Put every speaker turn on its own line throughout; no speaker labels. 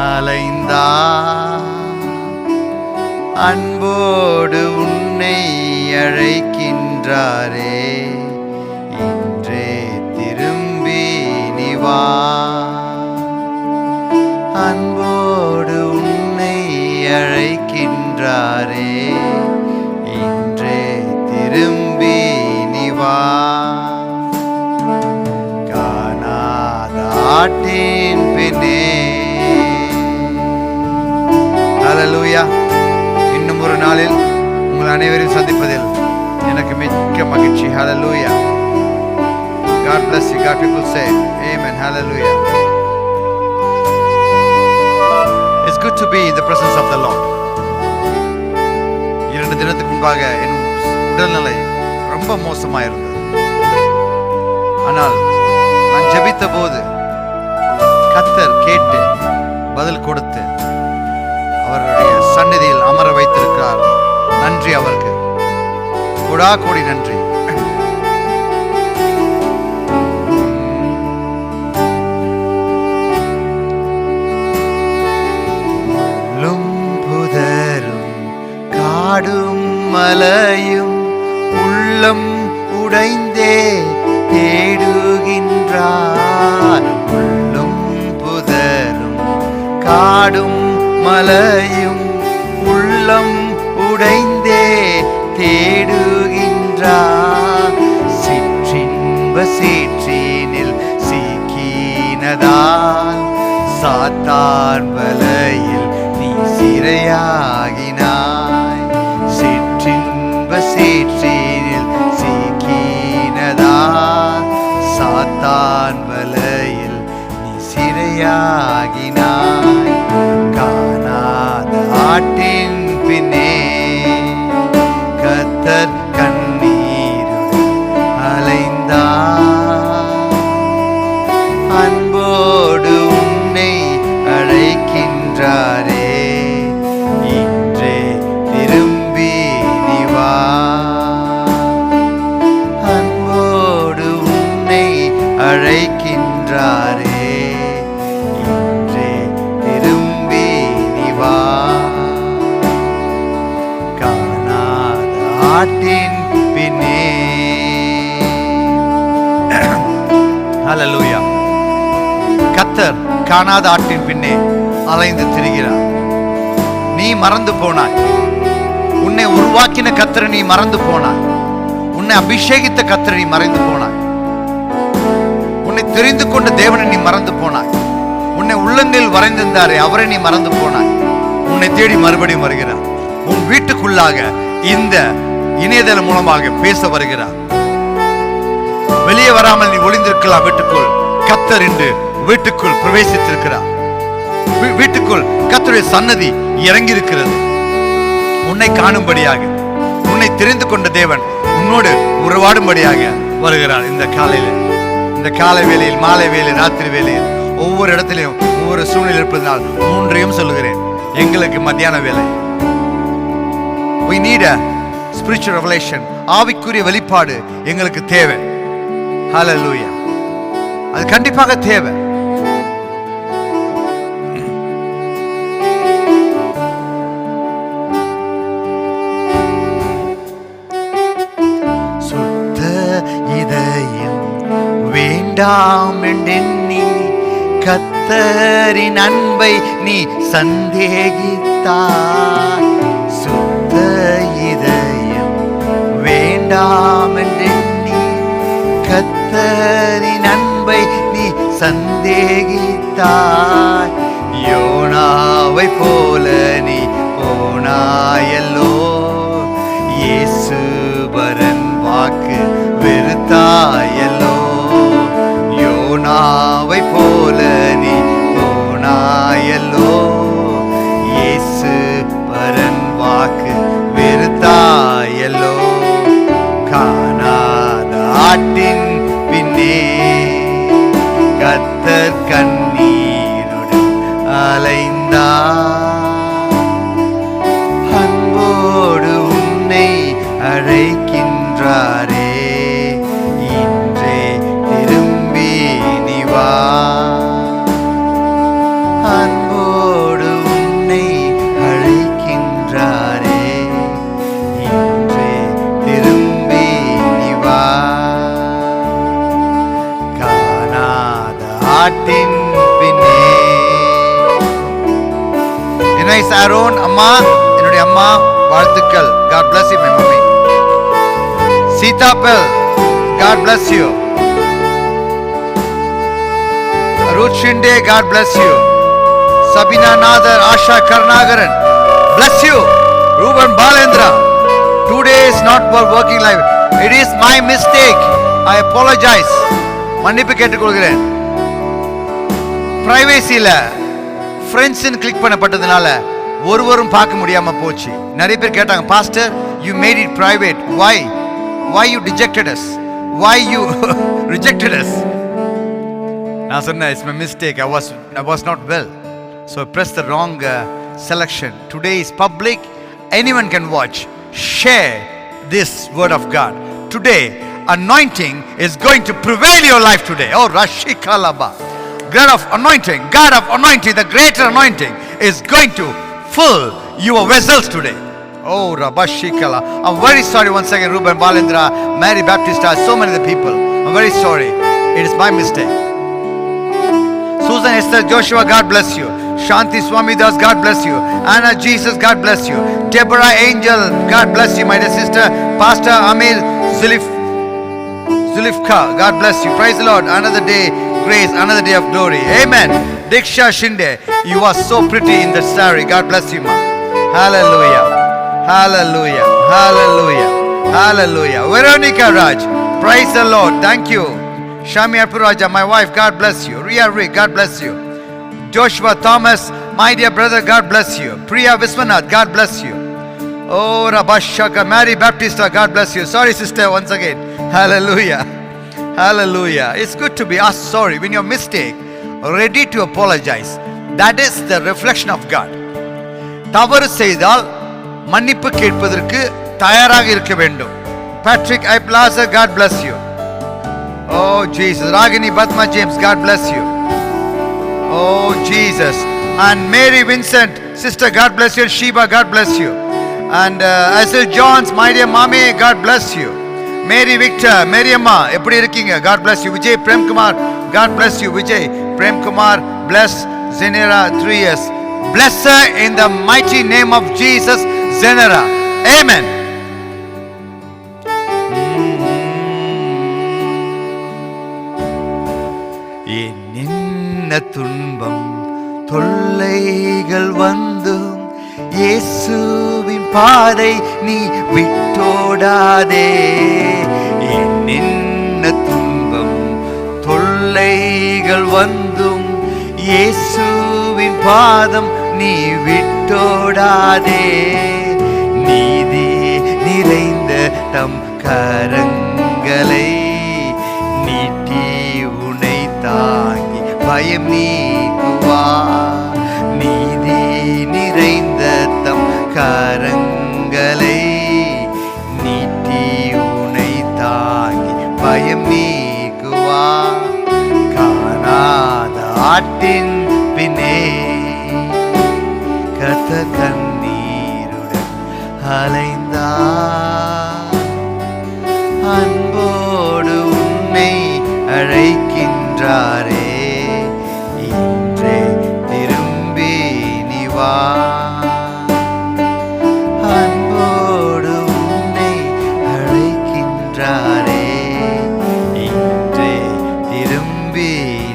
அலைந்தார். அன்போடு உன்னை அழைக்கின்றாரே, இன்றே திரும்பி நீ வா. அன்போடு உன்னை அழைக்கின்றாரே, இன்றே திரும்பி நீ வா. காணாத ஆட்டின் பின்னே. ஹல்லேலூயா. இன்னும் ஒரு நாளில் உங்கள் அனைவரையும் சந்திப்பதில் எனக்கு மிக்க மகிழ்ச்சி. ஹல்லேலூயா. God bless you. God, people say amen. Hallelujah. It's good to be in the presence of the Lord. 2 தினத்துக்கு முன்பாக என் உடல்நிலை ரொம்ப மோசமாக இருந்தது. ஆனால் நான் ஜெபித்த போது கர்த்தர் கேட்டு பதில் கொடுத்து அவருடைய சந்நிதியில் அமர வைத்திருக்கிறார். நன்றி அவருக்கு, கோடா கோடி நன்றி. புதரும் காடும் மலையும் உள்ளம் உடைந்தே தேடுகின்றார். உள்ளம் புதரும் காடும் மலையும் உள்ளம் உடைந்தே தேடுகின்றார். சிற்றின்ப சேற்றினில் சிக்கினதால் சாத்தான் வலையில் நீ சிறையாகினாய். சிற்றின்ப சேற்றினில் சிக்கினதால் சாத்தான் வலையில் நீ சிறையாகினாய். காணாத ஆட்டின் பின்னே கர்த்தர் கண்ணீருடன் அலைந்தார். அன்போடு உன்னை அழைக்கின்றாரே, இன்றே திரும்பி நீ வா. அன்போடு உன்னை அழைக்கின்றாரே, இன்றே திரும்பி நீ வா. காணாத ஆட்டின் பின்னே. ஹல்லேலூயா. கர்த்தர் காணாத ஆட்டின் பின்னே அலைந்து திரிகிறார். நீ மறந்து போனாய். உன்னை உருவாக்கின கர்த்தரை நீ மறந்து போனாய். உன்னை அபிஷேகித்த கர்த்தரை நீ மறந்து போனாய். உன்னை தெரிந்து கொண்ட தேவனை நீ மறந்து போனாய். உன்னை உள்ளங்களில் வரைந்திருந்தாரே அவரை நீ மறந்து போனாய். உன்னை தேடி மறுபடியும் வருகிறார். உன் வீட்டுக்குள்ளாக இந்த இணையதளம் மூலமாக பேச வருகிறார். வெளியே வராமல் நீ ஒளிந்திருக்கலாம். வீட்டுக்குள் கர்த்தர் இன்று வீட்டுக்குள் பிரவேசித்திருக்கிறார். வீட்டுக்குள் கர்த்தருடைய சன்னதி இறங்கி இருக்கிறது. உன்னை காணும்படியாக, உன்னை தெரிந்து கொண்ட தேவன் உன்னோடு உறவாடும்படியாக வருகிறார். இந்த காலை வேளையில், மாலை வேளையில், ராத்திரி வேளையில், ஒவ்வொரு இடத்திலையும் ஒவ்வொரு சூழ்நிலை இருப்பதனால் 3ஐயும் சொல்லுகிறேன். எங்களுக்கு மத்தியான வேலை. We need a spiritual revelation. ஆவிக்குரிய வெளிப்பாடு எங்களுக்கு தேவை. ஹல்லேலூயா. அது கண்டிப்பாக தேவை. சுத்த இதயம் வேண்டாம் என்றெண்ணி கர்த்தரின் அன்பை நீ சந்தேகித்தாய். சுத்த இதயம் வேண்டாம் என்றெண்ணி கர்த்தரின் அன்பை நீ சந்தேகித்தாய். யோனாவை போல நீ போனாயல்லோ. இயேசுபரன் வாக்கு வெறுத்தாயல்லோ. யோனாவை போல நீ போனாயல்லோ. இயேசுபரன் வாக்கு வெறுத்தாயல்லோ. காணாத ஆட்டின் பின்னே கர்த்தர் கண்ணீருடன் அலைந்தார். அன்போடு உன்னை அழைக்கின்றாரே, இன்றே திரும்பி நீ வா. அன்போடு ஆட்டின் பின்னே. Nice Aaron, அம்மா, என்னுடைய அம்மா வாழ்த்துக்கள். God bless you my mommy. Sitapal, God bless you. Ruth Shinde, God bless you. Sabina Nadar, Asha Karnagaran, bless you. Ruben Balendra, today is not for working life. It is my mistake. I apologize. மன்னிப்பு கேட்டுக்கொள்கிறேன். பிரைவேசில ஃப்ரெண்ட்ஸ்னு click பண்ணப்பட்டதுனால ஒருவரும் பார்க்க முடியாம போச்சு. நிறைய பேர் கேட்டாங்க, pastor you made it private. Why you dejected us? Why you rejected us? நான் சொன்னேன், it's my mistake. I was not well. So I pressed the wrong selection. Today is public. Anyone can watch. Share this word of God. Today, anointing is going to prevail your life today. Oh, Rashikalaba. God of anointing, the greater anointing is going to fill your vessels today. Oh, Rabashikala. I'm very sorry once again, Ruben Balendra, Mary Baptista, so many of the people. I'm very sorry. It is my mistake. Susan Esther Joshua, God bless you. Shanti Swamidas, God bless you. Anna Jesus, God bless you. Deborah Angel, God bless you, my dear sister. Pastor Amil Zulifka, God bless you. Praise the Lord. Another day, grace, another day of glory. Amen. Diksha Shinde, you are so pretty in that saree. God bless you, ma. Hallelujah. Hallelujah. Hallelujah. Hallelujah. Veronica Raj, praise the Lord. Thank you. Shami Apuraja, my wife, God bless you. Ria Rick, God bless you. Joshua Thomas, my dear brother, God bless you. Priya Viswanath, God bless you. Oh, Rabashaka, Mary Baptista, God bless you. Sorry, sister, once again. Hallelujah. Hallelujah. It's good to be asked sorry when you're mistake, ready to apologize. That is the reflection of God. தவறு செய்தால் மன்னிப்பு கேட்பதற்கு தயாராக இருக்க வேண்டும். Patrick I Plaza, God bless you. Oh Jesus. Ragini Batma James, God bless you. Oh Jesus. And Mary Vincent, sister, God bless you. Sheba, God bless you. And Asil Johns, my dear mommy, God bless you. Mary Victor, Mary Amma, எப்படி இருக்கீங்க? God bless you. Vijay Prem Kumar, God bless you. Vijay Prem Kumar, bless Zenera 3 years. Bless her in the mighty name of Jesus, Zenera. Amen. என்ன துன்பம் தொல்லைகள் வந்தும் இயேசுவின் பாதை நீ விட்டோடாதே. என்ன துன்பம் தொல்லைகள் வந்தும் இயேசுவின் பாதம் நீ விட்டோடாதே. நீதி நிறைந்த தம் கரங்களை நீட்டி உனை தாங்கி பயம் நீக்குவா. நீதி நிறைந்த தம் கரங்களை நீட்டி உனை தாங்கி பயம் நீக்குவா. காணாத ஆட்டின் பின்னே கர்த்தர் கண்ணீருடன் அலைந்தார். அன்போடு உன்னை அழைக்கின்றாரே. இன்றே திரும்பி நீ வா. அன்போடு உன்னை அழைக்கின்றாரே. இன்றே திரும்பி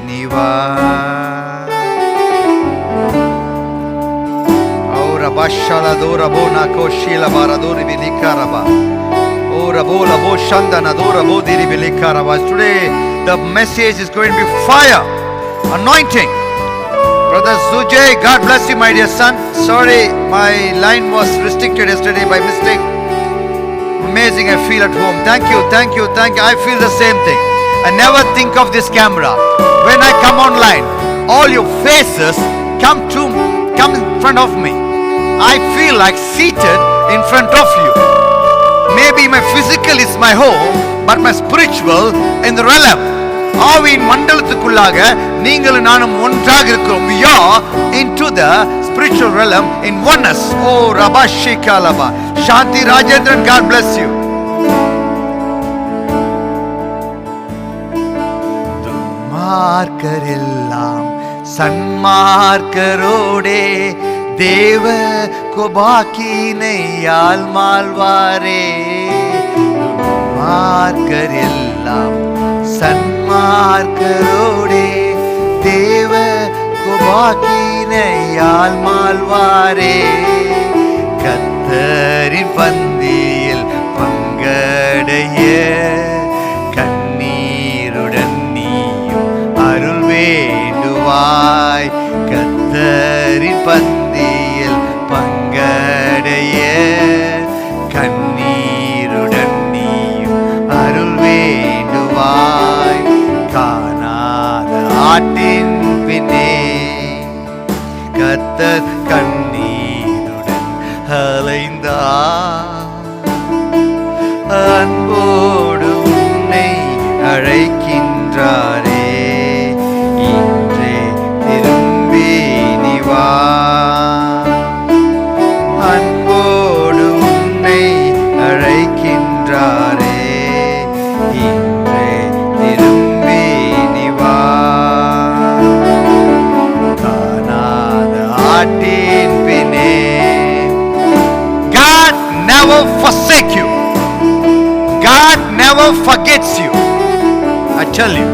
நீ வா. Bashala dora bona koshila baradori bilikaraba. Ora bola bo shandana dora bo diri bilikaraba. Today the message is going to be fire, anointing. Brother Sujay, God bless you, my dear son. Sorry, my line was restricted yesterday by mistake. Amazing, I feel at home. Thank you, thank you, thank you. I feel the same thing. I never think of this camera. When I come online, all your faces come in front of me. I feel like seated in front of you. Maybe my physical is my home, but my spiritual in the realm. ஆவியின் மண்டலத்துக்குள்ளாக நீங்களும் நானும் ஒன்றாக இருக்கிறோம். We are into the spiritual realm in oneness. Oh, Rabashikalaba. Shanti Rajendran, God bless you. துன்மார்க்கரெல்லாம் சன்மார்க்கரோடே தேவ கோபாக்கினையால் மாழ்வாரே. துன்மார்க்கரெல்லாம் சன்மார்க்கரோடே தேவ கோபாக்கினையால் மாழ்வாரே. கர்த்தரின் பந்தியில் பங்கடைய கண்ணீருடன் நீயும் அருள் வேண்டுவாய். கர்த்தரின் பந்தியில் பங்கடைய கண்ணீருடன் நீயும் அருள் வேண்டுவாய். காணாத ஆட்டின் பின்னே கர்த்தர் கண்ணீருடன் அலைந்தார். அன்போடு உன்னை அழைக்கின்றாரே, இன்றே திரும்பி நீ வா. அன்போடு உன்னை அழைக்கின்றாரே, இன்றே திரும்பி நீ வா. காணாத ஆட்டின் பின்னே. God never forsake you. God never forgets you. I tell you,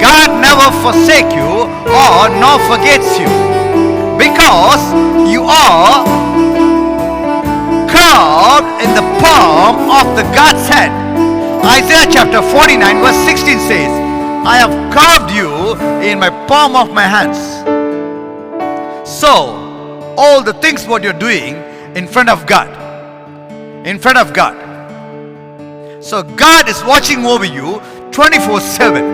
God never forsake you or nor forgets you, because you are carved in the palm of the God's hand. Isaiah chapter 49 verse 16 says, I have carved you in my palm of my hands. So, all the things what you're doing in front of God, in front of God. So God is watching over you 24/7.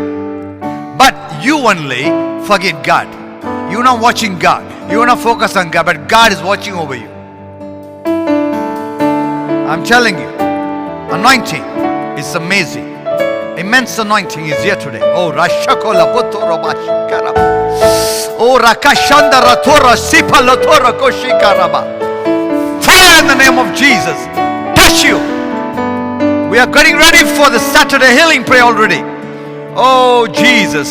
But you only forget God. You're not watching God. You're not focused on God, but God is watching over you. I'm telling you, anointing is amazing. Immense anointing is here today. Oh, Rashakola Potoro Bashikaraba. Oh, Rakashandara Tora Sipala Tora Koshikaraba. Fire in the name of Jesus. Touch you. We are getting ready for the Saturday healing prayer already. Oh, Jesus.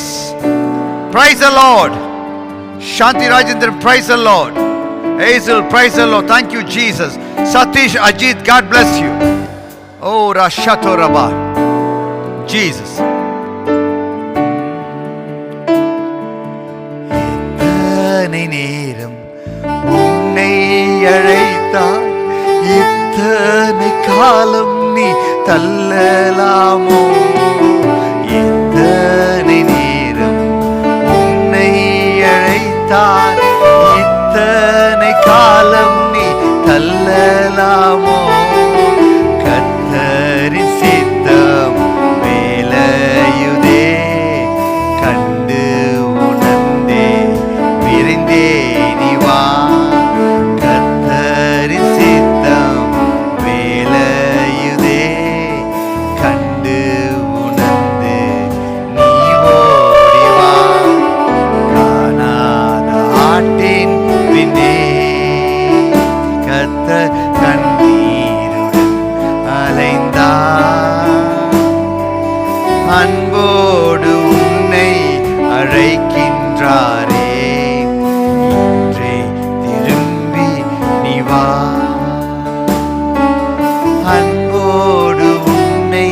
Praise the Lord. Shanti Rajendran, praise the Lord. Hazel, praise the Lord. Thank you, Jesus. Satish, Ajit, God bless you. Oh, Rashato Rabba. Jesus. இத்தனை நேரம் உன்னை அழைத்தாய், இத்தனை காலம் நீ தள்ளலாமோ. இத்தனை நேரம் உன்னை அழைத்தார், இத்தனை காலம் நீ தள்ளலாமோ. கர்த்தரின் சித்தம் வேலையுதே, கண்டு உணர்ந்தே விரைந்தே நீ வா. கர்த்தரின் சித்தம் வேலையுதே, கண்டு உணர்ந்து நீ ஓடி வா. காணாத ஆட்டின் பின்னே கர்த்தர் கண்ணீருடன் அலைந்தார். அன்போடு உன்னை அழைக்கின்றாரே, இன்றே திரும்பி நீ வா. அன்போடு உன்னை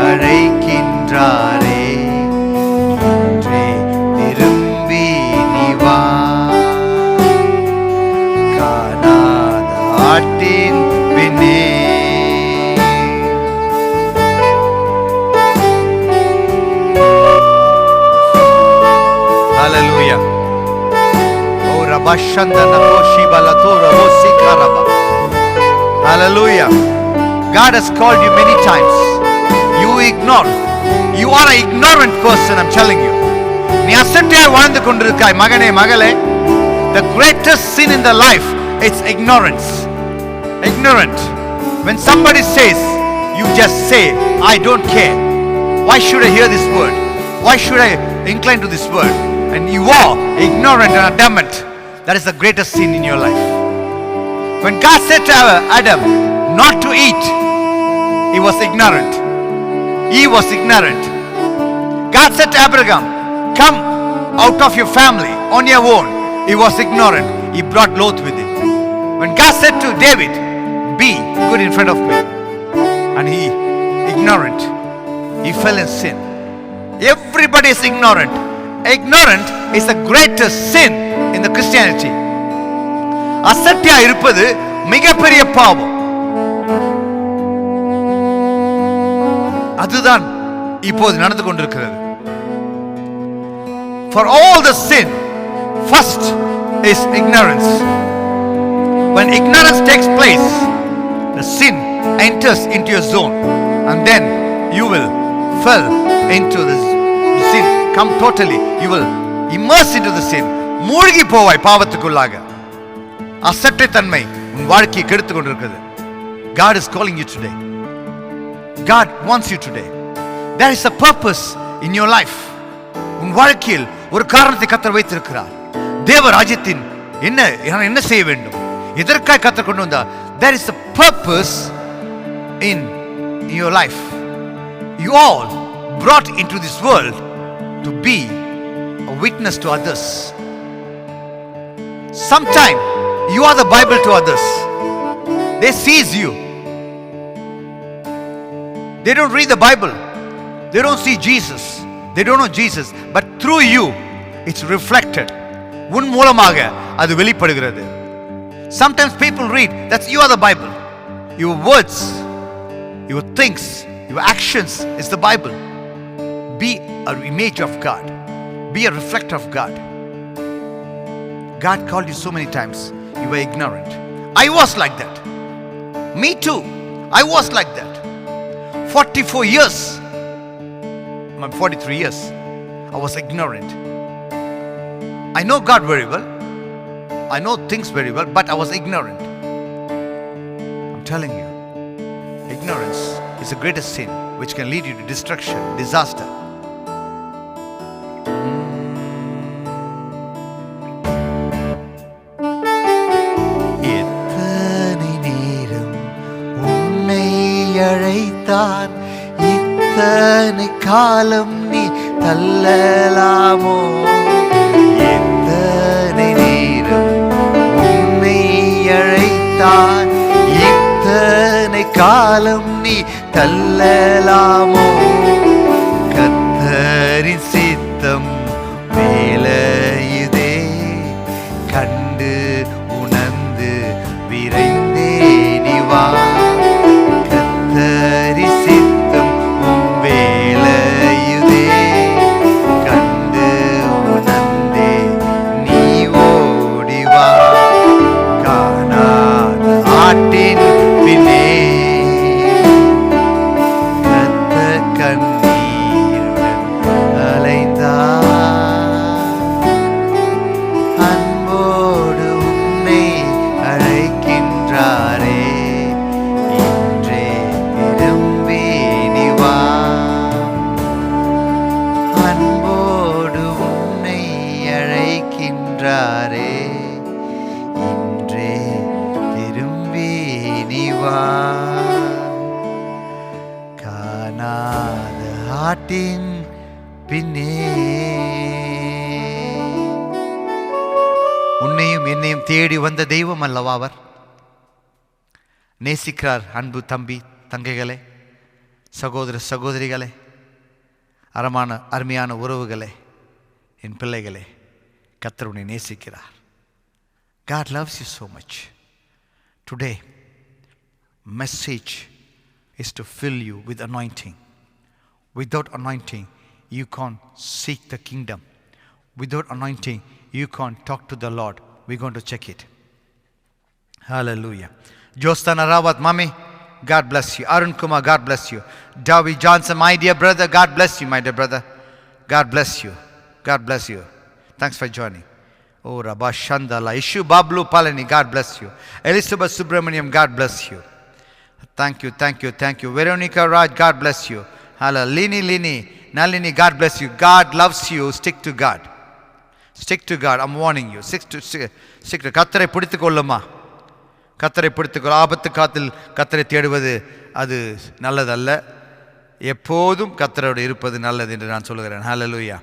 அழைக்கின்றாரே, இன்றே திரும்பி நீ வா. காணாத ஆட்டின் பின்னே. Hallelujah. Oh, Rabashandana Boshibalatora Bosikaraba. Hallelujah. God has called you many times. You ignore. You are an ignorant person, I'm telling you. நீ அசட்டையாய் வாழ்ந்து கொண்டிருக்காய் மகனே மகளே. The greatest sin in the life is ignorance. Ignorant. When somebody says, you just say, I don't care. Why should I hear this word? Why should I incline to this word? And you are ignorant and adamant. That is the greatest sin in your life. When God said to Adam not to eat, he was ignorant. He was ignorant. God said to Abraham, come out of your family on your own, he was ignorant. He brought Lot with him. When God said to David, be good in front of me, and he ignorant, he fell in sin. Everybody is ignorant. Ignorant is the greatest sin in the Christianity. அசட்டியா இருப்பது மிகப்பெரிய பாவம். அதுதான் இப்போது நடந்து கொண்டிருக்கிறது. For all the sin, first is ignorance. When ignorance takes place, the sin enters into your zone, and then you will fall into the sin. Come totally, you will immerse into the sin. மூழ்கி போவாய் பாவத்துக்குள்ளாக. அசட்டை தன்மை உன் வாழ்க்கையை கெடுத்துக் கொண்டிருக்கிறது. God is calling you today. God wants you today. There is a purpose in your life. உன் வாழ்க்கையில் ஒரு காரணத்தை கர்த்தர் வைத்திருக்கிறார். தேவ ராஜ்யத்தின் என்ன செய்ய வேண்டும், எதற்காக கர்த்தர் கொண்டு வந்தார்? There is a purpose in your life. You all brought into this world to be a witness to others. Sometime you are the Bible to others. They sees you. They don't read the Bible. They don't see Jesus. They don't know Jesus. But through you, it's reflected. உன் மூலமாக அது வெளிப்படுகிறது. Sometimes people read that you are the Bible. Your words, your things, your actions is the Bible. Be an image of God. Be a reflector of God. God called you so many times. You were ignorant. I was like that. Me too. I was like that. 44 years. I'm 43 years. I was ignorant. I know God very well. I know things very well, but I was ignorant. I'm telling you, ignorance is the greatest sin which can lead you to destruction, disaster. எத்தனை நேரம் உன்னை அழைத்தான், இத்தனை காலம் நீ தள்ளலாமோ? எத்தனை நேரம் உன்னை அழைத்தான், இத்தனை காலம் நீ தள்ளலாமோ? கர்த்தரின் சித்தம் மேலையுதே, கண்டு உணர்ந்து விரைந்தே நீ வா. கர்த்தரின் சித்தம் உன் வேலையுதே, கண்டு உணர்ந்தே நீ ஓடி வா. காணாத ஆட்டின் பின்னே இரத்த கண்ணீருடன் அலைந்தார், அன்போடு உன்னை அழைக்கின்றாரே, இன்றே திரும்பி நீ வா. அன்போடு உன்னை அழைக்கின்றாரே, இன்றே திரும்பி நீ வா. காணாத ஆட்டின் பின்னே. உன்னையும் என்னையும் தேடி வந்த தெய்வம் அல்லவா அவர்? நேசிக்கிறார். அன்பு தம்பி தங்கைகளே, சகோதர சகோதரிகளே, அருமையான உறவுகளே, என் பிள்ளைகளே, கர்த்தர் உன்னை நேசிக்கிறார். God loves you so much. Today, message is to fill you with anointing. Without anointing, you can't seek the kingdom. Without anointing, you can't talk to the Lord. We're going to check it. Hallelujah. Jostana Rawat, Mami, God bless you. Arun Kumar, God bless you. Davi Johnson, my dear brother, God bless you, my dear brother. God bless you. God bless you. Thanks for joining. Oh, Rabba Shandala, Ishu Bablu Palani, God bless you. Elizabeth Subramaniam, God bless you. Thank you, thank you, thank you. Veronica Raj, God bless you. Hallelujah. Lini, Nalini, God bless you. God loves you. Stick to God. Stick to God. I'm warning you. Stick to கர்த்தரை பிடித்துக் கொள்ளுமா. கர்த்தரை பிடித்துக்கொள். ஆபத்து காத்தில் கர்த்தரை தேடுவது அது நல்லதல்ல. எப்போதும் கர்த்தரோடு இருப்பது நல்லது என்று நான் சொல்லுகிறேன். ஹல்லேலூயா.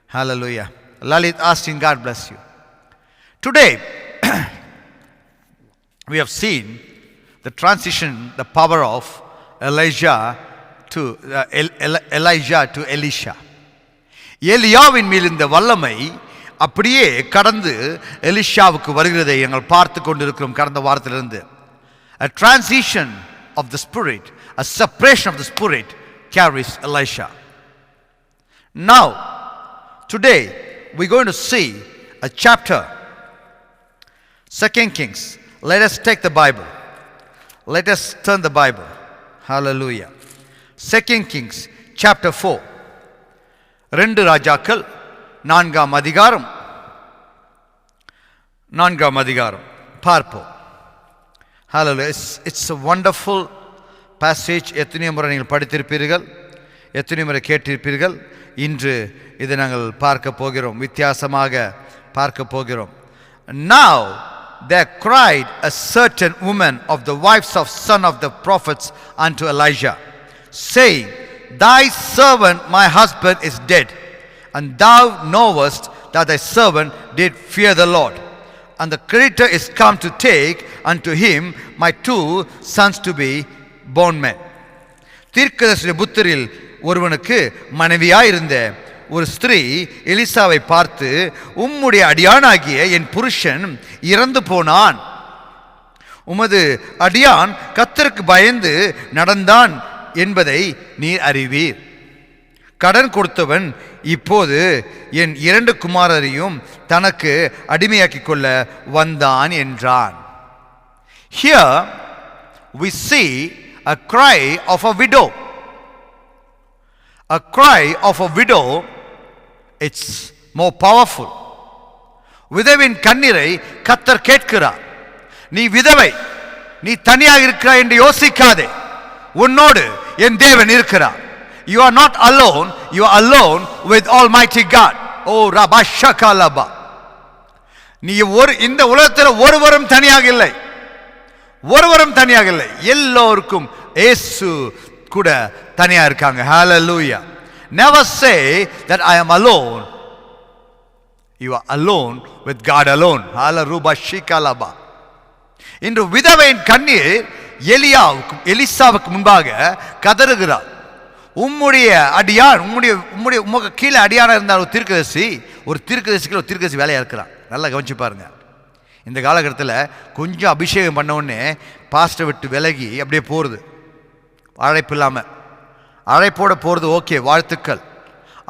Hallelujah. Lalit Austin, God bless you. Today, we have seen the transition, the power of Elijah to Elisha. எலியாவின் மேல் இந்த வல்லமை அப்படியே கடந்து எலிஷாவுக்கு வருகிறதை நாங்கள் பார்த்து கொண்டிருக்கிறோம் கடந்த வாரத்திலிருந்து. A transition of the spirit, a separation of the spirit carries Elisha. Now, today we're going to see a chapter, 2 Kings. Let us take the Bible. Let us turn the Bible. Hallelujah. 2 Kings chapter 4. 2 ராஜாக்கள் 4ஆம் அதிகாரம் பார்ப்போம். Hallelujah. It's a wonderful passage. எத்தனை முறை நீங்கள் படித்திருப்பீர்கள், எத்தனை முறை கேட்டிருப்பீர்கள். இன்று இதை நாங்கள் பார்க்க போகிறோம், வித்தியாசமாக பார்க்க போகிறோம். Now there cried a certain woman of the wives of son of the prophets unto Elijah, saying, Thy servant my husband is dead, and thou knowest that thy servant did fear the Lord, and the creditor is come to take unto him my 2 sons to be bondmen. தீர்க்கதரிசி புத்திரில் ஒருவனுக்கு மனைவியாயிருந்த ஒரு ஸ்திரீ எலிசாவை பார்த்து, உம்முடைய அடியானாகிய என் புருஷன் இறந்து போனான், உமது அடியான் கர்த்தருக்கு பயந்து நடந்தான் என்பதை நீர் அறிவீர். கடன் கொடுத்தவன் இப்போது என் 2 குமாரரையும் தனக்கு அடிமையாக்கிக் கொள்ள வந்தான் என்றான். Here we see a cry of a widow. A cry of a widow, it's more powerful. விதவின் கண்ணீரை கர்த்தர் கேட்கிறார். நீ விதவை, நீ தனியாக இருக்கிறாய் என்று யோசிக்காதே, உன்னோடு என் தேவன் இருக்கிறார். You are not alone, you are alone with Almighty God. Oh Rabashakalaba. நீ இந்த உலகத்தில் ஒருவரும் தனியாக இல்லை, ஒருவரும் தனியாக இல்லை. எல்லோருக்கும் இயேசு கூட தனியா இருக்காங்க. Hallelujah. Never say that I am alone. You are alone with God alone. Hallelujah. இன்று விதவையின் கண்ணீர் எலிசாவுக்கு முன்பாக கதறுகிறார். உம்முடைய அடியான், உம்முடைய கீழே அடியானா இருந்தால் ஒரு தீர்க்கதரிசிக்கு வேலையா இருக்கிறான். நல்லா கவனிச்சு பாருங்க. இந்த காலகட்டத்தில் கொஞ்சம் அபிஷேகம் பண்ண உடனே பாஸ்டர் விட்டு விலகி அப்படியே போகிறது, அழைப்பு இல்லாமல். அழைப்போட போகிறது ஓகே, வாழ்த்துக்கள்.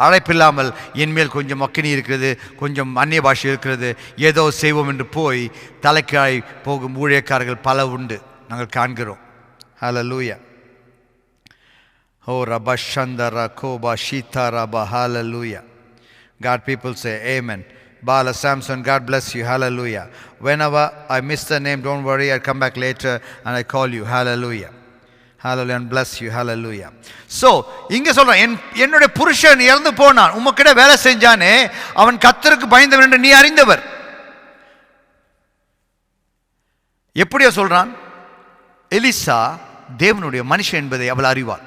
அழைப்பில்லாமல் என்மேல் கொஞ்சம் மக்கினி இருக்கிறது, கொஞ்சம் அந்நிய பாஷை இருக்கிறது, ஏதோ செய்வோம் என்று போய் தலைக்காய் போகும் ஊழியக்காரர்கள் பல உண்டு, நாங்கள் காண்கிறோம். Hallelujah. Oh Rabashandara Koba Shita Rabba. Hallelujah. God people say amen. Bala Samson, God bless you. Hallelujah. Whenever I miss the name, don't worry, I'll come back later and I call you. Hallelujah. Hallelujah, and bless you. Hallelujah. So இங்க சொல்றேன், என்னுடைய புருஷன் இறந்து போனான், உமக்கிட்ட வேலை செஞ்சானே அவன் கர்த்தருக்கு பயந்தவன் என்று நீ அறிந்தவர். எப்படியா சொல்றான்? எலிசா தேவனுடைய மனுஷன் என்பதை அவள் அறிவாள்.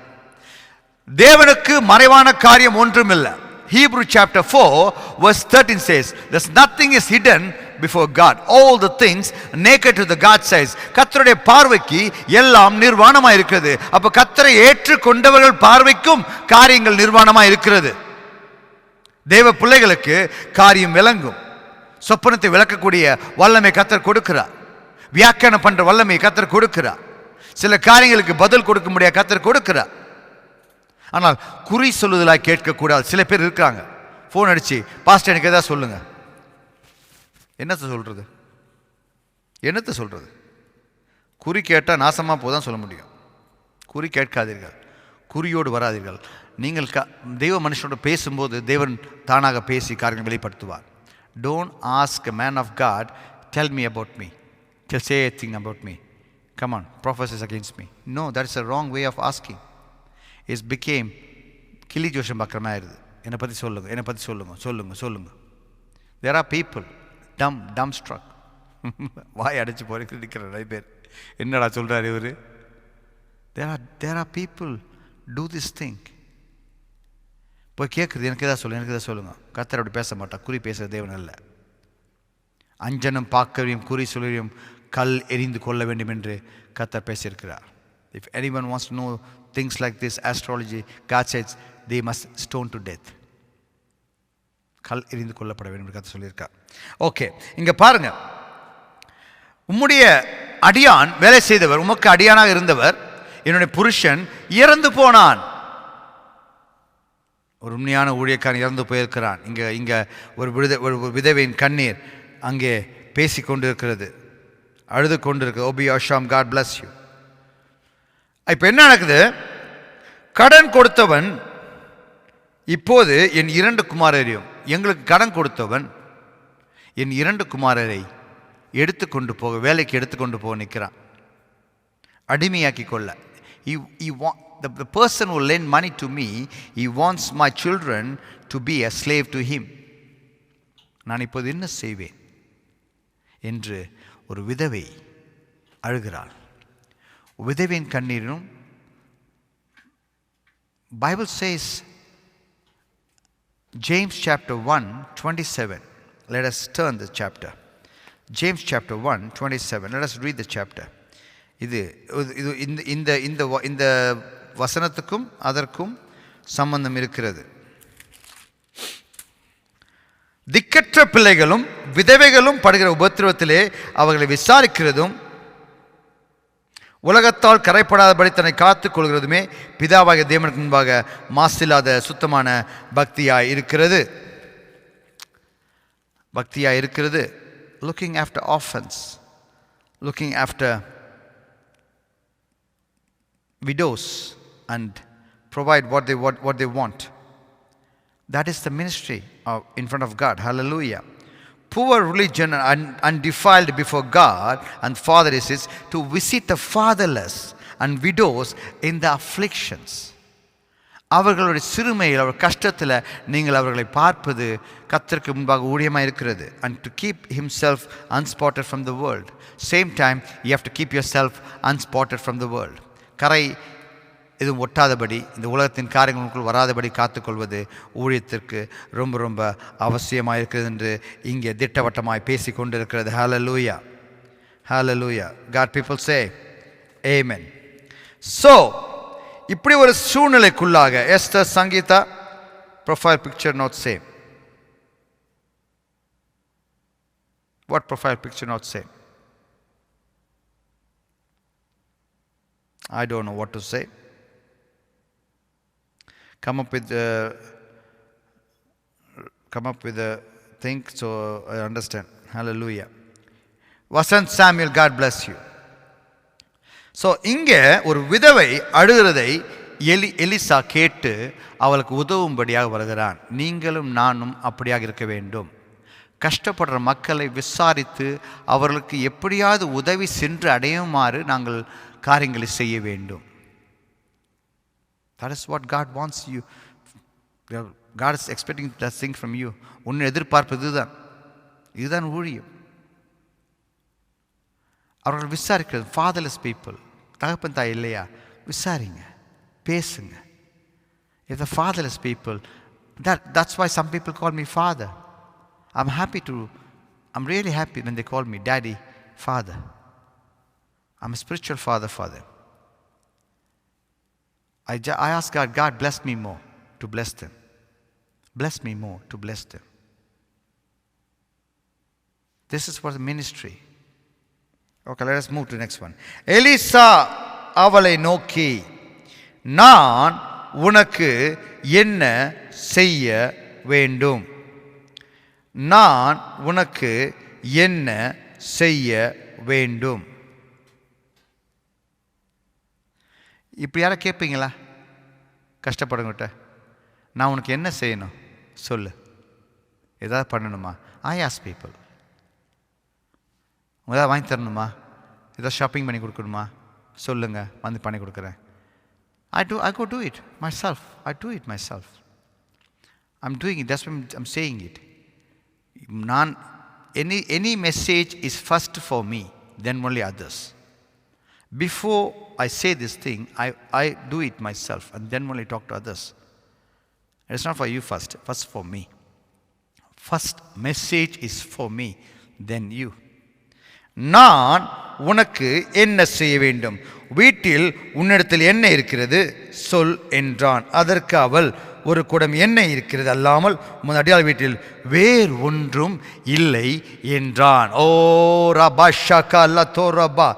தேவனுக்கு மறைவான காரியம் ஒன்றுமில்லை. Hebrew chapter 4 verse 13 says, there's nothing is hidden before God. All the things naked to the God says. கர்த்தருடைய பார்வைக்கு எல்லாம் நிர்வாணமாக இருக்கிறது. அப்ப கர்த்தரை ஏற்றுக்கொண்டவர்கள் பார்வைக்கும் காரியங்கள் நிர்வாணமாக இருக்கிறது. தேவ பிள்ளைகளுக்கு காரியம் விளங்கும். சொப்பனத்தை விளக்கக்கூடிய வல்லமை கர்த்தர் கொடுக்கிறார். வியாக்கியானம் பண்ற வல்லமை கர்த்தர் கொடுக்கிறார். சில காரியங்களுக்கு பதில் கொடுக்க முடியாது, கர்த்தர் கொடுக்கிறார். ஆனால் குறி சொல்லுதலாய் கேட்கக்கூடாது. சில பேர் இருக்கிறாங்க, ஃபோன் அடிச்சு பாஸ்டர் எனக்கு எதாவது சொல்லுங்க. என்னத்தை சொல்றது? என்னத்தை சொல்றது? குறி கேட்டால் நாசமாக போதான் சொல்ல முடியும். குறி கேட்காதீர்கள், குறியோடு வராதீர்கள். நீங்கள் தெய்வ மனுஷனோட பேசும்போது தேவன் தானாக பேசி காரியங்கள் வெளிப்படுத்துவார். Don't ask a man of God, tell me about me, say a thing about me, come on, prophecies against me. No, that is a wrong way of asking. It became கிளி ஜோஷம் பார்க்குற மாதிரி இருக்குது. என்னை பற்றி சொல்லுங்க, என்னை பற்றி சொல்லுங்க, சொல்லுங்க, சொல்லுங்க. There are people dumb struck. வாய் அடைச்சு போய் இருக்கிற நிறைய பேர், என்னடா சொல்றாரு இவரு? There are people do this thing. போய் கேட்குறது எனக்கு எதாவது சொல்லுங்க. கர்த்தர் அப்படி பேச மாட்டா. குறி பேசுகிற தேவன் அல்ல. அஞ்சனம் பார்க்கவையும் குறி சொல்லியும் கல் எரிந்து கொள்ள வேண்டும் என்று கர்த்தர் பேசியிருக்கிறார். If anyone wants to know things like this, astrology, God says they must stone to death. கல் எரிந்து கொள்ளப்பட வேண்டும் என்று கர்த்தர் சொல்லியிருக்கார். ஓகே, இங்கே பாருங்க, உம்முடைய அடியான் வேலை செய்தவர், உமக்கு அடியானாக இருந்தவர், என்னுடைய புருஷன் இறந்து போனான். ஒரு உண்மையான ஊழியக்காரன் இறந்து போயிருக்கிறான். இங்கே ஒரு விதவையின் கண்ணீர் அங்கே பேசி கொண்டிருக்கிறது, அழுது கொண்டிருக்கு. ஓபி ஆஷாம், காட் பிளஸ் யூ. இப்போ என்ன நடக்குது? கடன் கொடுத்தவன் இப்போது என் 2 குமாரரையும், எங்களுக்கு கடன் கொடுத்தவன் என் 2 குமாரரை எடுத்துக்கொண்டு போக, வேலைக்கு எடுத்துக்கொண்டு போக நிற்கிறான், அடிமையாக்கி கொள்ள. The person who lend money to me, he wants my children to be a slave to him. நான் இப்போது என்ன செய்வேன் என்று ஒரு விதவை அழுகிறாள். விதவையின் கண்ணீரும், Bible says, James chapter 1:27. Let us turn the chapter. James chapter 1:27. Let us read the chapter. இது இந்த வசனத்துக்கும் அதற்கும் சம்பந்தம் இருக்கிறது. திக்கற்ற பிள்ளைகளும் விதவைகளும் படுகிற உபத்திரவத்திலே அவர்களை விசாரிக்கிறதும் உலகத்தால் கரைப்படாதபடி தன்னை காத்துக் கொள்கிறதுமே பிதாவாகிய தேவனுக்கு முன்பாக மாசில்லாத சுத்தமான பக்தியாய் இருக்கிறது. Looking after orphans, looking after widows and provide what they want. That is the ministry in front of God. Hallelujah. Poor religion and undefiled before God and Father is to visit the fatherless and widows in the afflictions. அவர்களுடைய சிறுமையில், அவர் கஷ்டத்தில் நீங்கள் அவர்களை பார்ப்பது கர்த்தருக்கு முன்பாக ஊழியமாக இருக்கிறது. And to keep himself unspotted from the world. Same time you have to keep yourself unspotted from the world. கரை எதுவும் ஒட்டாதபடி, இந்த உலகத்தின் காரியங்களுக்குள் வராதபடி காத்துக்கொள்வது ஊழியத்திற்கு ரொம்ப ரொம்ப அவசியமாக இருக்கிறது என்று இங்கே திட்டவட்டமாய் பேசி கொண்டிருக்கிறது. Hallelujah. Hallelujah. God people say amen. So இப்படி ஒரு சூழ்நிலைக்குள்ளாக Esther, Sangeetha, profile picture not same. What profile picture not same? I don't know what to say. Come up with a thing so I understand. Hallelujah. Vasant Samuel, God bless you. So இங்கே ஒரு விதவை அழுகிறதை Elisha கேட்டு அவளுக்கு உதவும்படியாக வருகிறான். நீங்களும் நானும் அப்படியாக இருக்க வேண்டும். கஷ்டப்படுற மக்களை விசாரித்து அவர்களுக்கு எப்படியாவது உதவி சென்று அடையுமாறு நாங்கள் காரியங்களை செய்ய வேண்டும். That is what God wants you. God is expecting that thing from you. உன்னை எதிர்பார்ப்பது இதுதான் ஊழியம். அவர்கள் விசாரிக்கிறது. fatherless people, தகப்பன் தாய் இல்லையா, விசாரிங்க, பேசுங்க. If the fatherless people, that's why some people call me father. I'm really happy when they call me daddy, father. I'm a spiritual father for them. I ask God bless me more to bless them. Bless me more to bless them. This is for the ministry. Okay, let us move to the next one. Eliza அவளை நோக்கி, நான் உனக்கு என்ன செய்ய வேண்டும்? நான் உனக்கு என்ன செய்ய வேண்டும்? இப்படி யாரை கேட்பீங்களா? கஷ்டப்படுங்கிட்ட, நான் உனக்கு என்ன செய்யணும் சொல்லு, ஏதாவது பண்ணணுமா? I ask people. ஏதாவது வாங்கி தரணுமா, ஏதாவது ஷாப்பிங் பண்ணி கொடுக்கணுமா சொல்லுங்க, வந்து பண்ணி கொடுக்குறேன். I go do it myself. I do it myself. I'm doing it. That's why I'm saying it. Any message is first for me, then only others. Before I say this thing, I do it myself and then only talk to others. It's not for you first. First for me. First message is for me, then you. நான் உனக்கு என்ன செய்ய வேண்டும்? வீட்டில் உன்னிடத்தில் என்ன இருக்கிறது சொல் என்றான். அதற்கு அவள், ஒரு குடம் எண்ணெய் இருக்கிறது அல்லாமல் உமது அடியாள் வீட்டில் வேறு ஒன்றும் இல்லை என்றான். ஓ ரபா ஷகா லதோ ரபா.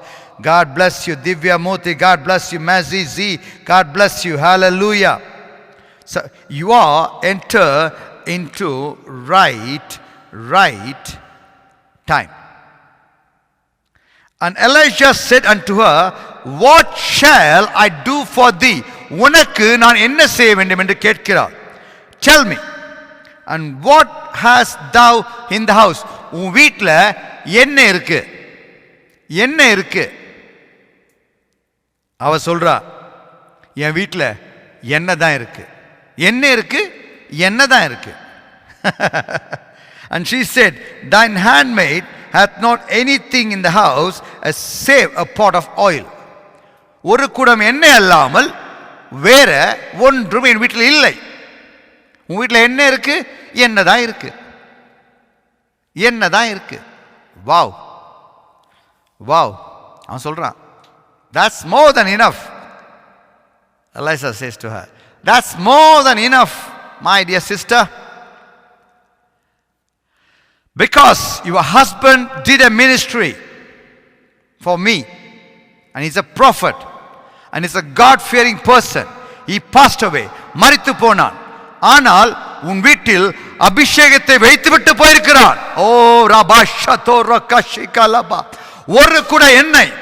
God bless you, Divya Moti. God bless you, Mazi Z. God bless you. Hallelujah. So you are enter into right time. And Elijah said unto her, what shall I do for thee? உனக்கு நான் என்ன செய்ய வேண்டும் என்று கேட்கிறார். Tell me. And what hast thou in the house? உன் வீட்டில் என்ன இருக்கு? என்ன இருக்கு? அவ சொல்றா, என் வீட்டில் என்ன தான் இருக்கு. என்ன இருக்கு? என்ன தான் இருக்கு. And she said, thine handmaid hath not anything in the house save a pot of oil. ஒரு குடம் எண்ணெய் அல்லாமல் வேற ஒன்றும் என் வீட்டில் இல்லை. உன் வீட்டில் என்ன இருக்கு? என்னதான் இருக்கு. என்னதான் இருக்கு. Wow wow. அவன் சொல்றான், that's more than enough. Elijah says to her, that's more than enough, my dear sister. Because your husband did a ministry for me, and he's a prophet, and he's a God-fearing person. He passed away. மரித்து போனான். ஆனால் உன் வீட்டில் அபிஷேகத்தை வைத்துவிட்டு போயிருக்கிறான். ஓ ரபா ஷதோ ரகஷிகா லபா. ஒரு குட எண்ணெய்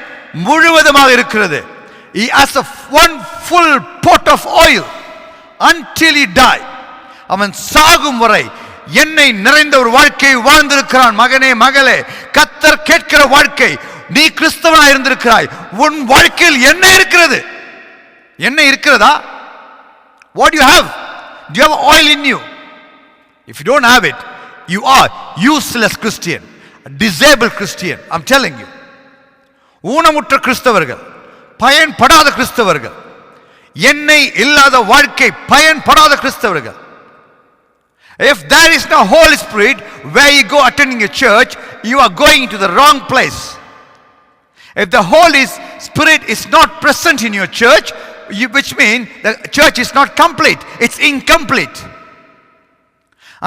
முழுவதுமாக இருக்கிறது. He has a one full pot of oil until he died. அவன் சாகும் வரை எண்ணெய் நிறைந்த ஒரு வாழ்க்கையை வாழ்ந்திருக்கிறான். மகனே மகளே, கர்த்தர் கேட்கிற வாழ்க்கை. நீ கிறிஸ்தவனாய் இருந்திருக்கிறாய். உன் வாழ்க்கையில் என்ன இருக்கிறது? என்ன இருக்கிறதா? What do you have? Do you have oil in you? If you don't have it, you are useless Christian, a disabled Christian. I'm telling you. ஊனமுற்ற கிறிஸ்தவர்கள், பயன்படாத கிறிஸ்தவர்கள், எண்ணெய் இல்லாத வாழ்க்கை, பயன்படாத கிறிஸ்தவர்கள். If there is no Holy Spirit where you go attending a church, you are going to the wrong place. If the Holy Spirit is not present in your church, which means the church is not complete, it's incomplete.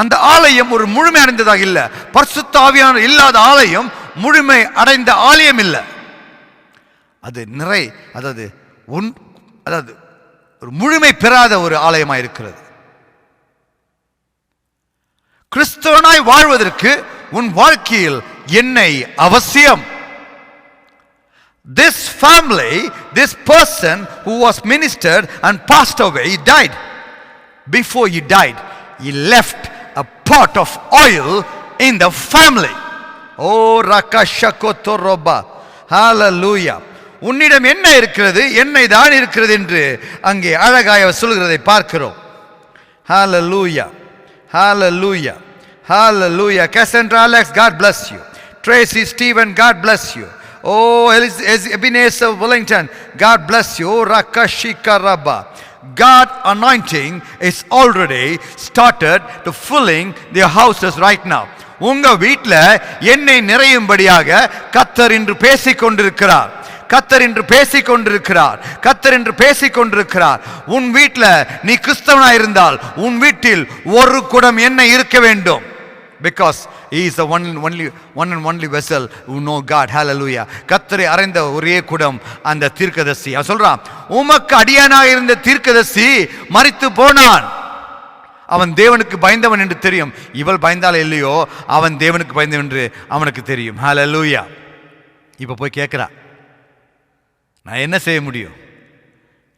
அந்த ஆலயம் ஒரு முழுமை அடைந்ததாக இல்ல. பரிசுத்த ஆவியானவர் இல்லாத ஆலயம் முழுமை அடைந்த ஆலயம் இல்ல. அது அதாவது ஒரு முழுமை பெறாத ஒரு ஆலயமாக இருக்கிறது. கிறிஸ்தவனாய் வாழ்வதற்கு உன் வாழ்க்கையில் எண்ணெய் அவசியம். This family, this person who was ministered and passed away, he died. Before he died, he left a pot of oil in the family. Oh rakashakotoroba. Hallelujah. உன்னிடம் என்ன இருக்கிறது? எண்ணெய் தான் இருக்கிறது என்று அங்கே அழகாக சொல்கிறதை பார்க்கிறோம். Hallelujah. Hallelujah. Hallelujah. Cassandra Alex, God bless you. Tracy Stephen, God bless you. Oh, Ebenezer Wellington, God bless you. Oh, Rakashika Rabba. God anointing is already started to filling their houses right now. உங்க வீட்டில் எண்ணெய் நிறையும்படியாக கர்த்தர் இன்று பேசிக் கொண்டிருக்கிறார். கர்த்தர் இன்று பேசிக் கொண்டிருக்கிறார். கர்த்தர் இன்று பேசிக் கொண்டிருக்கிறார். உன் வீட்டில் நீ கிறிஸ்தவனாய் இருந்தால் உன் வீட்டில் ஒரு குடம் எண்ணெய் இருக்க வேண்டும். Because he is the one and only vessel who know God. Hallelujah. கர்த்தரை அறிந்த ஒரே குடம் அந்த தீர்க்கதரிசி. அவன் சொல்றான், உமக்கு அடியானாக இருந்த தீர்க்கதரிசி மரித்து போனான். அவன் தேவனுக்கு பயந்தவன் என்று தெரியும். இவள் பயந்தால் இல்லையோ, அவன் தேவனுக்கு பயந்தவன் என்று அவனுக்கு தெரியும். ஹல்லேலூயா. இப்ப போய் கேட்கிறா, நான் என்ன செய்ய முடியும்?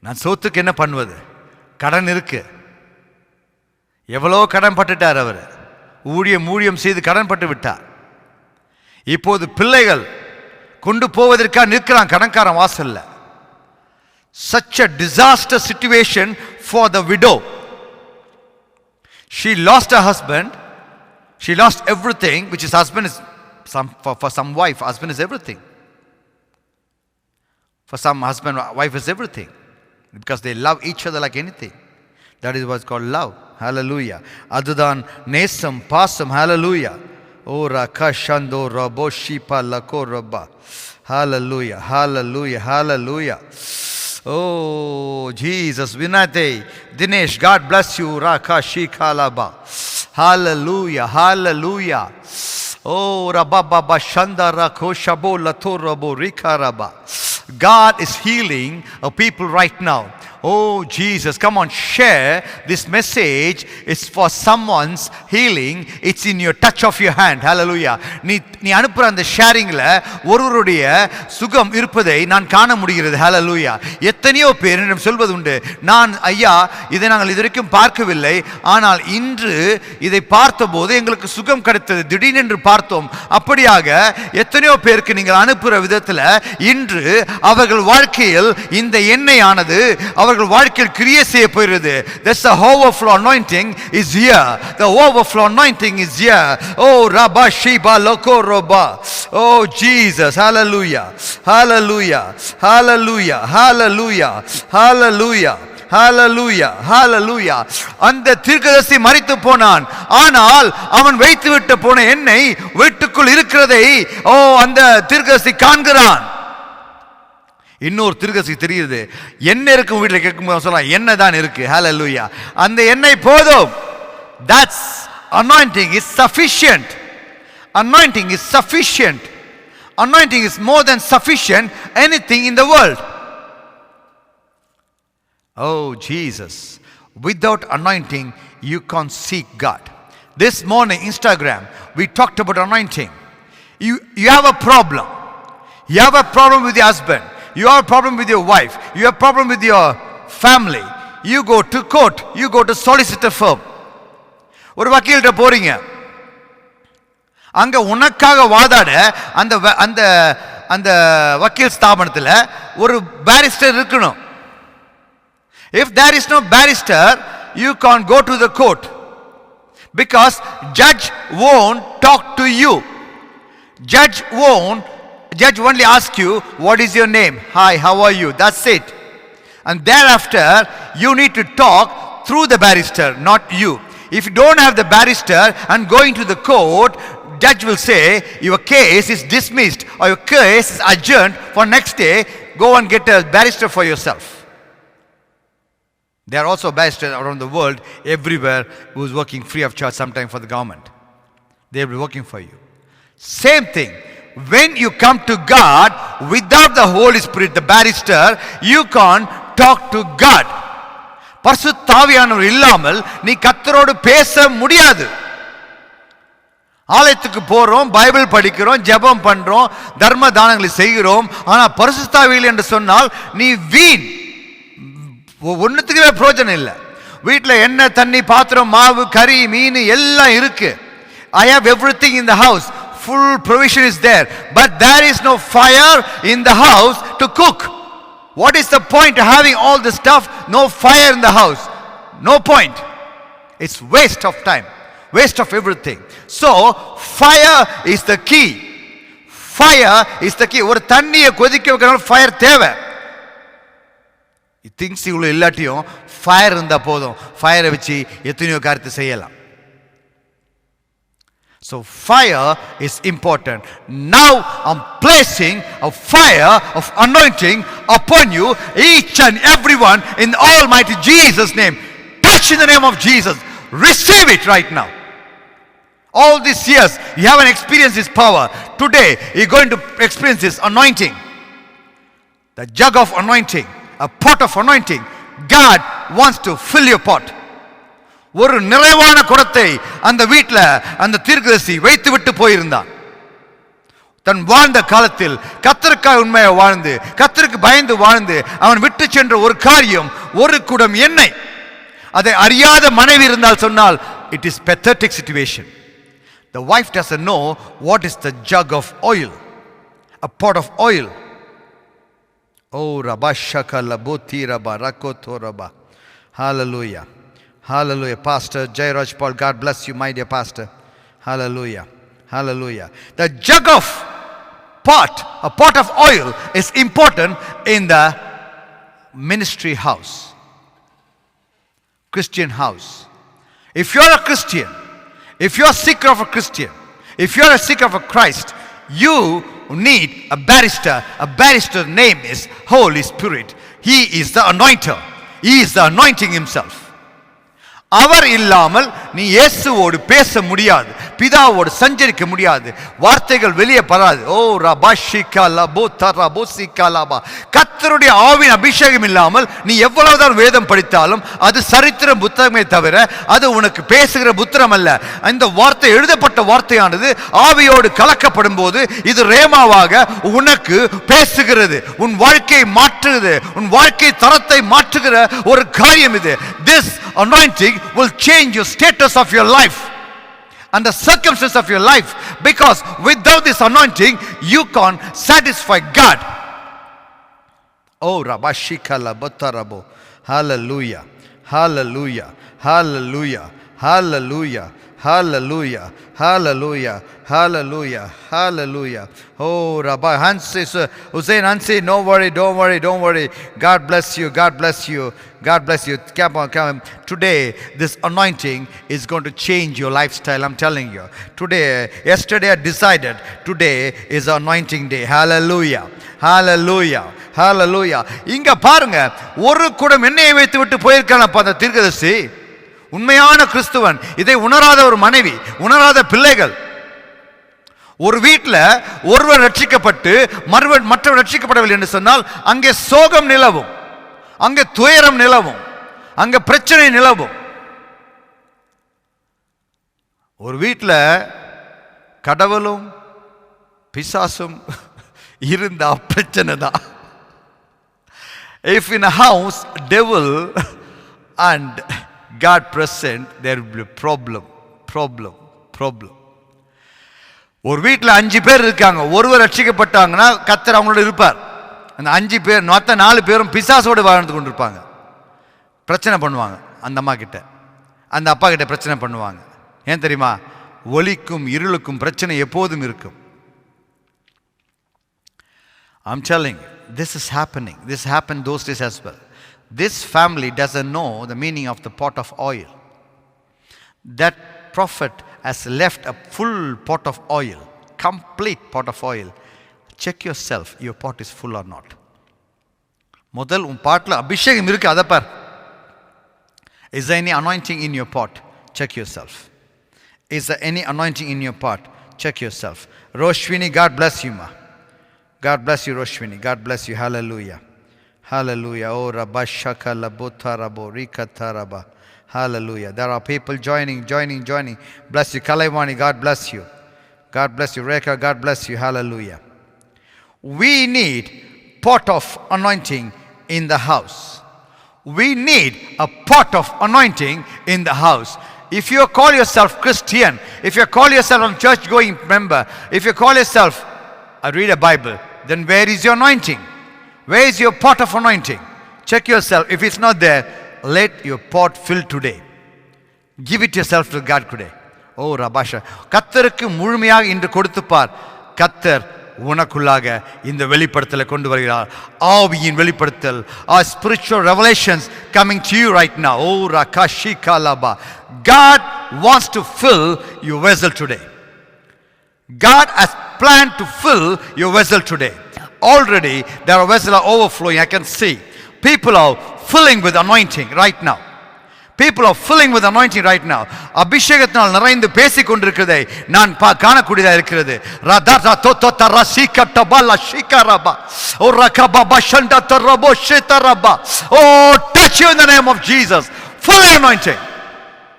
நான் சோத்துக்கு என்ன பண்ணுவது? கடன் இருக்கு. எவ்வளோ கடன் பட்டுட்டார் அவர். ஊழியம் செய்து கடன் பட்டு விட்டார். இப்போது பிள்ளைகள் கொண்டு போவதற்காக நிற்கிறான் கடன்காரன் வாசல்ல. Such a disaster situation for the widow. She lost her husband. She lost everything, which is husband is for some wife, husband is everything. For some husband, wife is everything, because they love each other like anything. That is what's called love. Hallelujah. அதுதான் நேசம், பாசம். Hallelujah. O ரகஷந்தோ ரபோ Shiba லகோ Rafah. Hallelujah. Hallelujah. Hallelujah. Oh, Jesus. Vinate. Dinesh, God bless you. Raka Shikalaba. Hallelujah. Hallelujah. Oh, Rababa Shanda Rako Shabo Lato Rabo Rikaraba. God is healing a people right now. Oh, Jesus. Come on, share this message. It's for someone's healing. It's in your touch of your hand. Hallelujah. நீ அனுப்புற அந்த ஷேரிங்ல ஒருவருடைய சுகம் இருப்பதை நான் காண முடிகிறது. ஹalleluya. எத்தனையோ பேர் என்னிடம் சொல்வது உண்டு, நான் ஐயா இதை நாங்கள் இதுவரைக்கும் பார்க்கவில்லை, ஆனால் இன்று இதை பார்த்தபோது எங்களுக்கு சுகம் கிடைத்தது, திடீரென்று பார்த்தோம். அப்படியாக எத்தனையோ பேருக்கு நீங்கள் அனுப்புற விதத்தில் இன்று அவர்கள் வாழ்க்கையில் இந்த எண்ணெயானது அவர்கள் வாழ்க்கையில் கிரியை செய்ய போகிறது. That's the overflow anointing is here. The overflow anointing is here. Oh, Rabba Shiba Loko Roba. Oh, Jesus. Hallelujah. Hallelujah. Hallelujah. Hallelujah. Hallelujah. Hallelujah. Hallelujah. அந்த தீர்க்கதரிசி மரித்து போனான், ஆனால் அவன் வைத்து விட்டு போன எண்ணெய் வீட்டுக்குள் இருக்கிறதை அந்த தீர்க்கதரிசி காண்கிறான். இன்னொரு தீர்க்கதரிசி தெரியுது, எண்ணெய் இருக்கும் வீட்டில் கேட்கும்போது சொல்லலாம் எண்ணெய் தான் இருக்கு. ஹalleluya. அந்த எண்ணெய் போதும். That's anointing is sufficient. Anointing is sufficient. Anointing is more than sufficient anything in the world. Oh, Jesus. Without anointing, you can't seek God. This morning, Instagram, we talked about anointing. You have a problem. You have a problem with your husband. You have a problem with your wife. You have a problem with your family. You go to court. You go to solicitor firm. ஒரு வக்கீல்கிட்ட போறீங்க, அங்க உனக்காக வாதாட அந்த அந்த அந்த வக்கீல் ஸ்தாபனத்தில் ஒரு பாரிஸ்டர் இருக்கணும். If there is no barrister, you can't go to the court, because judge won't talk to you. Judge only ask you, what is your name? Hi, how are you? That's it. And thereafter, you need to talk through the barrister, not you. If you don't have the barrister and going to the court, judge will say your case is dismissed or your case is adjourned for next day. Go and get a barrister for yourself. There are also barristers around the world, everywhere, who is working free of charge sometime for the government. They will be working for you. Same thing. When you come to God without the Holy Spirit, the barrister, you can't talk to God. பரிசுத்த ஆவியானவர் இல்லாமல் நீ கர்த்தரோடு பேச முடியாது. ஆலயத்துக்கு போறோம், Bible படிக்கிறோம், ஜெபம் பண்றோம், தர்ம தானங்களை செய்கிறோம், ஆனா பரிசுத்த ஆவியில் என்று சொன்னால் நீ வீண், ஒன்னுத்துக்குமே பிரயோஜனம் இல்லை. வீட்டில் எண்ணெய், தண்ணி, பாத்திரம், மாவு, கறி, மீன் எல்லாம் இருக்கு. I have everything in the house. Full provision is there. But there is no fire in the house to cook. What is the point of having all this stuff? No fire in the house. No point. It's waste of time. Waste of everything. So, fire is the key. Fire is the key. ஒரு தண்ணியை கொதிக்க வைக்கணும், fire தேவை. Things இவ்வளோ இல்லாட்டியும் fire இருந்தால் போதும், ஃபயரை வச்சு எத்தனையோ காரியத்தை செய்யலாம். So fire is important. Now I'm placing a fire of anointing upon you, each and everyone, in Almighty Jesus' name. Touch in the name of Jesus. Receive it right now. All these years you haven't experienced His power. Today you're going to experience His anointing. The jug of anointing, a pot of anointing. God wants to fill your pot. ஒரு நிறைவான குடத்தை அந்த வீட்டில் அந்த தீர்க்கதரிசி வைத்து விட்டு போயிருந்தான். தன் வாழ்ந்த காலத்தில் கர்த்தருக்காக உண்மையாக வாழ்ந்து, கர்த்தருக்கு பயந்து வாழ்ந்து அவன் விட்டு சென்ற ஒரு காரியம், ஒரு குடம் எண்ணெய். அதை அறியாத மனைவி இருந்தால் சொன்னால், it is pathetic situation. The wife doesn't know what is the jug of oil, a pot of oil. Oh, rabashaka laboti rabarakotho rabba. Hallelujah. Hallelujah. Pastor Jairaj Paul, God bless you, my dear pastor. Hallelujah. Hallelujah. The jug of pot, a pot of oil, is important in the ministry house. Christian house. If you're a Christian, if you're a seeker of a Christian, if you're a seeker of a Christ, you need a barrister. A barrister's name is Holy Spirit. He is the anointer. He is the anointing himself. அவர் இல்லாமல் நீ இயேசுவோடு பேச முடியாது, பிதாவோடு சஞ்சரிக்க முடியாது, வார்த்தைகள் வெளியே வராது. ஓ ரபாஷிகா லபோ தரபோசிகா லபா. கர்த்தருடைய ஆவியின் அபிஷேகம் இல்லாமல் நீ எவ்வளவுதான் வேதம் படித்தாலும் அது சரித்திர புத்தகமே தவிர அது உனக்கு பேசுகிற புத்தகம் அல்ல. இந்த வார்த்தை எழுதப்பட்ட வார்த்தையானது ஆவியோடு கலக்கப்படும் போது இது ரேமாவாக உனக்கு பேசுகிறது, உன் வாழ்க்கையை மாற்றுகிறது, உன் வாழ்க்கை தரத்தை மாற்றுகிற ஒரு காரியம் இது. This anointing will change your status of your life and the circumstances of your life, because without this anointing you can't satisfy God. Oh rabashikala batarabo. Hallelujah, hallelujah, hallelujah, hallelujah, hallelujah, hallelujah, hallelujah, hallelujah. Oh Rabbi Hansi, Hussein Hansi, no worry, don't worry, don't worry. God bless you, God bless you, God bless you. Come on, come on. Today this anointing is going to change your lifestyle, I'm telling you. Today, yesterday I decided, today is anointing day. Hallelujah, hallelujah, hallelujah. இங்க பாருங்க, ஒரு குடம் எண்ணெயை வைத்து விட்டு போயிருக்கானப்பா அந்த தீர்க்கதரிசி. உண்மையான கிறிஸ்துவன், இதை உணராத ஒரு மனைவி, உணராத பிள்ளைகள். ஒரு வீட்டில் ஒருவர் ரட்சிக்கப்பட்டு மற்றவர் ரட்சிக்கப்படவில்லை என்று சொன்னால் அங்கே சோகம் நிலவும், அங்கே துயரம் நிலவும், அங்கே பிரச்சனை நிலவும். ஒரு வீட்டில் கடவுளும் பிசாசும் இருந்தா பிரச்சனை தான். If in a house devil and God present, there will be problem. ஒரு வீட்டில் 5 பேர் இருக்காங்க, ஒருவர் ரட்சிக்கப்பட்டாங்கன்னா கர்த்தர் அவங்களோட இருப்பார். அந்த 5 பேர் மொத்த 4 பேரும் பிசாசோடு வாழ்ந்து கொண்டிருப்பாங்க. பிரச்சனை பண்ணுவாங்க அந்த அம்மா கிட்ட, அந்த அப்பா கிட்ட பிரச்சனை பண்ணுவாங்க. ஏன் தெரியுமா? ஒளிக்கும் இருளுக்கும் பிரச்சனை எப்போதும் இருக்கும். I'm telling you, this is happening. This happened those days as well. This family doesn't know the meaning of the pot of oil. That prophet has left a full pot of oil, complete pot of oil. Check yourself, your pot is full or not. முதல் உன் பாட்டில் அபிஷேகம் இருக்கு, அதை பார். Is there any anointing in your pot? Check yourself. Is there any anointing in your pot? Check yourself. Roshwini, God bless you, ma. God bless you, Roshwini. God bless you. Hallelujah. Hallelujah. Oh, Rabashaka Labota Rabo Rikata Rabba. Hallelujah. There are people joining. Bless you. Kalaivani, God bless you. God bless you. Rekha, God bless you. Hallelujah. We need pot of anointing in the house. We need a pot of anointing in the house. If you call yourself Christian, if you call yourself a church-going member, if you call yourself, I read a Bible, then where is your anointing? Where is your pot of anointing? Check yourself. If it's not there, let your pot fill today. Give it yourself to God today. Oh, Rabasha. கர்த்தருக்கு முழுமையாக இன்று கொடுத்து பார். கர்த்தர் உனக்குள்ளாக இந்த வெளிப்படுத்தலை கொண்டு வருகிறார். ஆவியின் வெளிப்படுத்தல். Our spiritual revelations coming to you right now. Oh, Rakashika Laba. God wants to fill your vessel today. God has planned to fill your vessel today. Already there are vessels are overflowing. I can see people are filling with anointing right now. People are filling with anointing right now. அபிஷேகத்தினால் நிறைந்து பேசிக் கொண்டிருக்கிறதை நான் காணக்கூடியதா இருக்கிறது. ரதா தோத்தா ரசிக டபல ஷிகரபா ஓ ரகபா ஷண்ட தரபோ ஷிதரபா. Oh, touch you in the name of Jesus. Full anointing.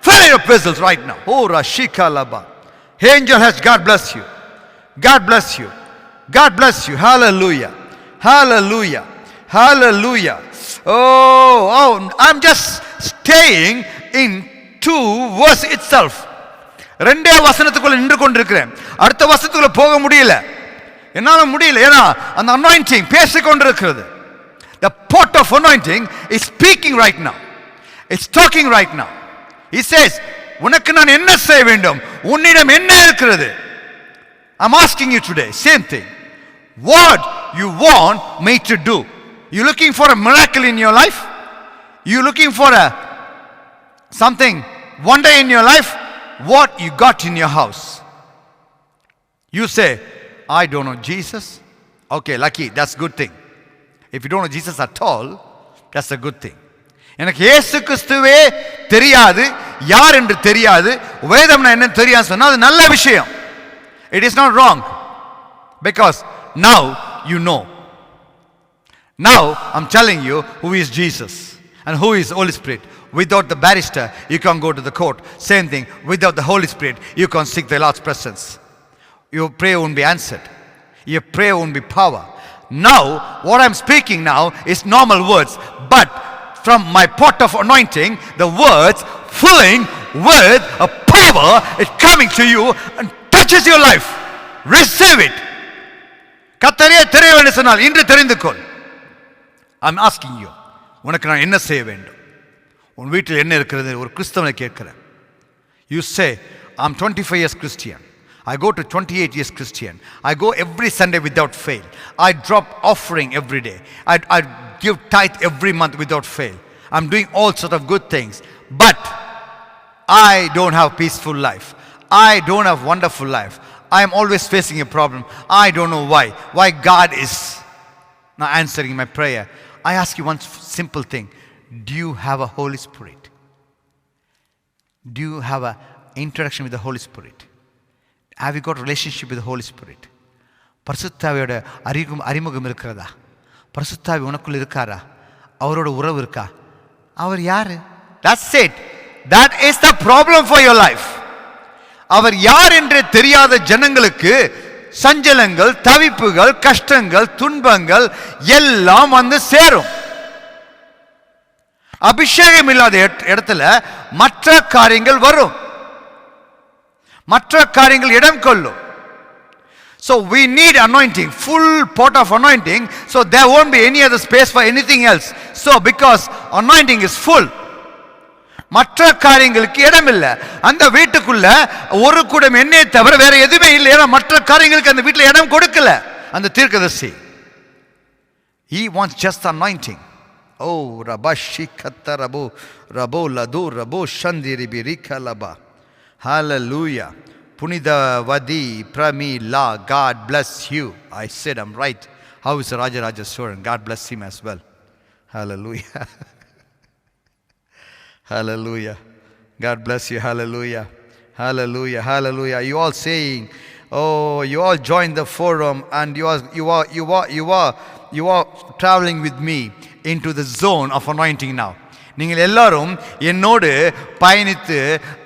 Fill your vessels right now. Oh, rashika laba. Angel has God bless you. God bless you. God bless you. Hallelujah. Hallelujah. Hallelujah. Oh, I'm just staying in 2 verse itself. ரெண்டே வசனத்துக்குள்ள நின்று கொண்டிருக்கிறேன். அடுத்த வசனத்துக்குள்ள போக முடியல. என்னால முடியல. ஏன்னா அந்த anointing பேசிக் கொண்டிருக்கிறது. The pot of anointing is speaking right now. It's talking right now. He says, உனக்கு நான் என்ன செய்ய வேண்டும்? உன்னிடம் என்ன இருக்கிறது? I'm asking you today, same thing. What you want me to do? You looking for a miracle in your life? You looking for a something, one day in your life, what you got in your house. You say, I don't know Jesus. Okay, lucky, that's a good thing. If you don't know Jesus at all, that's a good thing. எனக்கு இயேசு கிறிஸ்துவே தெரியாது, யார் என்று தெரியாது, வேதம்னா என்ன தெரியாது சொன்னா அது நல்ல விஷயம். It is not wrong, because now you know. Now I'm telling you who is Jesus and who is Holy Spirit. Without the barrister, you can't go to the court. Same thing, without the Holy Spirit, you can't seek the Lord's presence. Your prayer won't be answered. Your prayer won't be power. Now, what I'm speaking now is normal words, but from my pot of anointing, the words filling with a power is coming to you and touches your life. Receive it. கர்த்தரே தெரிய வேண்டும் சொன்னால் இன்று தெரிந்து கொள். I'm asking you, உனக்கு நான் என்ன செய்ய வேண்டும்? உன் வீட்டில் என்ன இருக்கிறது? ஒரு கிறிஸ்தவனை கேட்கிறேன். You say, I'm 25 years Christian. I go to 28 years Christian. I go every Sunday without fail. I drop offering every day. I give tithe every month without fail. I'm doing all sort of good things. But I don't have peaceful life. I don't have wonderful life. I am always facing a problem. I don't know why. Why God is not answering my prayer. I ask you one simple thing. Do you have a Holy Spirit? Do you have an interaction with the Holy Spirit? Have you got a relationship with the Holy Spirit? பரிசுத்தாவியோட அறிமுகம் இருக்கிறதா? பரிசுத்தாவி உனக்குள்ள இருக்காரா? அவரோட உறவு இருக்கா? அவர் யாரு? That's it. That is the problem for your life. அவர் யார் என்று தெரியாத ஜனங்களுக்கு சஞ்சலங்கள், தவிப்புகள், கஷ்டங்கள், துன்பங்கள் எல்லாம் வந்து சேரும். அபிஷேகம் இல்லாத இடத்துல மற்ற காரியங்கள் வரும். மற்ற காரியங்கள் இடம் கொள்ளும். So we need anointing, full pot of anointing, so there won't be any other space for anything else. So because anointing is full, மற்ற காரியங்களுக்கு இடம் இல்லை. அந்த வீட்டுக்குள்ள ஒரு குடம் எண்ணெயை தவிர வேற எதுவுமே இல்லை. ஏன்னா மற்ற காரியங்களுக்கு அந்த வீட்டில் இடம் கொடுக்கல அந்த தீர்க்கதரிசி. He wants just anointing. Oh, rabashi katarabo rabo ladu rabo shandiri birikalaba. Hallelujah. Punida Vadi Pramila, God bless you. I said I'm right. How is Raja Soran? God bless him as well. Hallelujah. Hallelujah. God bless you. Hallelujah. Hallelujah. Hallelujah. You all saying, oh, you all joined the forum and you are traveling with me into the zone of anointing now. நீங்கள் எல்லாரும் என்னோடு பயணித்து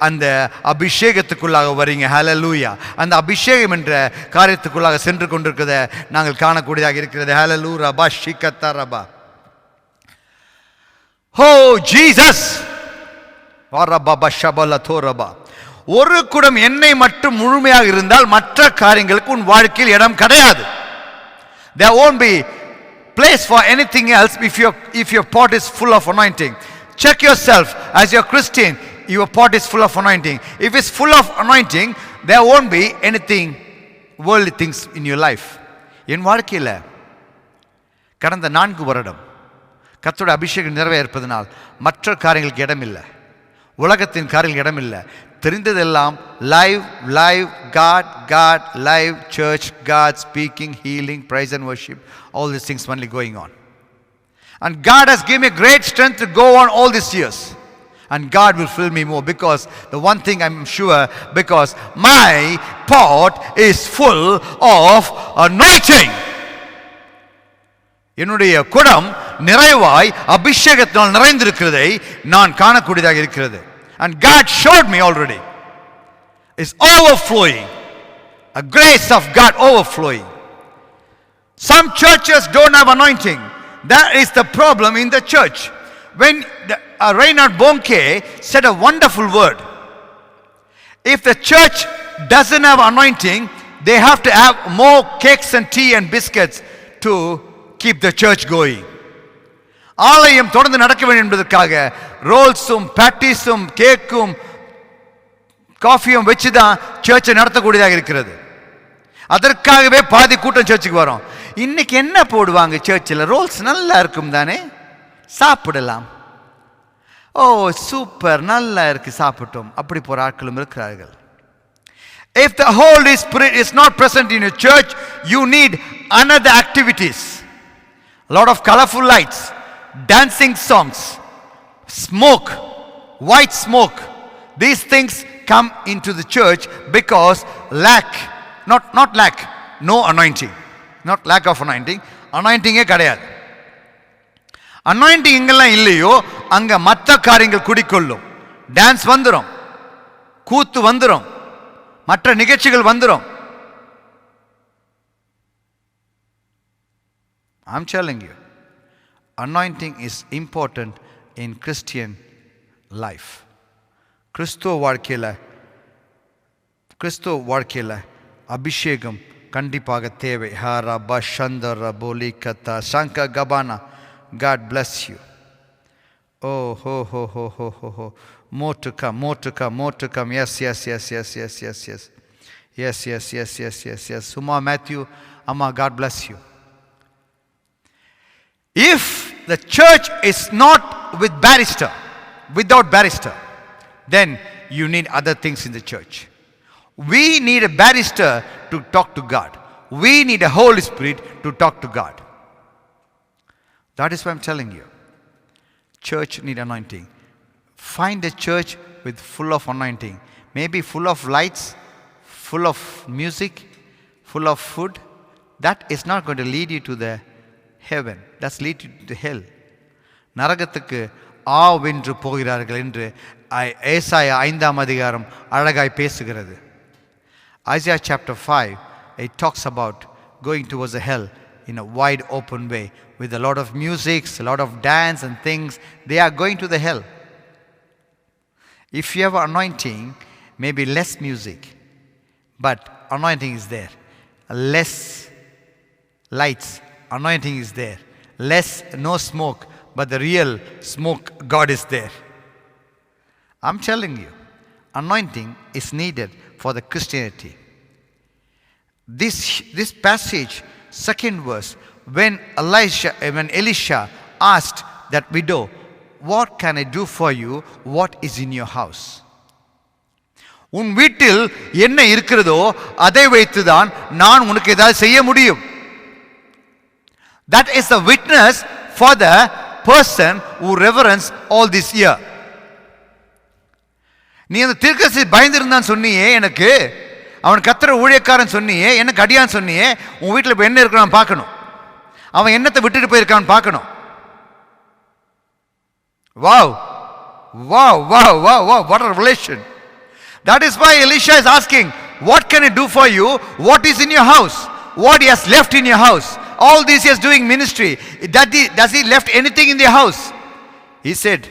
அந்த அபிஷேகத்துக்குள்ளாக வரீங்க. ஹல்லேலூயா. அந்த அபிஷேகம் என்ற காரியத்துக்குள்ளாக சென்று கொண்டிருக்கிறதை நாங்கள் காணக்கூடியதாக இருக்கிறது. ஹல்லேலூயா. பாஷிகத்தரபா. ஓ ஜீசஸ். வரபப ஷபலதோரபா. ஒரு குடம் எண்ணெய் மட்டும் முழுமையாக இருந்தால் மற்ற காரியங்களுக்கு உன் வாழ்க்கையில் இடம் கிடையாது. There won't be place for anything else if your pot is full of anointing. Check yourself as you're Christian, your pot is full of anointing. If it's full of anointing, there won't be anything, worldly things in your life. என் வாழ்க்கையில் கடந்த 4 வருடம் கர்த்தருடைய அபிஷேகம் நிறைவேற்பதனால் மற்ற காரியங்களுக்கு இடம் இல்லை. உலகத்தின் காரியங்களுக்கு இடம் இல்லை. தெரிந்ததெல்லாம் live, God, live, church, God, speaking, healing, praise and worship, all these things only going on. And God has given me great strength to go on all these years. And God will fill me more, because the one thing I'm sure, because my pot is full of anointing. என்னுடைய குடம் நிறைவாய் அபிஷேகத்தால் நிறைந்திருக்கிறதை நான் காணக்கூடியதாக இருக்கிறது. And God showed me already. It's overflowing. A grace of God overflowing. Some churches don't have anointing. That is the problem in the church. When Reinhard Bonnke said a wonderful word. If the church doesn't have anointing, they have to have more cakes and tea and biscuits to keep the church going. ஆலயம் தொடர்ந்து நடக்க வேண்டும் என்பதற்காக ரோல்ஸும் பேட்டிஸும் கேக்கும் காஃபியும் வச்சு தான் சர்ச்சை நடத்தக்கூடியதாக இருக்கிறது. அதற்காகவே பாதி கூட்டம் சர்ச்சுக்கு வரும். இன்னைக்கு என்ன போடுவாங்க சர்ச்சில்? ரோல்ஸ் நல்லா இருக்கும் தானே, சாப்பிடலாம். ஓ சூப்பர், நல்லா இருக்கு, சாப்பிட்டோம், அப்படி போற ஆட்களும் இருக்கிறார்கள். If the Holy Spirit is not present in your church, you need another activities. A lot of colorful lights, dancing songs, smoke, white smoke. These things come into the church because not lack, no anointing. Not lack of anointing. Anointing கிடையாது. Anointing எங்கெல்லாம் இல்லையோ அங்க மற்ற காரியங்கள் குடிக்கொள்ளும். Dance வந்துடும், கூத்து வந்துடும், மற்ற நிகழ்ச்சிகள் வந்துடும். I'm telling you, anointing is important in Christian life. கிறிஸ்துவ வாழ்க்கையில அபிஷேகம் கண்டிப்பாக தேவை. ஹரப சந்தர போலிகதா சங்க கபானா. God bless you. Oh, ho, ho, ho, ho, ho, ho. More to come, more to come, more to come. Yes, yes, yes, yes, yes, yes, yes. Yes, yes, yes, yes, yes, yes. Suma Matthew, Amma, God bless you. If the church is not without barrister, then you need other things in the church. We need a barrister to talk to God. We need a Holy Spirit to talk to God. That is why I'm telling you. Church need anointing. Find a church with full of anointing. Maybe full of lights, full of music, full of food. That is not going to lead you to the heaven. That's lead you to hell. நரகத்துக்கு ஆவென்று போகிறார்கள் என்று ஏசாயா 5ஆம் அதிகாரம் அழகாய் பேசுகிறது. Isaiah chapter 5, it talks about going towards the hell in a wide open way with a lot of music, a lot of dance and things. They are going to the hell. If you have anointing, maybe less music, but anointing is there. Less lights, anointing is there. Less, no smoke, but the real smoke, God is there. I'm telling you, anointing is needed for the Christianity. This passage, second verse, when Elisha asked that widow, what can I do for you? What is in your house? உன் வீட்டில் என்ன இருக்கிறதோ அதை வைத்துதான் நான் உனக்கு ஏதாவது செய்ய முடியும். That is the witness for the person who reverence all this year. நீ அந்த தீர்க்கதரிசி பயந்திருந்தான் சொன்னியே, எனக்கு அவன் கர்த்தர் ஊழியக்காரன் சொன்னியே, எனக்கு அடியான் சொன்னியே, உன் வீட்டில் இப்போ என்ன இருக்கிறான் பார்க்கணும், அவன் என்னத்தை விட்டுட்டு போயிருக்கான்னு பார்க்கணும். Wow, wow, wow, wow, wow, what a revelation. That is why Elisha is asking, what can I do for you? What is in your house? What he has left in your house? All these years doing ministry, does he left anything in their house? He said,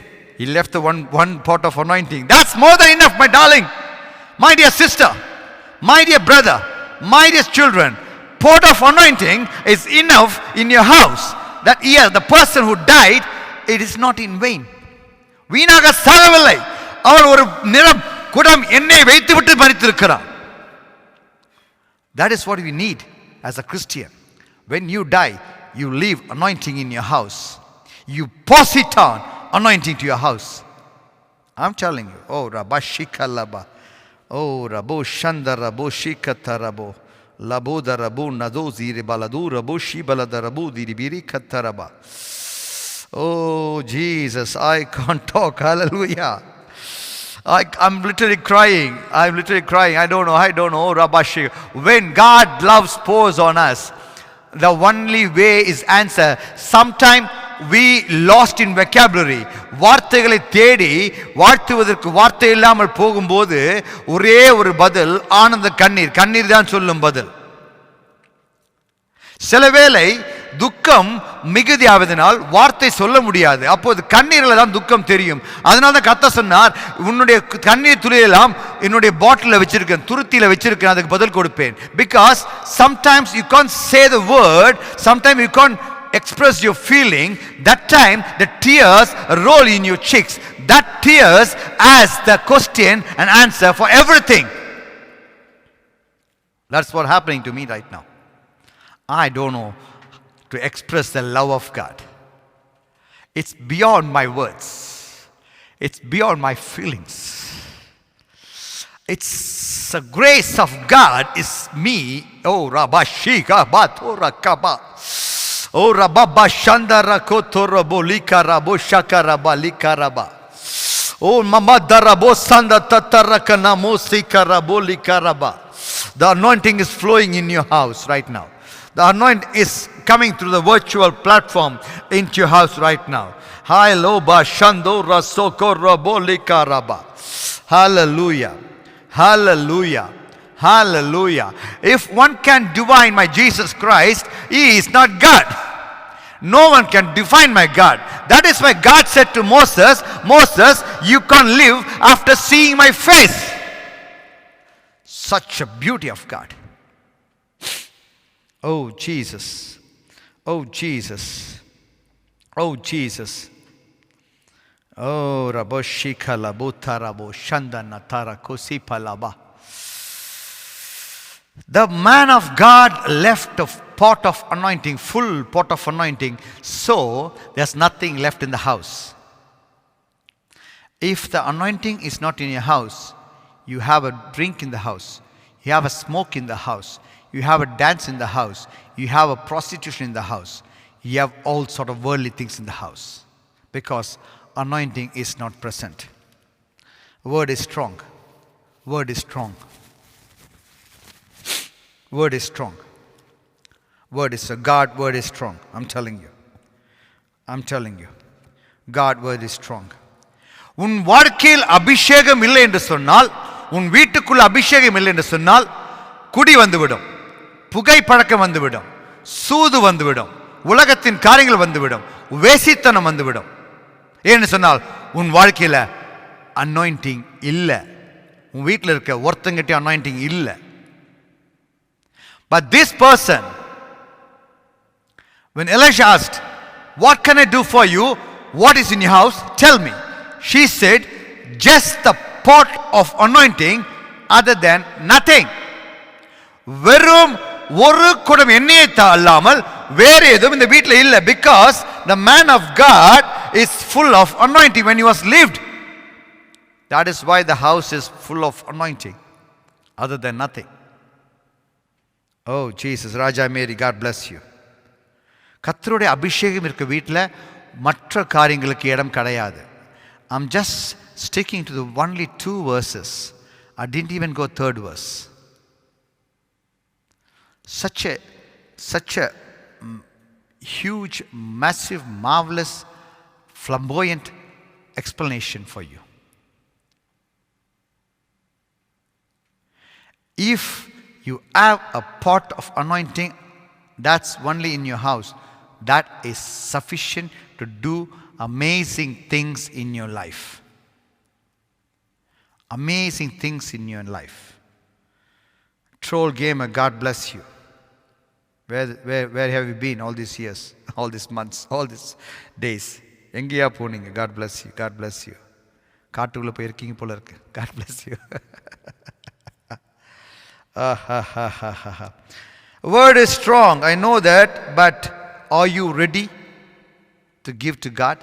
he left the one pot of anointing. That's more than enough, my darling, my dear sister, my dear brother, my dear children. Pot of anointing is enough in your house. That year, the person who died, it is not in vain. வீணாக சாகவில்லை, அவன் ஒரு நிறம் குடம் எண்ணெய் வைத்து விட்டு மரித்திருக்கிறான். That is what we need as a Christian. When you die, you leave anointing in your house. You pass it on, anointing to your house. I'm telling you. Oh, Rabashikalaba. Oh, Rabo Shanda Rabo Shikata Rabo. Laboda Rabu Nadozi Baladu Rabu Shibalada Rabu Diribiri Kataraba. Oh, Jesus, I can't talk. Hallelujah. I'm literally crying. I don't know. Rabashi. When God loves pours on us, the only way is answer. Sometime we lost in vocabulary. வார்த்தைகளை தேடி வாழ்த்துவதற்கு வார்த்தை இல்லாமல் போகும்போது ஒரே ஒரு பதில் ஆனந்த கண்ணீர் தான் சொல்லும் பதில். சில வேளை துக்கம் மிகுதியாவதனால் வார்த்தை சொல்ல முடியாது. அப்போது கண்ணீரில் தான் துக்கம் தெரியும். அதனால தான் கர்த்தர் சொன்னார், உன்னுடைய கண்ணீர் துளியெல்லாம் என்னுடைய பாட்டிலில் வச்சிருக்கேன், துருத்தியில் வச்சிருக்கேன், அதுக்கு பதில் கொடுப்பேன். Because sometimes you can't say the word, sometimes you can't express your feeling. That time the tears roll in your cheeks. That tears as the question and answer for everything. That's what's happening to me right now. I don't know to express the love of God. It's beyond my words. It's beyond my feelings. It's the grace of God is me. Oh Rabashika Batora Kaba. Oh Rababa Shandara Kotorabo Likarabo Shakaraba Likaraba. Oh Mama Darabo Sanda Tatarakana Mosikarabo Likaraba. The anointing is flowing in your house right now. The anointing is coming through the virtual platform into your house right now. Hailoba Shando Rasoko Rabolika Raba. Hallelujah. Hallelujah. Hallelujah. If one can divine my Jesus Christ, he is not God. No one can define my God. That is why God said to Moses, Moses, you can't live after seeing my face. Such a beauty of God. Oh Jesus. Oh Jesus. Oh Jesus. Oh Raboshika Labuta Rabo Shandana Tara Kosipa Laba. The man of God left a pot of anointing, full pot of anointing, so there's nothing left in the house. If the anointing is not in your house, you have a drink in the house, you have a smoke in the house, you have a dance in the house, you have a prostitution in the house, you have all sort of worldly things in the house, because anointing is not present. Word is strong. Word is strong. Word is strong. Word is a God word is strong. I'm telling you. I'm telling you. God word is strong. உன் வாழ்க்கையில் அபிஷேகம் இல்லை என்று சொன்னால், உன் வீட்டுக்குள்ள அபிஷேகம் இல்லை என்று சொன்னால், குடி வந்துவிடும், புகை பழக்கம் வந்துவிடும், சூது வந்துவிடும், உலகத்தின் காரியங்கள் வந்துவிடும், வேசித்தனம் வந்துவிடும். ஏன்னு சொன்னால் உன் வாழ்க்கையில அனாயிண்டிங் இல்லை. உன் வீட்டில் இருக்க ஒருத்தங்கிட்ட அனாயிண்டிங் இல்லை. But this person, when Elisha asked, what can I do for you? What is in your house? Tell me. She said, just the pot of anointing, other than nothing. வெறும் ஒரு குடம் எண்ணெயை அல்லாமல் வேறு எதுவும் இந்த வீட்டில் இல்லை. Because the man of God is full of anointing when he was lived. That is why the house is full of anointing, other than nothing. Oh Jesus, Raja Mary, God bless you. கர்த்தருடைய அபிஷேகம் இருக்க வீட்டில் மற்ற காரியங்களுக்கு இடம் கிடையாது. I'm just sticking to the only 2 verses. I didn't even go 3rd verse. Such a huge, massive, marvelous, flamboyant explanation for you. If you have a pot of anointing that's only in your house, that is sufficient to do amazing things in your life. Amazing things in your life. Troll gamer, God bless you. Where have you been all these years, all these months, all these days? எங்கேயா போனீங்க? God bless you. God bless you. காட்டுக்குள்ள போயிருக்கீங்க போல இருக்கு. God bless you. Word is strong, I know that, but are you ready to give to God?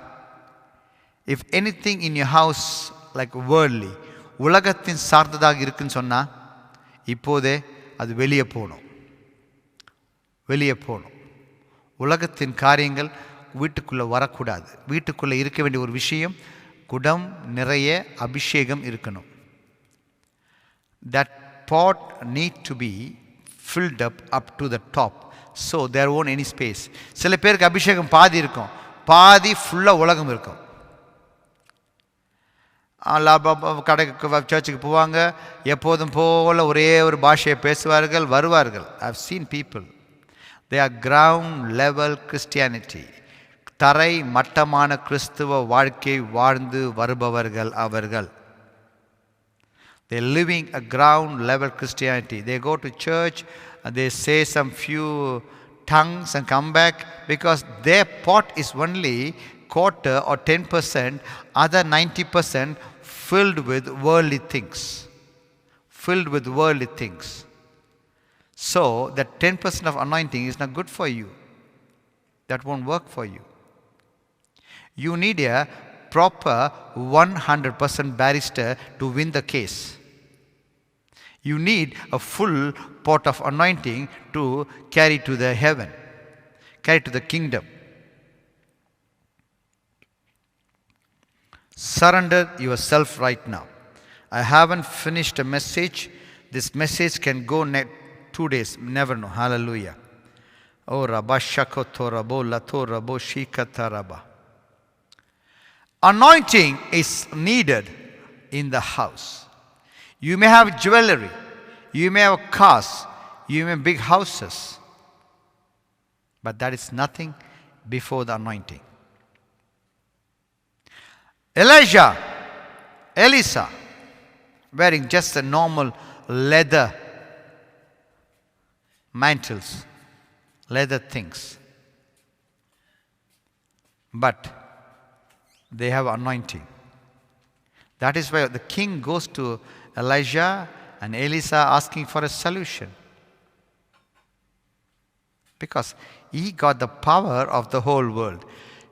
If anything in your house like worldly, உலகத்தின் சார்ந்ததாக இருக்குன்னு சொன்னா, இப்போதே அது வெளியே போகணும். வெளியே போகணும். உலகத்தின் காரியங்கள் வீட்டுக்குள்ளே வரக்கூடாது. வீட்டுக்குள்ளே இருக்க வேண்டிய ஒரு விஷயம், குடம் நிறைய அபிஷேகம் இருக்கணும். That pot need to be filled up to the top, so there won't any space. சில பேருக்கு அபிஷேகம் பாதி இருக்கும், பாதி ஃபுல்லாக உலகம் இருக்கும். கடைக்கு சர்ச்சுக்கு போவாங்க, எப்போதும் போல ஒரே ஒரு பாஷையை பேசுவார்கள், வருவார்கள். I've seen people, they are ground level Christianity. தரை மட்டமான கிறிஸ்துவ வாழ்க்கை வாழ்ந்து வருபவர்கள் அவர்கள். They're living a ground level Christianity. They go to church, they say some few tongues and come back, because their pot is only quarter or 10%, other 90% filled with worldly things. Filled with worldly things. So that 10% of anointing is not good for you. That won't work for you. You need a proper 100% barrister to win the case. You need a full pot of anointing to carry to the heaven, carry to the kingdom. Surrender yourself right now. I haven't finished a message. This message can go 2 days. Never know. Hallelujah. Oh, Rabba Shakoto Rabo Lato Rabo Shikata Rabba. Anointing is needed in the house. You may have jewelry. You may have cars. You may have big houses. But that is nothing before the anointing. Elisha, wearing just the normal leather mantles, leather things. But they have anointing. That is why the king goes to Elijah and Elisha asking for a solution. Because he got the power of the whole world.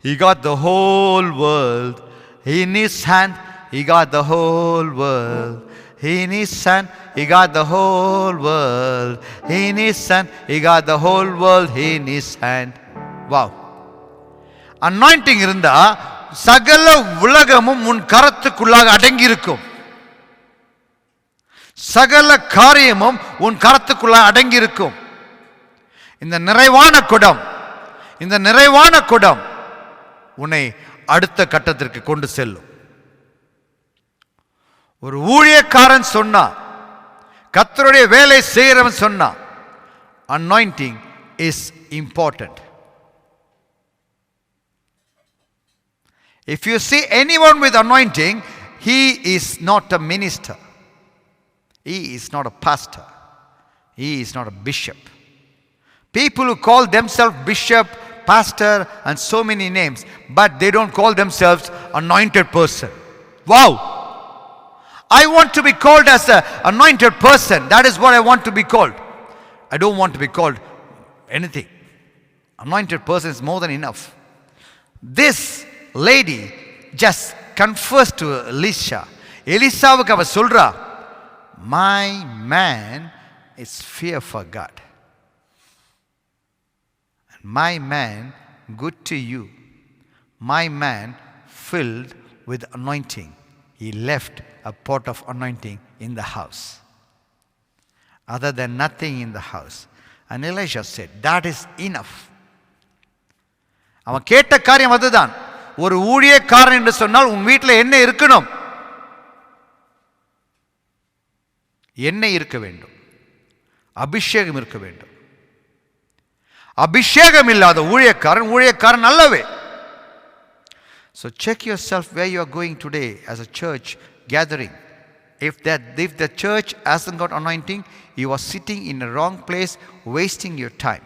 He got the whole world in his hand. He got the whole world in his hand. He got the whole world in his hand. He got the whole world in his hand. Wow. Anointing irunda sagala உலகமும் உன் கரத்துக்குள்ளாக அடங்கி இருக்கும். சகல காரியமும் உன் கரத்துக்குள்ளாக அடங்கி இருக்கும். இந்த நிறைவான குடம் உன்னை அடுத்த கட்டத்திற்கு கொண்டு செல்லும். ஒரு ஊழியக்காரன் சொன்னா, கர்த்தருடைய வேலை செய்கிறவன் சொன்னா, anointing is important. If you see anyone with anointing, he is not a minister. He is not a pastor. He is not a bishop. People who call themselves bishop, pastor, and so many names, but they don't call themselves anointed person. Wow! I want to be called as an anointed person. That is what I want to be called. I don't want to be called anything. Anointed person is more than enough. This lady just confers to Elisha. Elishaவுக்கு அவ சொல்றா, my man is fear for God. And my man good to you. My man filled with anointing. He left a pot of anointing in the house. Other than nothing in the house. And Elisha said, that is enough. அவன் கேட்ட காரியம் அதுதான். ஒரு ஊழியக்காரன் என்று சொன்னால் உன் வீட்டில் என்ன இருக்கணும்? எண்ணெய் இருக்க வேண்டும். அபிஷேகம் இருக்க வேண்டும். அபிஷேகம் இல்லாத ஊழியக்காரன் அல்லவே. So check yourself where you are going today as a church gathering. If the church hasn't got anointing, you are sitting in the wrong place, wasting your time.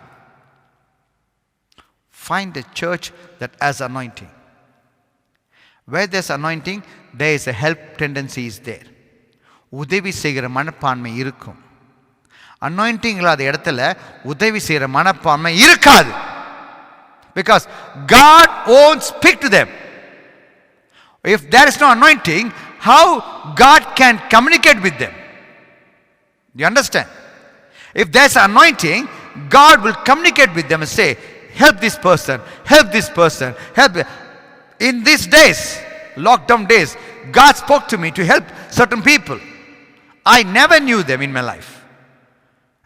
Find a church that has anointing. Where there's anointing, there is a help tendency is there. உதவி செய்கிற மனப்பான்மை இருக்கும். Anointing இல்லாத இடத்துல உதவி செய்கிற மனப்பான்மை இருக்காது. Because God won't speak to them. If there is no anointing, how God can communicate with them? You understand? If there's anointing, God will communicate with them and say, help this person, help this person, help. In these days, lockdown days, God spoke to me to help certain people. I never knew them in my life.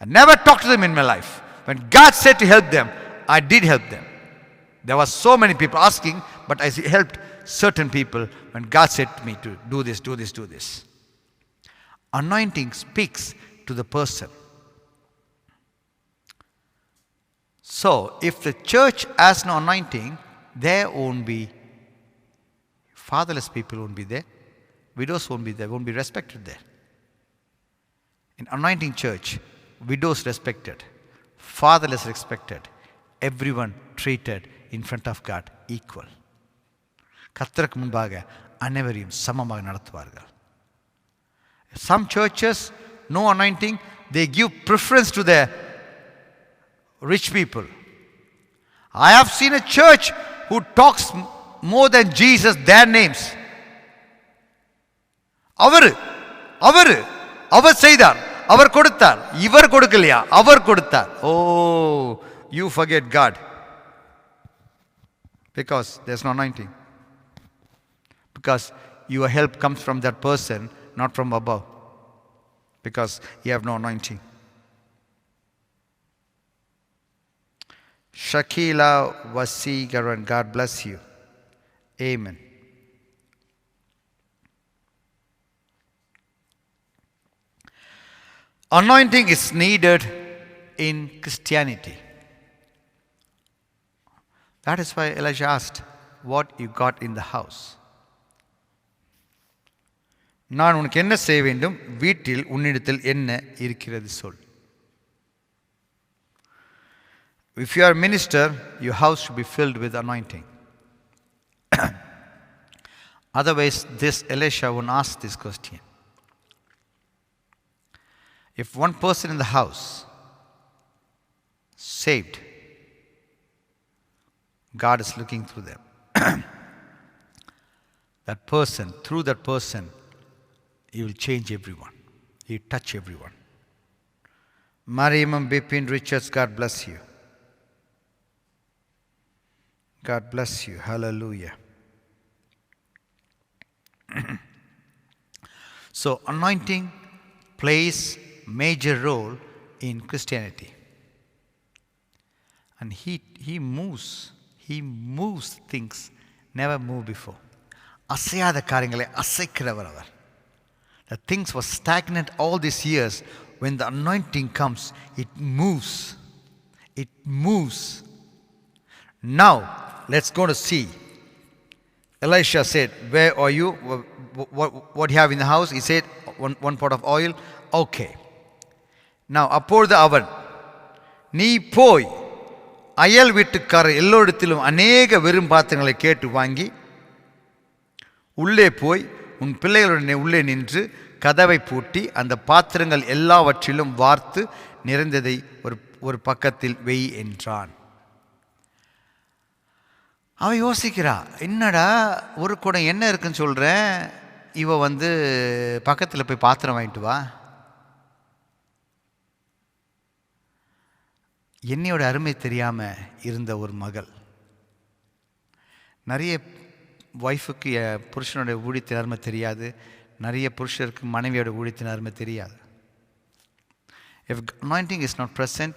I never talked to them in my life. When God said to help them, I did help them. There were so many people asking, but I helped certain people when God said to me to do this, do this, do this. Anointing speaks to the person. So, if the church has no anointing, there won't be fatherless people won't be there. Widows won't be there, won't be respected there. In anointing church, widows respected, fatherless respected, everyone treated in front of God equal. கர்த்தருக்கு முன்பாக அனைவரையும் சமமாக நடத்துவார்கள். Some churches, no anointing, they give preference to the rich people. I have seen a church who talks more than Jesus their names. அவர் செய்தார், அவர் கொடுத்தார், இவர் கொடுக்கலையா, அவர் கொடுத்தார். Oh, you forget God because there's no anointing, because your help comes from that person, not from above, because you have no anointing. Shakila Vasigaran, God bless you. Amen. Anointing is needed in Christianity. That is why Elijah asked, what you got in the house? நான் உனக்கு என்ன செய்ய வேண்டும், வீட்டில் உன்னிடத்தில் என்ன இருக்கிறது சொல். If you are a minister, your house should be filled with anointing. Otherwise, this Elisha won't ask this question. If one person in the house saved, God is looking through them. That person, through that person, He will change everyone. He will touch everyone. Mariam Bipin Richards, God bless you. God bless you. Hallelujah. So anointing plays major role in Christianity. And he moves things never moved before. அசையாத காரியங்களை அசைக்கிறவர் அவர். The things were stagnant all these years. When the anointing comes, it moves. It moves. Now, let's go to see. Elisha said, where are you? What do you have in the house? He said, one pot of oil. Okay. Now, அப்பொழுது அவன், நீ போய் அயல் வீட்டுக்காரர் எல்லோரிடத்திலும் அநேக வெறும் பாத்திரங்களை கேட்டு வாங்கி உள்ளே போய் உன் பிள்ளைகளுடனே உள்ளே நின்று கதவை பூட்டி அந்த பாத்திரங்கள் எல்லாவற்றிலும் வார்த்து நிறைந்ததை ஒரு பக்கத்தில் வெய் என்றான். அவன் யோசிக்கிறா, என்னடா ஒரு குடம் என்ன இருக்குன்னு சொல்கிறேன், இவ பக்கத்தில் போய் பாத்திரம் வாங்கிட்டு வா. என்னையோட அருமை தெரியாமல் இருந்த ஒரு மகள். நிறைய ஒய்ஃபுக்கு புருஷனோட ஊழியத்தின் அருமை தெரியாது, நிறைய புருஷருக்கு மனைவியோட ஊழியத்தின் அருமை தெரியாது. If anointing is not present,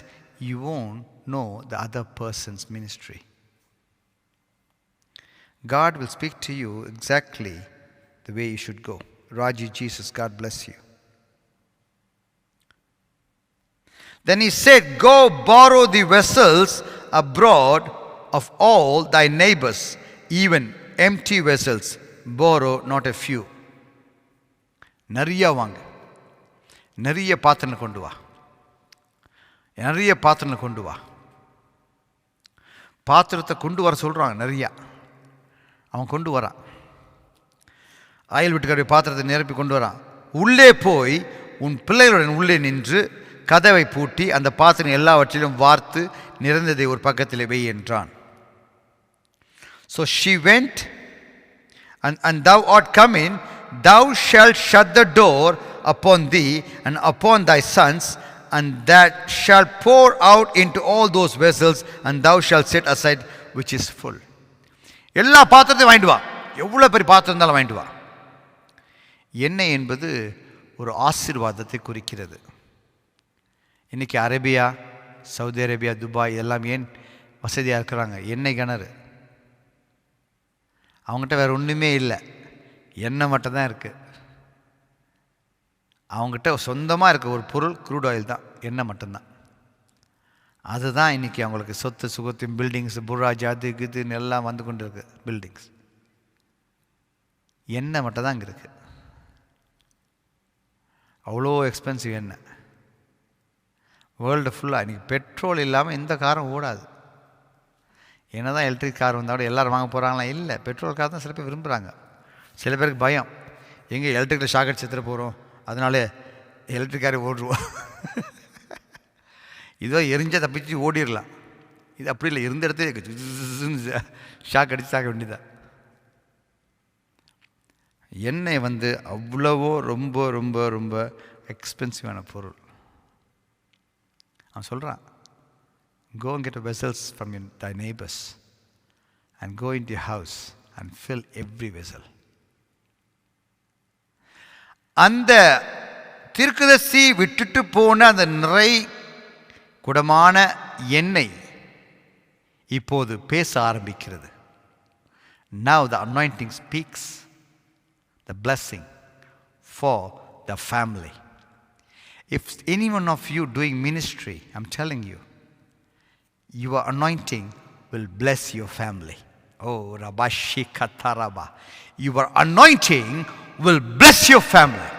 you won't know the other person's ministry. God will speak to you exactly the way you should go. Raji Jesus, God bless you. Then he said, go borrow the vessels abroad of all thy neighbors, even empty vessels, borrow not a few. நிறைய வாங்க, நிறைய பாத்திரம் கொண்டு வா, நிறைய பாத்திரம் கொண்டு வா. பாத்திரத்தை கொண்டு வர சொல்கிறாங்க நிறையா. அவன் கொண்டு வரான், ஆயில் வீட்டுக்காரருடைய பாத்திரத்தை நிரப்பி கொண்டு வரான். உள்ளே போய் உன் பிள்ளைகளுடன் உள்ளே நின்று கதவை பூட்டி அந்த பாத்திரம் எல்லாவற்றிலும் வார்த்து நிறைந்ததை ஒரு பக்கத்தில் வை என்றான். So she went, and thou art come in, thou shalt shut the door upon thee and upon thy sons, and that shall pour out into all those vessels, and thou shalt set aside which is full. எல்லா பாத்திரத்தையும் வாங்கிட்டு வா, எவ்வளோ பெரிய பாத்திரம் இருந்தாலும் வாங்கிட்டு வா. எண்ணெய் என்பது ஒரு ஆசீர்வாதத்தை குறிக்கிறது. இன்றைக்கி அரேபியா, சவுதி அரேபியா, துபாய் எல்லாம் ஏன் வசதியாக இருக்கிறாங்க? எண்ணெய் கிணறு. அவங்ககிட்ட வேறு ஒன்றுமே இல்லை, எண்ணெய் மட்டும் தான் இருக்குது. அவங்ககிட்ட சொந்தமாக இருக்க ஒரு பொருள் க்ரூட் ஆயில் தான், எண்ணெய் மட்டும்தான். அதுதான் இன்றைக்கி அவங்களுக்கு சொத்து சுகத்தையும் பில்டிங்ஸ், புராஜ், அது இதுன்னு எல்லாம் வந்து கொண்டு இருக்கு. பில்டிங்ஸ் எண்ணெய் மட்டும் தான் இங்கே இருக்குது. அவ்வளோ எக்ஸ்பென்சிவ் எண்ணெய். வேர்ல்டு ஃபுல்லாக இன்றைக்கி பெட்ரோல் இல்லாமல் எந்த காரும் ஓடாது. என்ன தான் எலக்ட்ரிக் கார் வந்தால் கூட எல்லோரும் வாங்க போகிறாங்களா? இல்லை, பெட்ரோல் கார் தான் சில பேர் விரும்புகிறாங்க. சில பேருக்கு பயம், எங்கே எலக்ட்ரிக்கில் ஷாக் அடிச்சு எடுத்துகிட்டு போகிறோம், அதனால எலக்ட்ரிக் காரை ஓடுருவோம். இதோ எரிஞ்சால் தப்பிச்சு ஓடிடலாம். இது அப்படி இல்லை, இருந்த இடத்துல ஷாக் அடித்து சாக்க வேண்டியதான். எண்ணெய் வந்து அவ்வளவோ ரொம்ப ரொம்ப ரொம்ப எக்ஸ்பென்சிவான பொருள். அவன் சொல்கிறான், go and get a vessels from thy neighbors and go into your house and fill every vessel. அந்த தீர்க்கதரிசி விட்டுட்டு போன அந்த நிறை குடமான எண்ணெய் இப்போது பேச ஆரம்பிக்கிறது. Now the anointing speaks the blessing for the family. If any one of you doing ministry, I'm telling you, your anointing will bless your family. Oh, Rabashi Kataraba. Your anointing will bless your family.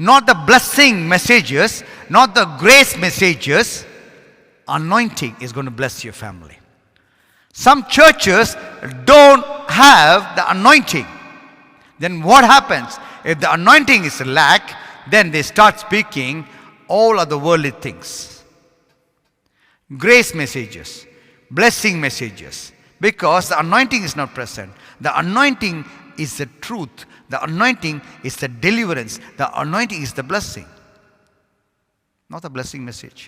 Not the blessing messages, not the grace messages. Anointing is going to bless your family. Some churches don't have the anointing. Then what happens? If the anointing is lack, then they start speaking all of the worldly things. Grace messages, blessing messages, because the anointing is not present. The anointing is the truth. The anointing is the deliverance. The anointing is the blessing, not a blessing message.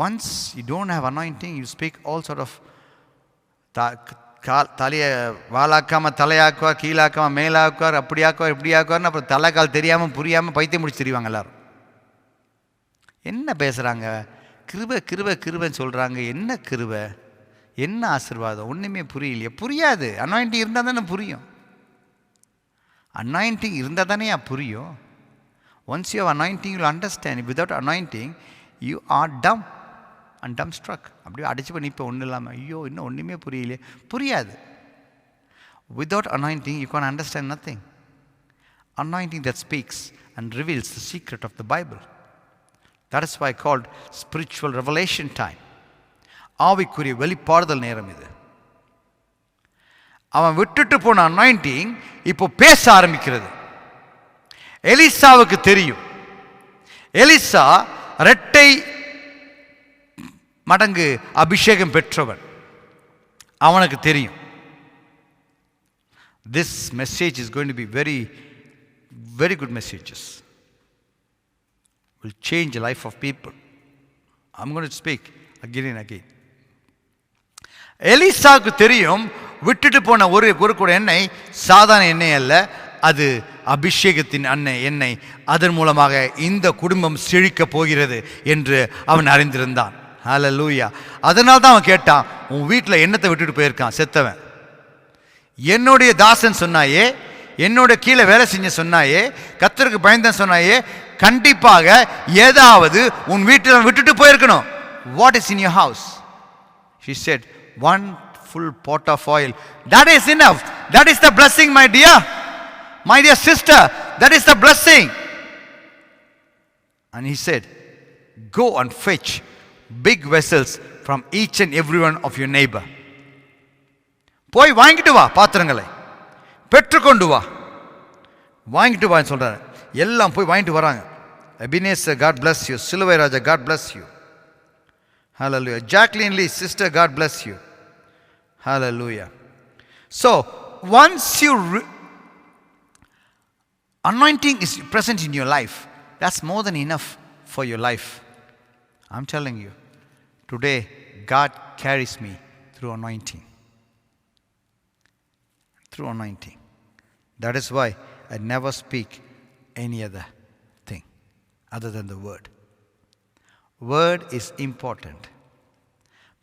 Once you don't have anointing, you speak all sort of தலையை வாலாக்காம தலையாக்குவார், கீழாக்காம மேலாக்குவார், அப்படியாக்குவார் இப்படியாக்குவார்னு அப்புறம் தலைக்கால் தெரியாமல் புரியாமல் பைத்தியம் முடிச்சு தெரிவாங்க எல்லாரும். என்ன பேசுகிறாங்க? கிருபை கிருபை கிருபைன்னு சொல்கிறாங்க. என்ன கிருபை, என்ன ஆசீர்வாதம்? ஒன்றுமே புரியலையே. புரியாது. அனாயிண்டிங் இருந்தால் தானே புரியும். அனாயிண்டிங் இருந்தால் தானே புரியும். Once you have anointing you will understand. Without anointing you are dumb and dumbstruck. அப்படியே அடிச்சு பண்ணி இப்போ ஒன்றும் இல்லாமல் ஐயோ இன்னும் ஒன்றுமே புரியலையே, புரியாது. Without anointing you can understand nothing. Anointing that speaks and reveals the secret of the Bible. That is why called spiritual revelation time. ஆவிக்குரிய வெளிப்பாடுதல் நேரம் இது. அவன் விட்டுட்டு போன அனாயிண்டிங் இப்போ பேச ஆரம்பிக்கிறது. எலிசாவுக்கு தெரியும். எலிசா இரட்டை மடங்கு அபிஷேகம் பெற்றவன். அவனுக்கு தெரியும். This message is going to be very, very good messages. Will change the life of people. I'm going to speak again and again. எலிசாவுக்கு தெரியும், விட்டுட்டு போன ஒரு கூட எண்ணெய் சாதாரண எண்ணெய் அல்ல, அது அபிஷேகத்தின் எண்ணெய். அதன் மூலமாக இந்த குடும்பம் செழிக்க போகிறது என்று அவன் அறிந்திருந்தான். ஹல்லேலூயா. அதனால தான் அவன் கேட்டான், உன் வீட்டில் எண்ணத்தை விட்டுட்டு போயிருக்கான் செத்தவன். என்னுடைய தாசன் சொன்னாயே, என்னோட கீழே வேலை செஞ்ச சொன்னாயே, கர்த்தருக்கு பயந்தன் சொன்னாயே, கண்டிப்பாக ஏதாவது உன் வீட்டில் விட்டுட்டு போயிருக்கணும். What is in your house? She said, one full pot of oil. That is enough. That is the blessing, my dear. My dear sister, that is the blessing. And he said, go and fetch big vessels from each and every one of your neighbor. போய் வாங்கிட்டு வா, பாத்திரங்களை பெற்றுக்கொண்டு வா, வாங்கிட்டு வான்னு சொல்றாரு. எல்லாம் போய் வாங்கிட்டு வராங்க. Ebenezer, God bless you. Silvai Raja, God bless you. Hallelujah. Jacqueline Lee, sister, God bless you. Hallelujah. So, once you anointing is present in your life, that's more than enough for your life. I'm telling you, today God carries me through anointing. Through anointing. That is why I never speak any other thing other than the word. Word is important.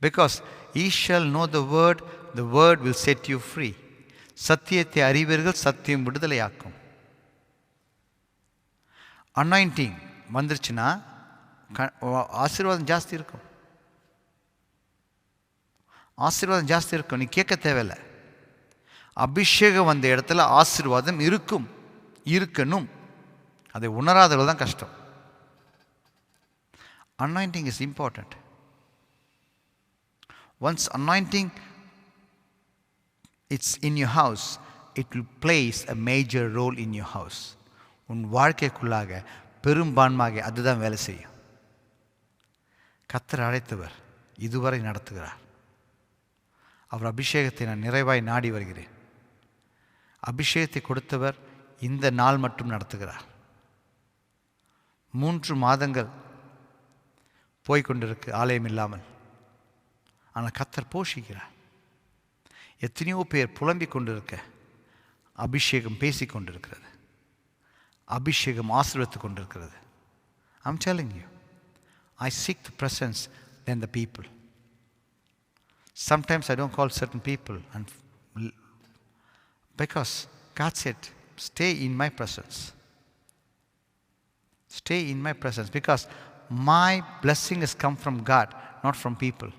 Because ye shall know the word will set you free. சத்தியத்தை அறிவீர்கள், சத்தியம் விடுதலையாக்கும். Anointing வந்துருச்சுன்னா ஆசீர்வாதம் ஜாஸ்தி இருக்கும். ஆசீர்வாதம் ஜாஸ்தி இருக்கும். நீ கேட்க தேவையில்லை. அபிஷேகம் வந்த இடத்துல ஆசீர்வாதம் இருக்கும், இருக்கணும். அதை உணராதவர்கள் தான் கஷ்டம். Anointing is important. Once anointing it's in your house, it will plays a major role in your house. உன் வாழ்க்கைக்குள்ளாக பெரும்பான்மையாக அதுதான் வேலை செய்யும். கர்த்தர் அழைத்தவர் இதுவரை நடத்துகிறார். அவர் அபிஷேகத்தை நான் நிறைவாய் நாடி வருகிறேன். அபிஷேகத்தை கொடுத்தவர் இந்த நாள் மட்டும் நடத்துகிறார். 3 மாதங்கள் போய்கொண்டிருக்கு ஆலயம் இல்லாமல். ஆனால் கர்த்தர் போஷிக்கிறார். எத்தனையோ பேர் புலம்பிக் கொண்டிருக்க அபிஷேகம் பேசிக் கொண்டிருக்கிறது. அபிஷேகம் ஆசீர்வதித்துக் கொண்டிருக்கிறது. I'm telling you, I seek the presence than the people. Sometimes I don't call certain people, and because God said, stay in my presence. Stay in my presence, because my blessing has come from God, not from people.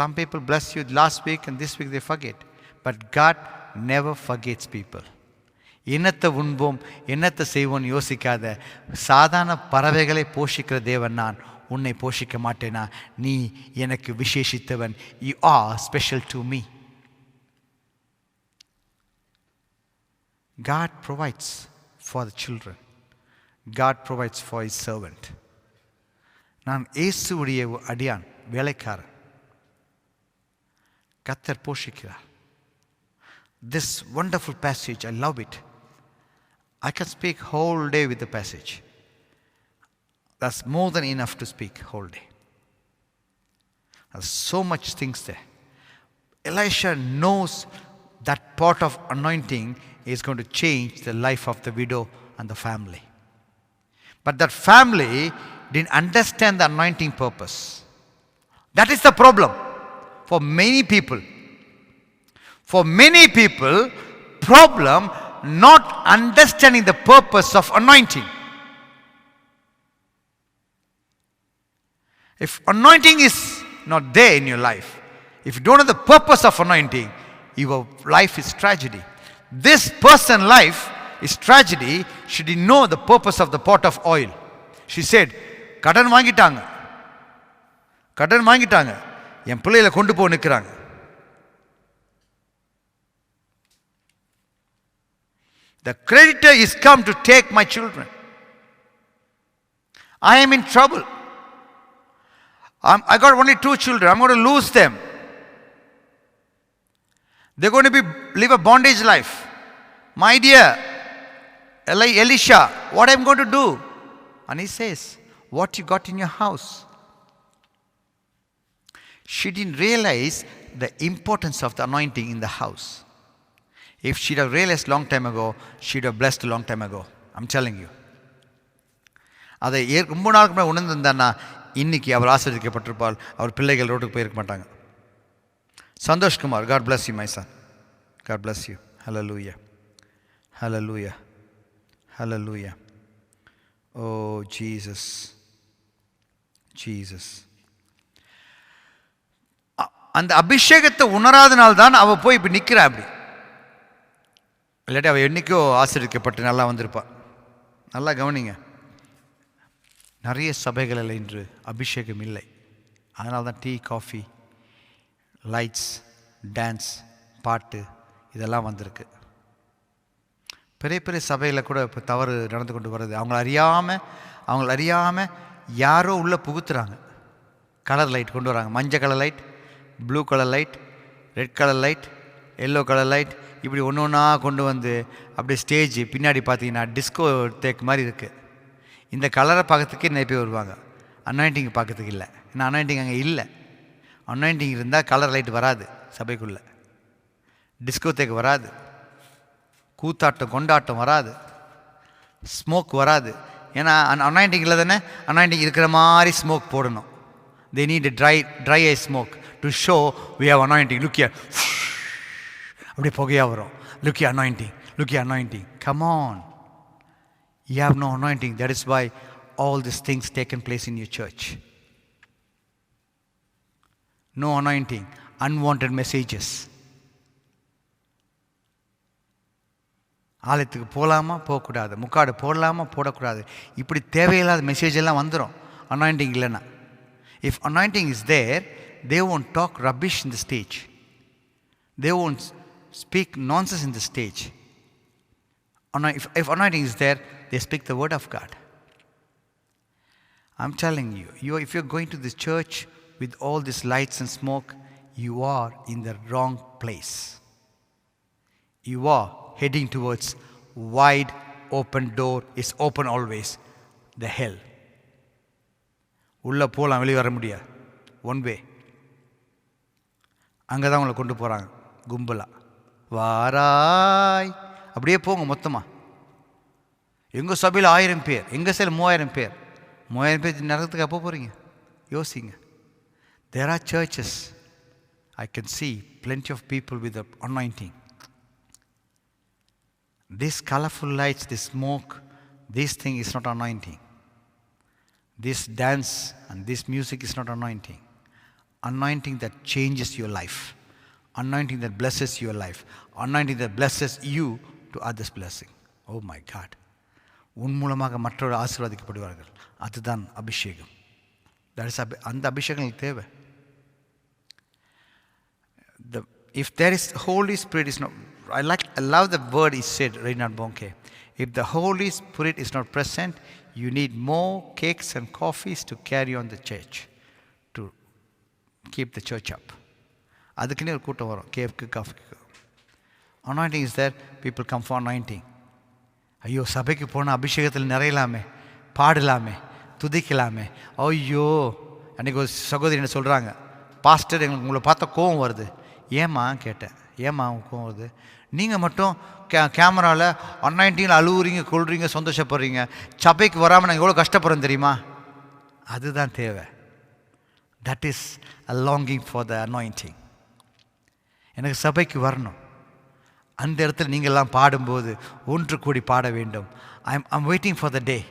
Some people bless you last week and this week they forget. But God never forgets people. என்னத்தை உண்போம் என்னத்தை செய்வோம் யோசிக்காத சாதாரண பறவைகளை போஷிக்கிற தேவன் நான். உன்னை போஷிக்க மாட்டேனா? நீ எனக்கு விசேஷித்தவன். You are special to me. God provides for the children. God provides for his servant. நான் இயேசுவுடைய அடியான், வேலைக்காரன். கர்த்தர் போஷிக்கிறார். This wonderful passage, I love it. I can speak whole day with the passage. That's more than enough to speak whole day. There's so much things there. Elisha knows that pot of anointing is going to change the life of the widow and the family. But that family didn't understand the anointing purpose. That is the problem for many people. For many people, problem not understanding the purpose of anointing. If anointing is not there in your life, if you don't know the purpose of anointing, your life is tragedy. This person's life is tragedy. She didn't know the purpose of the pot of oil. She said, கடன் வாங்கிட்டாங்க, என் பிள்ளைகளை கொண்டு போய் நிற்கிறாங்க. The creditor is come to take my children. I am in trouble. I got only 2 children. I'm going to lose them. They're going to live a bondage life. My dear Elisha, what I'm going to do? And he says, what you got in your house? She didn't realize the importance of the anointing in the house. If she'd have realized long time ago, she'd have blessed a long time ago. I'm telling you. அதை ரொம்ப நாளுக்கு முன்னாடி உணர்ந்திருந்தான்னா இன்னைக்கு அவர் ஆசீர்வதிக்கப்பட்டிருப்பாள். அவர் பிள்ளைகள் ரோட்டுக்கு போயிருக்க மாட்டாங்க. Santhosh Kumar, God bless you my son. God bless you. Hallelujah. Hallelujah. Hallelujah. Oh Jesus. Jesus. அந்த அபிஷேகத்தை உணராதனால்தான் அவ போய் இப்படி நிற்கிறா. அப்படி இல்லாட்டி அவள் என்றைக்கோ ஆசீர்வதிக்கப்பட்டு நல்லா வந்திருப்பா. நல்லா கவனிங்க. நிறைய சபைகளில் இன்று அபிஷேகம் இல்லை. அதனால தான் டீ, காஃபி, லைட்ஸ், டான்ஸ், பாட்டு இதெல்லாம் வந்திருக்கு. பெரிய பெரிய சபையில் கூட இப்போ தவறு நடந்து கொண்டு வருது. அவங்கள அறியாமல் யாரோ உள்ளே புகுத்துறாங்க. கலர் லைட் கொண்டு வராங்க. மஞ்சள் colour light, blue colour light, red colour light, yellow colour light, இப்படி ஒன்று ஒன்றா கொண்டு வந்து அப்படியே ஸ்டேஜ் பின்னாடி பார்த்தீங்கன்னா டிஸ்கோ தேக் மாதிரி இருக்குது. இந்த கலரை பார்க்கறதுக்கே நிறைய பேர் வருவாங்க. அனாயிண்டிங் பார்க்கறதுக்கு இல்லை. ஏன்னா அனாயிண்டிங் அங்கே இல்லை. அனாயிண்டிங் இருந்தால் கலர் லைட் வராது, சபைக்குள்ளே டிஸ்கோ தேக் வராது, கூத்தாட்டம் கொண்டாட்டம் வராது, ஸ்மோக் வராது. ஏன்னா அனாயிண்டிங் இல்லை தானே. அனாயிண்டிங் இருக்கிற மாதிரி ஸ்மோக் போடணும். they need a dry eye smoke to show we have anointing. Look here. அப்படியே புகையா வரும். Look here, anointing. Look here, anointing. Come on. You have no anointing. That is why all these things taken place in your church. No anointing. Unwanted messages. ஆலயத்துக்கு போகலாமா போகக்கூடாது, முக்காடு போடலாமா போடக்கூடாது, இப்படி தேவையில்லாத மெசேஜ் எல்லாம் வந்துடும் அனாயிண்டிங் இல்லைன்னா. If anointing is there, they won't talk rubbish in the stage. They won't speak nonsense in the stage. If anointing is there, they speak the word of God. I'm telling you, if you're going to this church with all these lights and smoke, you are in the wrong place. You are heading towards wide open door is open always, the hell. உள்ள போலாம், வெளியே வர முடியாது. One way. அங்கே தான் உங்களை கொண்டு போகிறாங்க கும்பலா. வாராய் அப்படியே போங்க மொத்தமாக. எங்கள் சபையில் 1000 பேர், எங்கள் சைடில் 3000 பேர். 3000 பேர் நரகத்துக்கு எப்போ போகிறீங்க? யோசிங்க. There are churches. I can see plenty of people with the anointing. These colorful lights, this smoke, this thing is not anointing. This dance and this music is not anointing. Anointing that changes your life. Anointing that blesses your life. Anointing that blesses you to others' blessing. Oh my God. உன் மூலமாக மற்றொரு ஆசீர்வதிக்கப்படுவார்கள். அதுதான் அபிஷேகம். அந்த அபிஷேகம் தேவை. If there is Holy Spirit is not, I love the word he said, Reinhard Bonke. If the Holy Spirit is not present, you need more cakes and coffees to carry on the church, to keep the church up. அதுக்குன்னே ஒரு கூட்டம் வரும், கேக்கு காஃபிக்கு. Anointing is there, people come for anointing. ஐயோ சபைக்கு போனால் அபிஷேகத்தில் நிறையலாமே, பாடலாமே, துதிக்கலாமே. ஐயோ அன்றைக்கி ஒரு சகோதரி என்ன சொல்கிறாங்க, பாஸ்டர் எங்களுக்கு உங்களை பார்த்தா கோவம் வருது. ஏம்மா கேட்டேன், ஏம்மா கோவம் வருது? நீங்கள் மட்டும் கேமராவில் அன்னாயிண்டிங்கில் அழுவுறீங்க, கொள்றீங்க, சந்தோஷப்படுறீங்க. சபைக்கு வராமல் நாங்கள் எவ்வளோ கஷ்டப்படுறோம் தெரியுமா? அதுதான் தேவை. That is a longing for the anointing. எனக்கு சபைக்கு வரணும். அந்த இடத்துல நீங்கள்லாம் பாடும்போது ஒன்று கூடி பாட வேண்டும். I'm waiting for the day.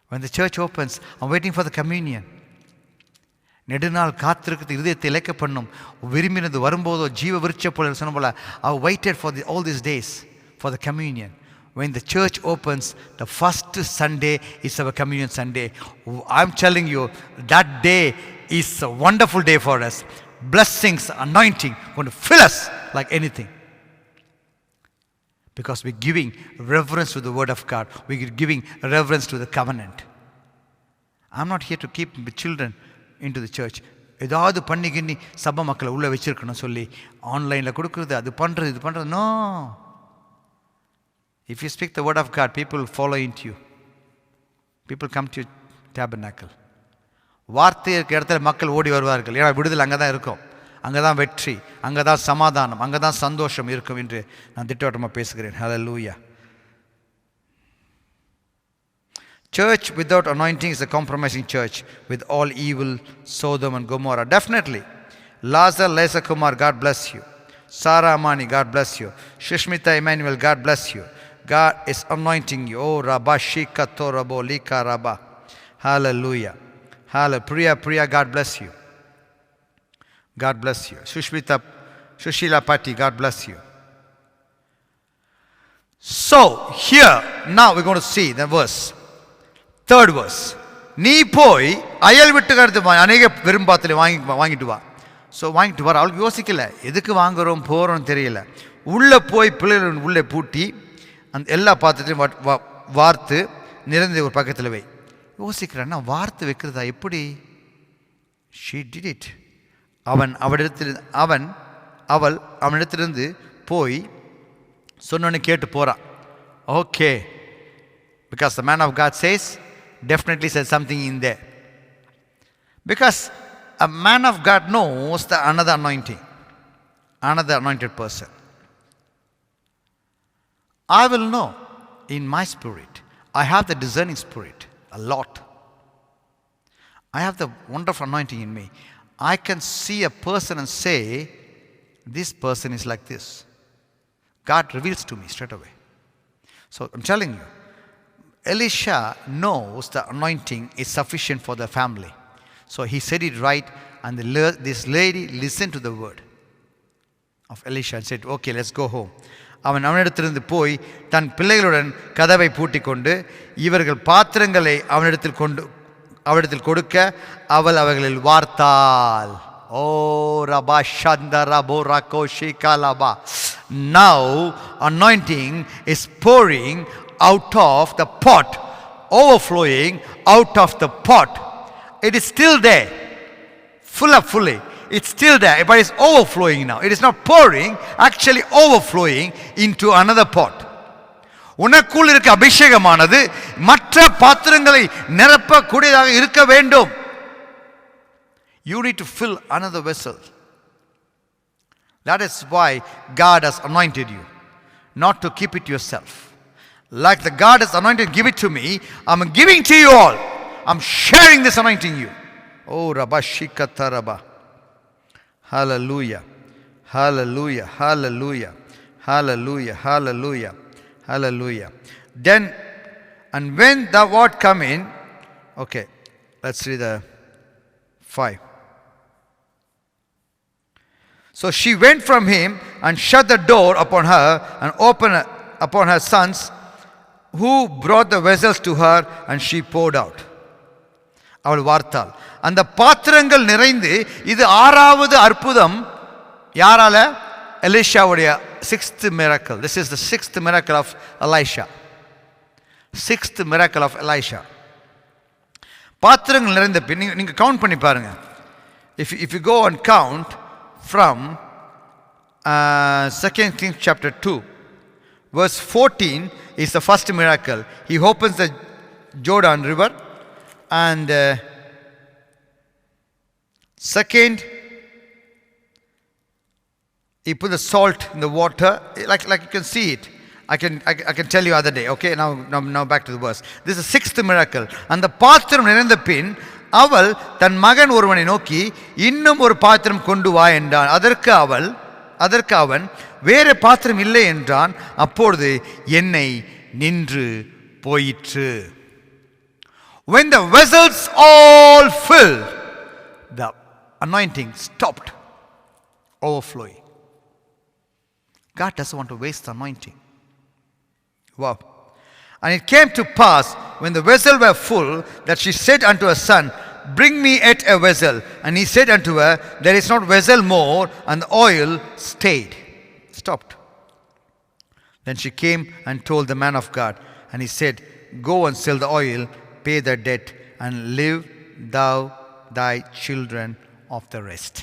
When the church opens, I'm waiting for the communion. நெடுநாள் காத்திருக்கிறது இதயத்தை இழைக்க பண்ணும். விரும்பினது வரும்போதோ ஜீவ விருட்ச போல சொன்ன போல I waited for all these days for the communion. When the church opens, the first Sunday is our communion Sunday. I'm telling you, that day is a wonderful day for us. Blessings, anointing going to fill us like anything. Because we're giving reverence to the word of God. We're giving reverence to the covenant. I'm not here to keep the children into the church. ஏதாவது பண்ணிக்கிண்ணி சபை மக்களை உள்ளே வச்சிருக்கணும் சொல்லி ஆன்லைனில் கொடுக்குறது, அது பண்ணுறது, இது பண்ணுறது. No. If you speak the word of God, people follow into you. People come to your tabernacle. வார்த்தை இருக்கிற இடத்துல மக்கள் ஓடி வருவார்கள். ஏன்னா விடுதலை அங்கே தான் இருக்கும், அங்கே தான் வெற்றி, அங்கே தான் சமாதானம், அங்கே தான் சந்தோஷம் இருக்கும் என்று நான் திட்டவட்டமாக பேசுகிறேன். ஹல்லேலூயா. Church without anointing is a compromising church with all evil, Sodom and Gomorrah. Definitely. Lazar Lesa Kumar, God bless you. Sarah Amani, God bless you. Shishmita Emmanuel, God bless you. God is anointing you. Oh, Rabba Shika Torabo Lika Rabba. Hallelujah. Hallelujah. Priya, God bless you. God bless you. Sushila Patti, God bless you. So, here, now we're going to see the verse. Third verse. நீ போய் அயல் வீட்டுக்காரத்து அநேக விரும்பாத்தில் வாங்கிட்டு வா. So வாங்கிட்டு வர அவளுக்கு யோசிக்கல, எதுக்கு வாங்குகிறோம் போகிறோம் தெரியல. உள்ளே போய் பிள்ளைகள் உள்ளே பூட்டி அந்த எல்லா பாத்திரத்தையும் வார்த்து நிறைந்த ஒரு பக்கத்தில் வை. யோசிக்கிறேன்னா வார்த்து வைக்கிறதா எப்படி? she did it. அவள் அவனிடத்திலிருந்து போய் சொன்னோன்னு கேட்டு போகிறான். Okay, because the man of God says, definitely says something in there. Because a man of God knows the another anointing, another anointed person. I will know in my spirit. I have the discerning spirit a lot. I have the wonderful anointing in me. I can see a person and say, this person is like this. God reveals to me straight away. So I'm telling you, Elisha knows the anointing is sufficient for the family. So he said it right, and this lady listened to the word of Elisha and said, okay, let's go home. அவனிடத்திலிருந்து போய் தன் பிள்ளைகளுடன் கதவை பூட்டி கொண்டு இவர்கள் பாத்திரங்களை அவனிடத்தில் கொடுக்க அவள் அவர்களில் வார்த்தாள். ஓ ரபா சந்தரா போராகோ ஷிகாலபா. Now anointing is pouring out of the pot, overflowing out of the pot. It is still there. full up fully. It's still there, but it's overflowing now. It is not pouring, actually overflowing into another pot. உனக்குள் இருக்க அபிஷேகமானது மற்ற பாத்திரங்களை நிரப்ப கூடியதாக இருக்க வேண்டும். You need to fill another vessel. That is why God has anointed you, not to keep it yourself. Like the God has anointed, give it to me. I'm giving to you all. I'm sharing this anointing you. Oh, Rabba Shikata Rabba. Hallelujah. Hallelujah. Hallelujah. Hallelujah. Hallelujah. Hallelujah. Then, and when the word come in, okay, let's read the 5. So she went from him and shut the door upon her and opened upon her sons, who brought the vessels to her, and she poured out. அவள் வார்த்தாள். அந்த பாத்திரங்கள் நிறைந்து, இது 6வது அற்புதம் யாரால? எலிஷாவுடைய 6th miracle. This is the 6th miracle of Elisha. 6th miracle of Elisha. பாத்திரங்கள் நிறைந்த பின் நீங்க கவுண்ட் பண்ணி பாருங்க. If you go and count from 2 Kings chapter 2, verse 14 is the first miracle. He opens the Jordan river, and second, he put the salt in the water, like you can see it. I can tell you other day. Okay, now back to the verse. This is the 6th miracle. And the பாத்திரம் நிறைந்த பின் அவள் தன் மகன் ஒருவனை நோக்கி, இன்னும் ஒரு பாத்திரம் கொண்டு வா என்றான். அதற்கு அவன், வேற பாத்திரம் இல்லை என்றான். அப்பொழுது எண்ணெய் நின்று போயிற்று. When the vessels all filled, the anointing stopped overflowing. God doesn't want to waste the anointing. Wow. And it came to pass, when the vessels were full, that she said unto her son, bring me yet a vessel. And he said unto her, there is not vessel more. And the oil stopped. Then she came and told the man of God. And he said, go and sell the oil, pay the debt, and live thou thy children of the rest.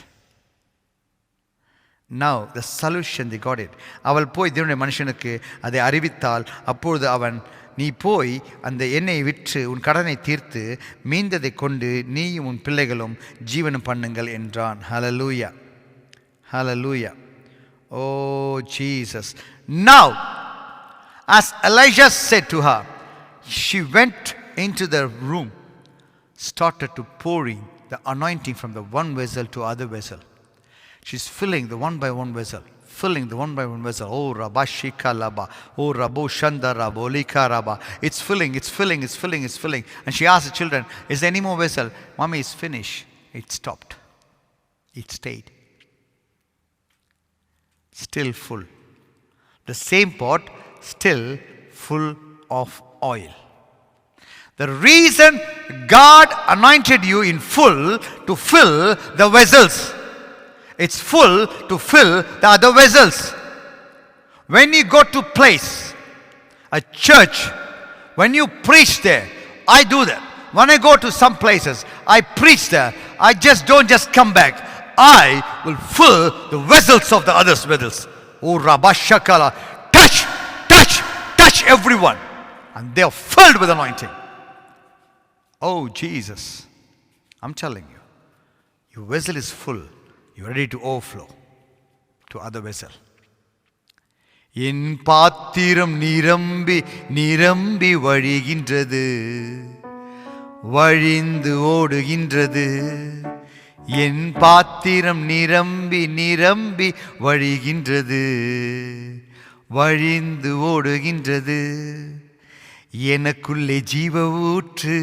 Now the solution, they got it. அவள் போய் தேவனுடைய மனுஷனுக்கு அதை அறிவித்தாள். அப்பொழுது அவன், நீ போய் அந்த எண்ணெயை விற்று உன் கடனை தீர்த்து மீந்ததை கொண்டு நீயும் உன் பிள்ளைகளும் ஜீவனம் பண்ணுங்கள் என்றான். Hallelujah. Hallelujah. Oh Jesus. Now, as Elijah said to her, she went into the room, started to pouring the anointing from the one vessel to other vessel. She's filling the one by one vessel. Filling the one by one vessel. Oh, Rabashika Laba. Oh, Rabu Shanda Rabo Lika Raba. It's filling, it's filling, it's filling, it's filling. And she asked the children, is there any more vessel? Mommy, it's finished. It stopped. It stayed. Still full. The same pot, still full of oil. The reason God anointed you in full to fill the vessels. It's full to fill the other vessels. When you go to place, a church, when you preach there, I do that. When I go to some places, I preach there. I don't just come back. I will fill the vessels of the others' vessels. Oh, Rabashakala. Touch everyone. And they are filled with anointing. Oh, Jesus. I'm telling you, your vessel is full. You're ready to overflow to other vessel. என் பாத்திரம் நிரம்பி நிரம்பி வழிகின்றது, வழிந்து ஓடுகின்றது. என் பாத்திரம் நிரம்பி நிரம்பி வழிகின்றது, வழிந்து ஓடுகின்றது. எனக்குள்ளே ஜீவ ஊற்று,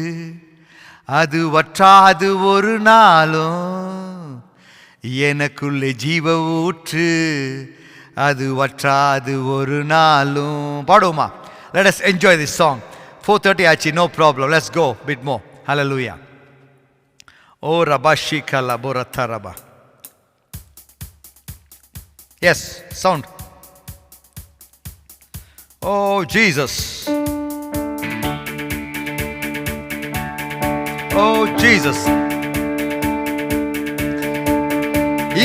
அது வற்றாது ஒரு நாளும். எனக்குள்ளே ஜீவ ஊற்று, அது வற்றாது ஒரு நாளும். பாடுவோமா? Let us enjoy this song. 4:30 actually, no problem. Let's go a bit more. Hallelujah. Oh, Rabashika Laborata Rabba. Yes, sound. Oh, Jesus. Oh, Jesus.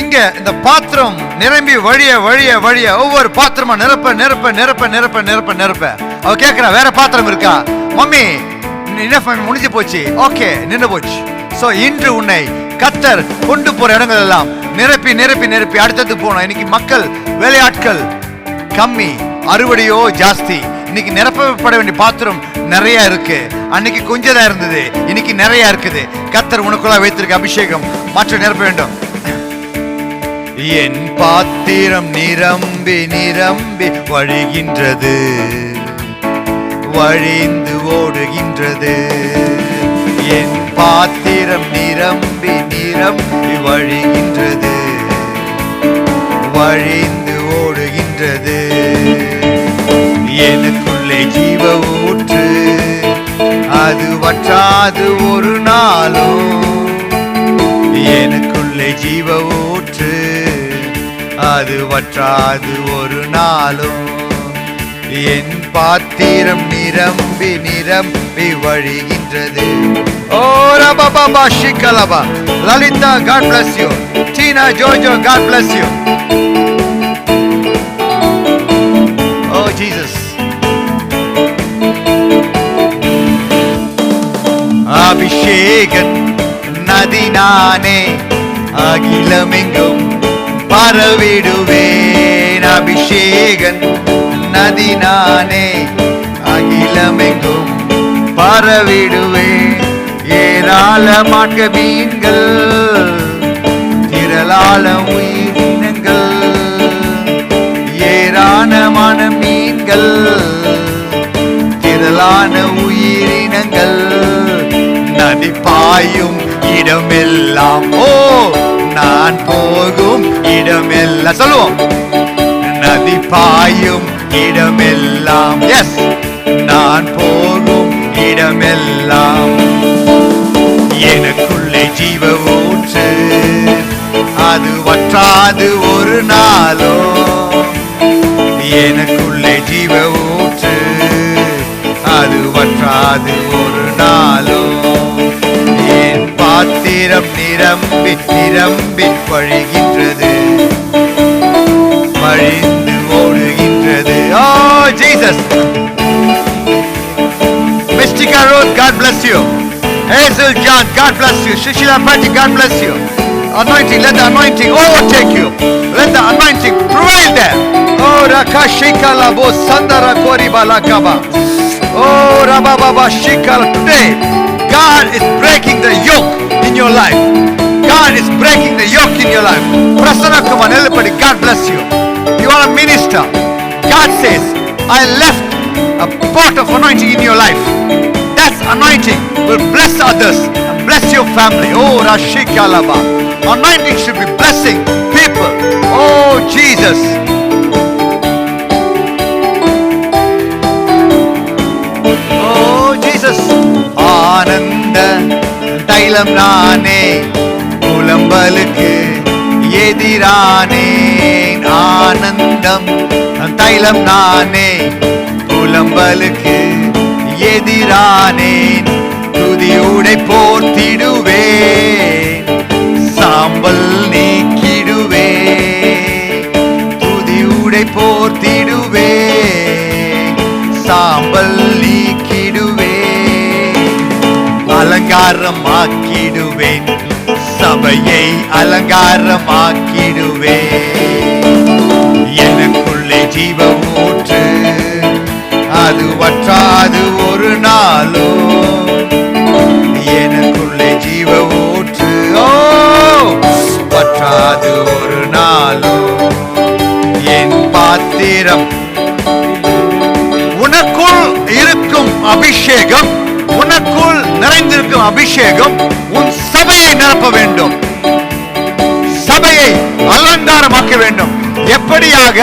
இங்க இந்த பாத்திரம் நிரம்பி வழிய வழிய வழிய ஒவ்வொரு பாத்திரமா நிரப்ப நிரப்ப நிரப்ப நிரப்ப நிரப்ப நிரப்ப அவ கேக்குறா, வேற பாத்திரம் இருக்கா? மம்மி முடிஞ்சு போச்சு. ஓகே, நின்று போச்சு. சோ இன்று உன்னை கர்த்தர் கொண்டு போற இடங்கள் எல்லாம் நிரப்பி நிரப்பி நிரப்பி அடுத்தது போனோம். இன்னைக்கு மக்கள் வேலையாட்கள் கம்மி, அறுவடையோ ஜாஸ்தி. இன்னைக்கு நிரப்பப்பட வேண்டிய பாத்திரம் நிறைய இருக்கு. அன்னைக்கு கொஞ்சம் தான் இருந்தது, இன்னைக்கு நிறைய இருக்குது. கர்த்தர் உனக்குள்ள வைத்திருக்க அபிஷேகம் மாற்ற நிரப்ப வேண்டும். என் பாத்திரம் நிரம்பி நிரம்பி வழிகின்றது, வழிந்து ஓடுகின்றது. என் பாத்திரம் நிரம்பி நிரம்பி வழிகின்றது, வழிந்து ஓடுகின்றது. எனக்குள்ளே ஜீவ ஊற்று, அது வற்றாது ஒரு நாளும். எனக்குள்ளே ஜீவ ஊற்று, அது வற்றாது ஒரு நாளும். என் பாத்திரம் நிரம்பி நிரம்பி வழிகின்றது. ஓ ரபா ஷிகலபா. Lalitha, God bless you. Tina, Jojo, God bless you. Oh Jesus. அபிஷேகன் நதி நானே, அகிலமெங்கும் பரவிடுவேன். அபிஷேகன் நதி நானே, அகிலமெங்கும் பரவிடுவேன். ஏராளமான மீன்கள், திரளான உயிரினங்கள். ஏராளமான மீன்கள், திரளான உயிரினங்கள். நதி பாயும் இடமெல்லாம், ஓ நான் போகும் இடமெல்லாம். சொல்லுவோம், நதி பாயும் இடமெல்லாம். எஸ், நான் போகும் இடமெல்லாம். எனக்குள்ளே ஜீவ ஊற்று, அது வற்றாது ஒரு நாளோ. எனக்குள்ளே ஜீவ ஊற்று, அது வற்றாது ஒரு நாளோ. என் பாத்திரம் நிரம்பி நிரம்பி வழிகின்றது, வழிந்து ஓடுகின்றது. ஓ Jesus. Mystica Ruth, God bless you. Hazel John, God bless you. Shishila Patti, God bless you. Anointing, let the anointing overtake you. Let the anointing prevail there. Oh Rakashika Labo Sandara Kori Balakaba. Oh Rababa Shikal. Today, God is breaking the yoke in your life. God is breaking the yoke in your life. Prasanna Kumar, everybody, God bless you. You are a minister. God says, I left a pot of anointing in your life. That anointing will bless others and bless your family. Oh Rashikalaba. Anointing should be blessing people. Oh Jesus. Oh Jesus. ஆனந்த தைலம் நானே, புலம்பலுக்கு எதிரானேன். ஆனந்தம் தைலம் நானே, புலம்பலுக்கு எதிரானேன். துதியுடை போர்த்திடுவேன், சாம்பல் நீக்கிடுவேன். துதியுடை போர்த்திடுவேன், சாம்பல் நீக்கிடுவேன். அலங்காரமாக்கிடுவேன், சபையை அலங்காரமாக்கிடுவேன். எனக்குள்ளே ஜீவ ஊற்று, அது வற்றாது ஒரு நாளோ. எனக்குள்ளே ஜீவ ஊற்று, ஓ வற்றாது ஒரு நாளோ. என் பாத்திரம், உனக்குள் இருக்கும் அபிஷேகம், உனக்குள் நிறைந்திருக்கும் அபிஷேகம் உன் சபையை நிரப்ப வேண்டும், சபையை அலங்காரமாக்க வேண்டும். எப்படியாக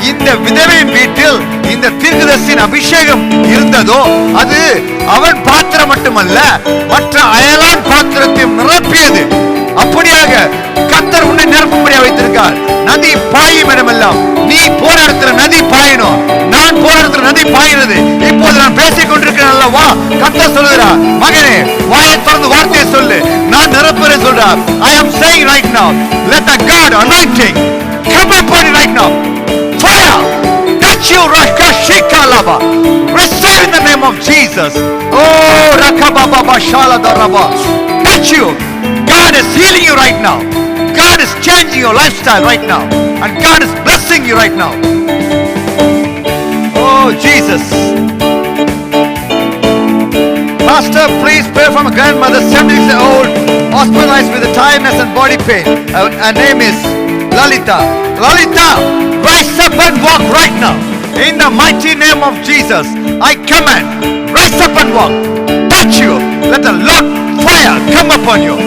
இந்த விதவையின் வீட்டில் இந்த தீர்க்கதரிசியின் அபிஷேகம் இருந்ததோ, அது அவன் பாத்திரம் மட்டுமல்ல, மற்ற அயலான் பாத்திரத்தையும் நிரப்பியது. அப்படியாக கர்த்தர் உன்னை நிரப்பும்படியாக வைத்திருக்கார். நதி பாயும் இடமெல்லாம் நீ போற இடத்துல நதி பாயணும். நான் போற இடத்துல நதி பாயிறது. இப்போது நான் பேசிக் கொண்டிருக்கிறேன் அல்லவா, கர்த்தர் சொல்லுகிறார், மகனே வாயை திறந்து வார்த்தையை சொல்லு. நான் நிரப்புறேன் சொல்றார். I am saying right now, let the God anointing come upon you right now. Fire touch you, Rakashikalaba. Receive in the name of Jesus. Oh, Rakababa Shaladaraba. Touch you. God is healing you right now. God is changing your lifestyle right now, and God is blessing you right now. Oh Jesus. Pastor, please pray for my grandmother, 76-year-old, hospitalized with tiredness and body pain. Her name is Lalita. Lalita, rise up and walk right now. In the mighty name of Jesus, I command, rise up and walk. Touch you. Let the Lord fire come upon you.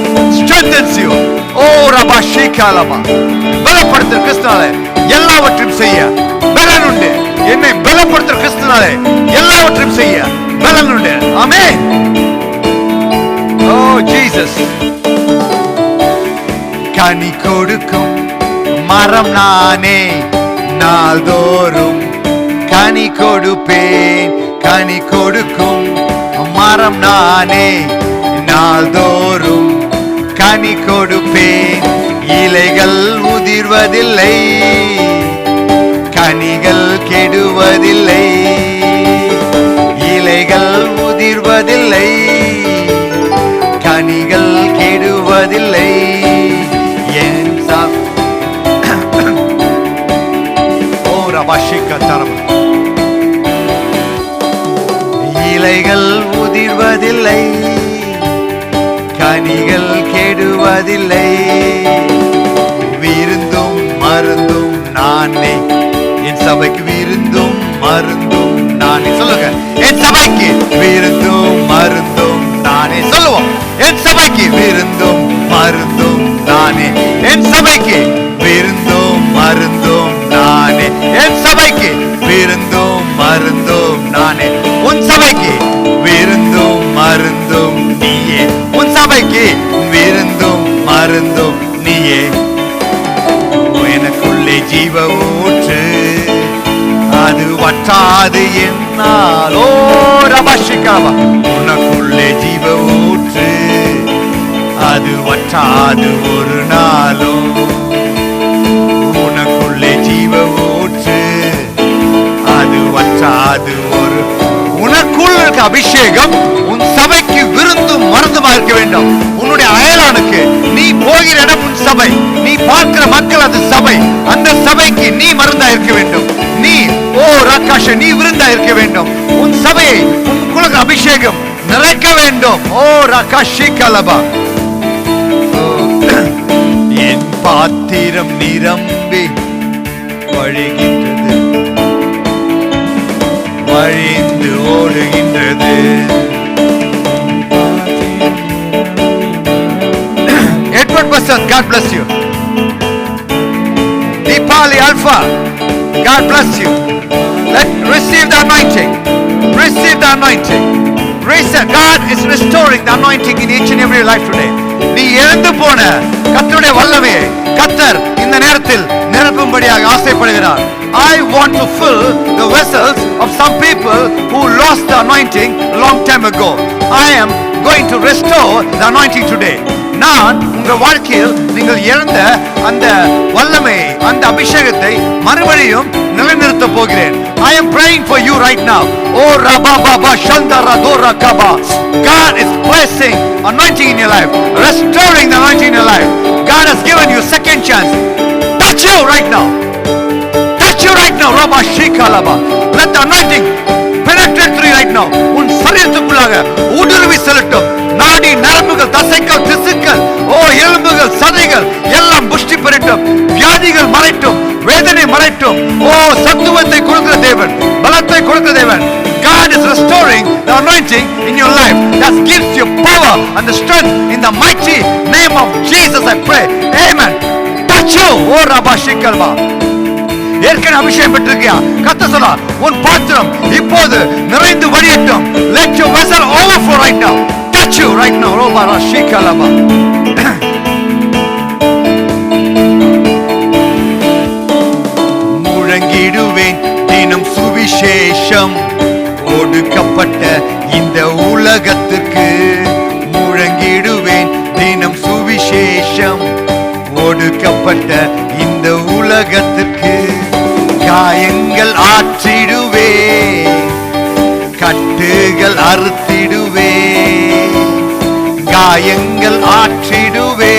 Strengthens you. Oh, Rabashikalama. பலப்படுத்த கிறிஸ்துனாலே எல்லாவற்றையும் செய்ய பலன் உண்டு. என்னை பலப்படுத்த கிறிஸ்துனாலே எல்லாவற்றையும் செய்ய பலன் உண்டு. ஆமென். Oh Jesus. கனி கொடுக்கும் மரம் நானே, நாள்தோறும் கனி கொடுப்பேன். கனி கொடுக்கும் மரம் நானே, நாள்தோறும் கனி கொடுப்பேன். இலைகள் உதிர்வதில்லை, கனிகள் கெடுவதில்லை. இலைகள் உதிர்வதில்லை, கனிகள் கெடுவதில்லை. என் இலைகள் உதிர்வதில்லை, கனிகள் கெடுவதில்லை. விருந்தும் மருந்தும் நானே, என் சபைக்கு விருந்தும் மருந்தும் நானே. சொல்லுங்க, என் சபைக்கு விருந்தும் மருந்தும் நானே. சொல்லுவோம், என் சபைக்கு விருந்தும் மருந்தும் நானே. என் சபைக்கு விருந்தும் மருந்தும் நானே. என் சபைக்கு விருந்தும் மருந்தும் நானே. உன் சபைக்கு விருந்தும் மருந்தும் நீயே. உன் சபைக்கு விருந்தும் மருந்தும் நீயே. எனக்குள்ளே ஜீவ ஊற்று, அது வற்றாது என்னால். ஓ ரபஷிகாவா. உனக்குள்ளே ஜீவ ஊற்று, அது வற்றாது ஒரு நாளும். உனக்குள்ளே ஜீவ ஊற்று, அது வற்றாது ஒரு. உனக்குள் இருக்க அபிஷேகம் உன் சபைக்கு விருந்தும் மருந்துமா இருக்க வேண்டும். உன்னுடைய அயலானுக்கு நீ போகிற இடம் உன் சபை, நீ பார்க்கிற மக்கள் அது சபை. அந்த சபைக்கு நீ மருந்தா இருக்க வேண்டும். நீ ஓ ராகாஷ, நீ விருந்தா இருக்க வேண்டும். உன் சபையை உனக்குள்ள அபிஷேகம் நிறைக்க வேண்டும். ஓ ராகாஷி கலபா. என் பாத்திரம் நிரம்பி வழிகின்றது, வழிந்து ஓடுகின்றது. Edward Basant, God bless you. Deepali Alpha, God bless you. Receive the anointing. Receive the anointing. God is restoring the anointing in each and every life today. நீ இழந்து போன கர்த்தருடைய வல்லமையை கர்த்தர் இந்த நேரத்தில் நிரப்பும்படியாக ஆசைப்படுகிறார். I want to fill the vessels of some people who lost the anointing long time ago. I am going to restore the anointing today. நான் உங்க வாழ்க்கையில் நீங்கள் இழந்த அந்த வல்லமையை, அந்த அபிஷேகத்தை மறுபடியும் நிலைநிறுத்த போகிறேன். I am praying for you right now. Oh rababa shandara dorakaba. God is blessing anointing in your life, restoring the anointing in your life. God has given you second chance. Touch you right now. Touch you right now. Rabba shikalaba. Let the anointing penetrate through you right now. உன் சரீரத்துக்குள்ளாக ஊடுருவி செல்லட்டும். நாடி நரம்புகள், தசைகள், திசுக்கள், ஓ எலும்புகள், சதைகள் எல்லாம் புஷ்டி பெறட்டும். வியாதிகள் மறைட்டும், வேதனை மறைட்டும். ஓ சத்துவத்தை கொடுக்கிற தேவன், பலத்தை கொடுக்கிற தேவன். God is restoring the anointing in your life. That gives you power and the strength in the mighty name of Jesus. I pray. Amen. Touch you. Oh Rabba Shikalva. ஏற்கனவே அபிஷேகம் பெற்றிருக்கியா? கர்த்தர் சொல்றார், உன் பாத்திரம் இப்போது நிறைந்து வழியட்டும். Let your vessel overflow right now. Touch you right now. Rabba Shikalva. முழங்கிடுவேன் தினம் சுவிசேஷம், ஒடுக்கப்பட்ட இந்த உலகத்துக்கு முழங்கிடுவேன் தினம் அடிக்கப்பட்ட இந்த உலகத்துக்கு காயங்கள் ஆற்றிடுவே, கட்டுகள் அறுத்திடுவே, காயங்கள் ஆற்றிடுவே,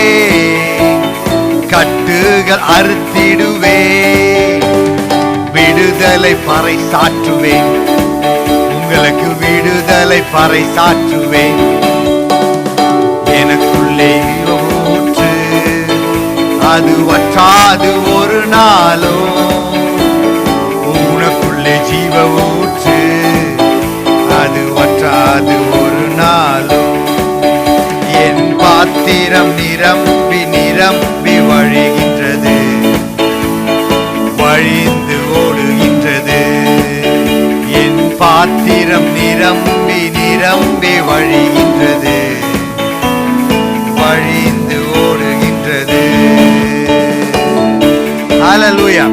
கட்டுகள் அறுத்திடுவே, விடுதலை பறைசாற்றுவேன், உங்களுக்கு விடுதலை பறைசாற்றுவேன். எனக்குள்ளே ஊற்று, அது வற்றாது ஒரு நாளும். உனக்குள்ளே ஜீவ ஊற்று, அது வற்றாது ஒரு நாளும். என் பாத்திரம் நிரம்பி நிரம்பி வழிகின்றது, வழிந்து ஓடுகின்றது. என் பாத்திரம் நிரம்பி நிரம்பி வழிகின்றது, வழிந்து ஓடுகின்றது. ஹல்லேலூயா.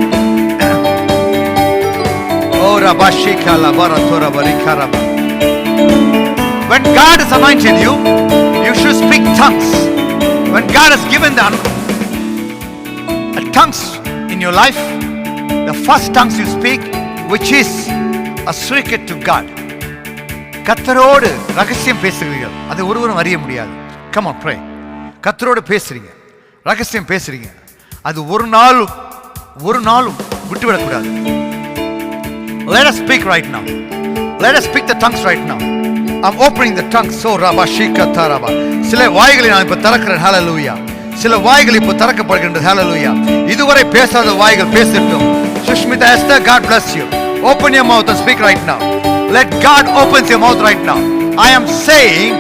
ஓ ரபஷிகல பரதோர பரிகரப. When God has anointed you, you should speak tongues. When God has given the tongues in your life, the first tongues you speak, which is a secret to God. கர்த்தரோடு ரகசியம் பேசுகிறீர்கள், அதை ஒருவரும் அறிய முடியாது. Come on, pray. கர்த்தரோடு பேசுறீங்க, ரகசியம் பேசுறீங்க, அது ஒரு நாளும் விட்டுவிடக்கூடாது. Let us speak right now. Let us speak the tongues right now. I'm opening the tongues. So rabashika taraba. சில வாய்களை நான் இப்ப திறக்கிறேன். ஹalleluya. சில வாய்கள் இப்ப திறக்கப்படுகின்றது. ஹalleluya. இதுவரை பேசாத வாய்கள் பேசட்டும். Sushmita Esther, God bless you. Open your mouth and speak right now. Let God open your mouth right now. I am saying,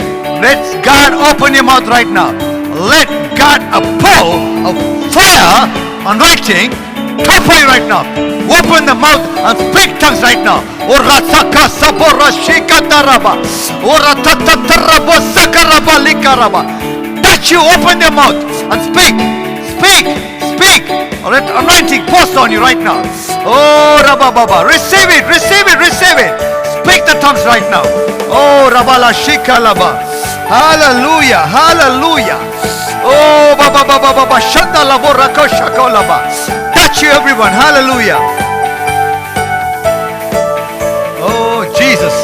let God open your mouth right now. Let God pour a fire anointing come you right now. Open the mouth and speak tongues right now. Ora saka sabora shikataraba. Ora tatatarabo sakaraba likaraba. Touch you, open your mouth and speak. Speak, speak. Let anointing post on you right now. Oh Rabba Baba, receive it, receive it, receive it. Speak the tongues right now. Oh Rabala shikalaba. Hallelujah, hallelujah. Oh Baba Baba Baba Shanda labora koshakolaba. Touch you everyone, hallelujah. Oh Jesus.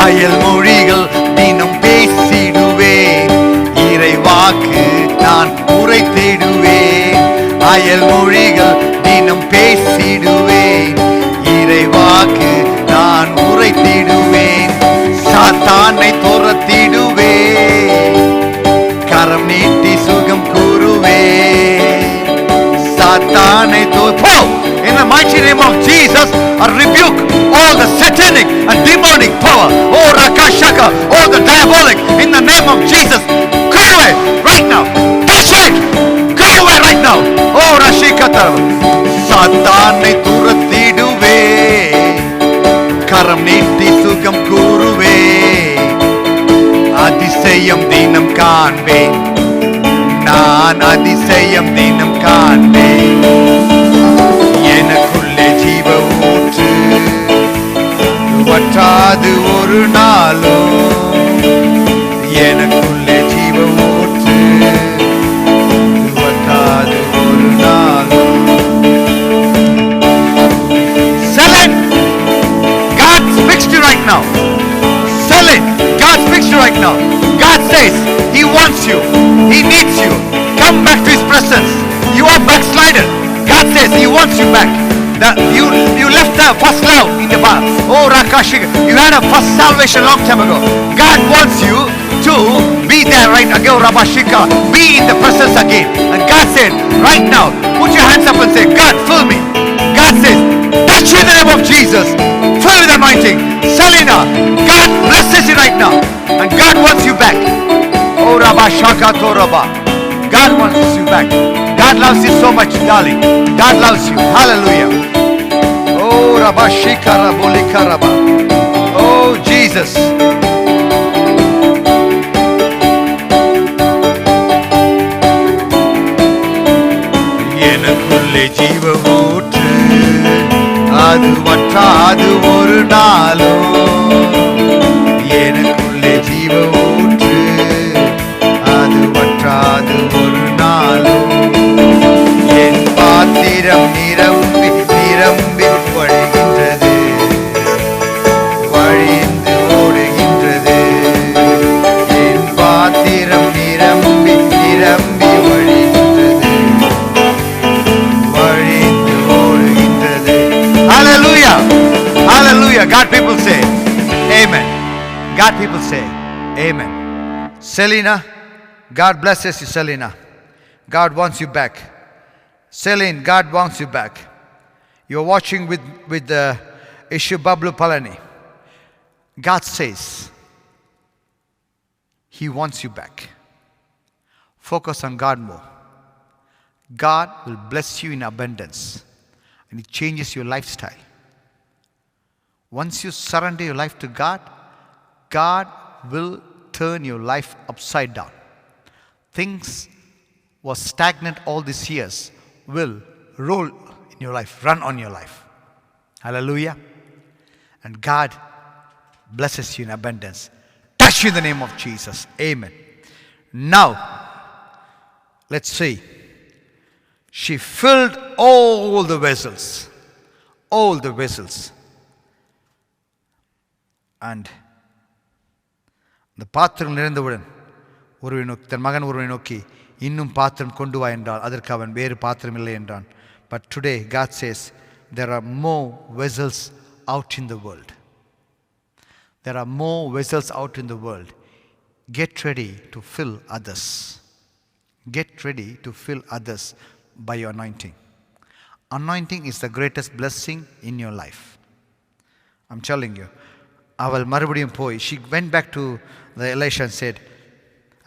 அயல் மொழிகள் தினம் பேசிடுவேன், இறைவாக்கு நான் உரைத்திடுவேன். அயல் மொழிகள் தினம் பேசிடுவேன், இறைவாக்கு நான் உரைத்திடுவேன். சாத்தானை துரத்திடுவேன், கரம் நீட்டி சுகம் கூறுவேன். சாத்தானை in the mighty name of Jesus, I rebuke all the satanic and demonic power, oh rakashaka, all the diabolic, in the name of Jesus. Go away right now. That's right. Go away right now. Oh rashikata. சாத்தானை துரத்திடுவே, கரம் நீட்டி சுகம் கூறுவே. அதிசயம் தினம் காண்பேன், நான் அதிசயம் தினம் காண்பேன். எனக்குள்ளே ஜீவ ஊற்று, வற்றாது ஒரு நாளும். எனக்குள்ளே ஜீவ ஊற்று, வற்றாது ஒரு நாளும். Select. God speaks to you right now. Select. God speaks to you right now. God says He wants you, He needs you. Come back to His presence. You are backslidden. God says He wants you back. That you left the first love in the bar. Oh Rakashika, you had a first salvation long time ago. God wants you to be there right now. Again, Rabashika, be in the presence again. And God said, right now, put your hands up and say, God, fill me. God says, touch you in the name of Jesus. Fill with anointing. Selena, God blesses you right now. And God wants you back. Oh Rabashaka Toraba. God wants you back. God loves you so much, darling. God loves you. Hallelujah. Oh Rabashika Rabolika Raba. Oh Jesus. எனக்குள்ளே ஜீவ ஊற்று, அது வற்றாது ஒரு நாளும். எனக்குள்ளே ஜீவ ஊற்று, அது வற்றாது ஒரு நாளும். God people say, Amen. Selena, God blesses you, Selena. God wants you back. Celine, God wants you back. You're watching with the issue Bablu Palani. God says, He wants you back. Focus on God more. God will bless you in abundance. And it changes your lifestyle. Once you surrender your life to God, God will turn your life upside down. Things was stagnant all these years will roll in your life, run on your life. Hallelujah. And God blesses you in abundance. Touch you in the name of Jesus. Amen. Now, let's see. She filled all the vessels. All the vessels. And the பாத்திரம் நிறைந்தவுடன் ஒருவனை நோக்கி தன் மகன் ஒருவனை நோக்கி இன்னும் பாத்திரம் கொண்டு வா என்றால் அதற்கு அவன் வேறு பாத்திரம் இல்லை என்றான். But today God says there are more vessels out in the world. There are more vessels out in the world. Get ready to fill others. Get ready to fill others by your anointing. Anointing is the greatest blessing in your life. I'm telling you. அவள் மறுபடியும் போய், she went back to the Elisha and said,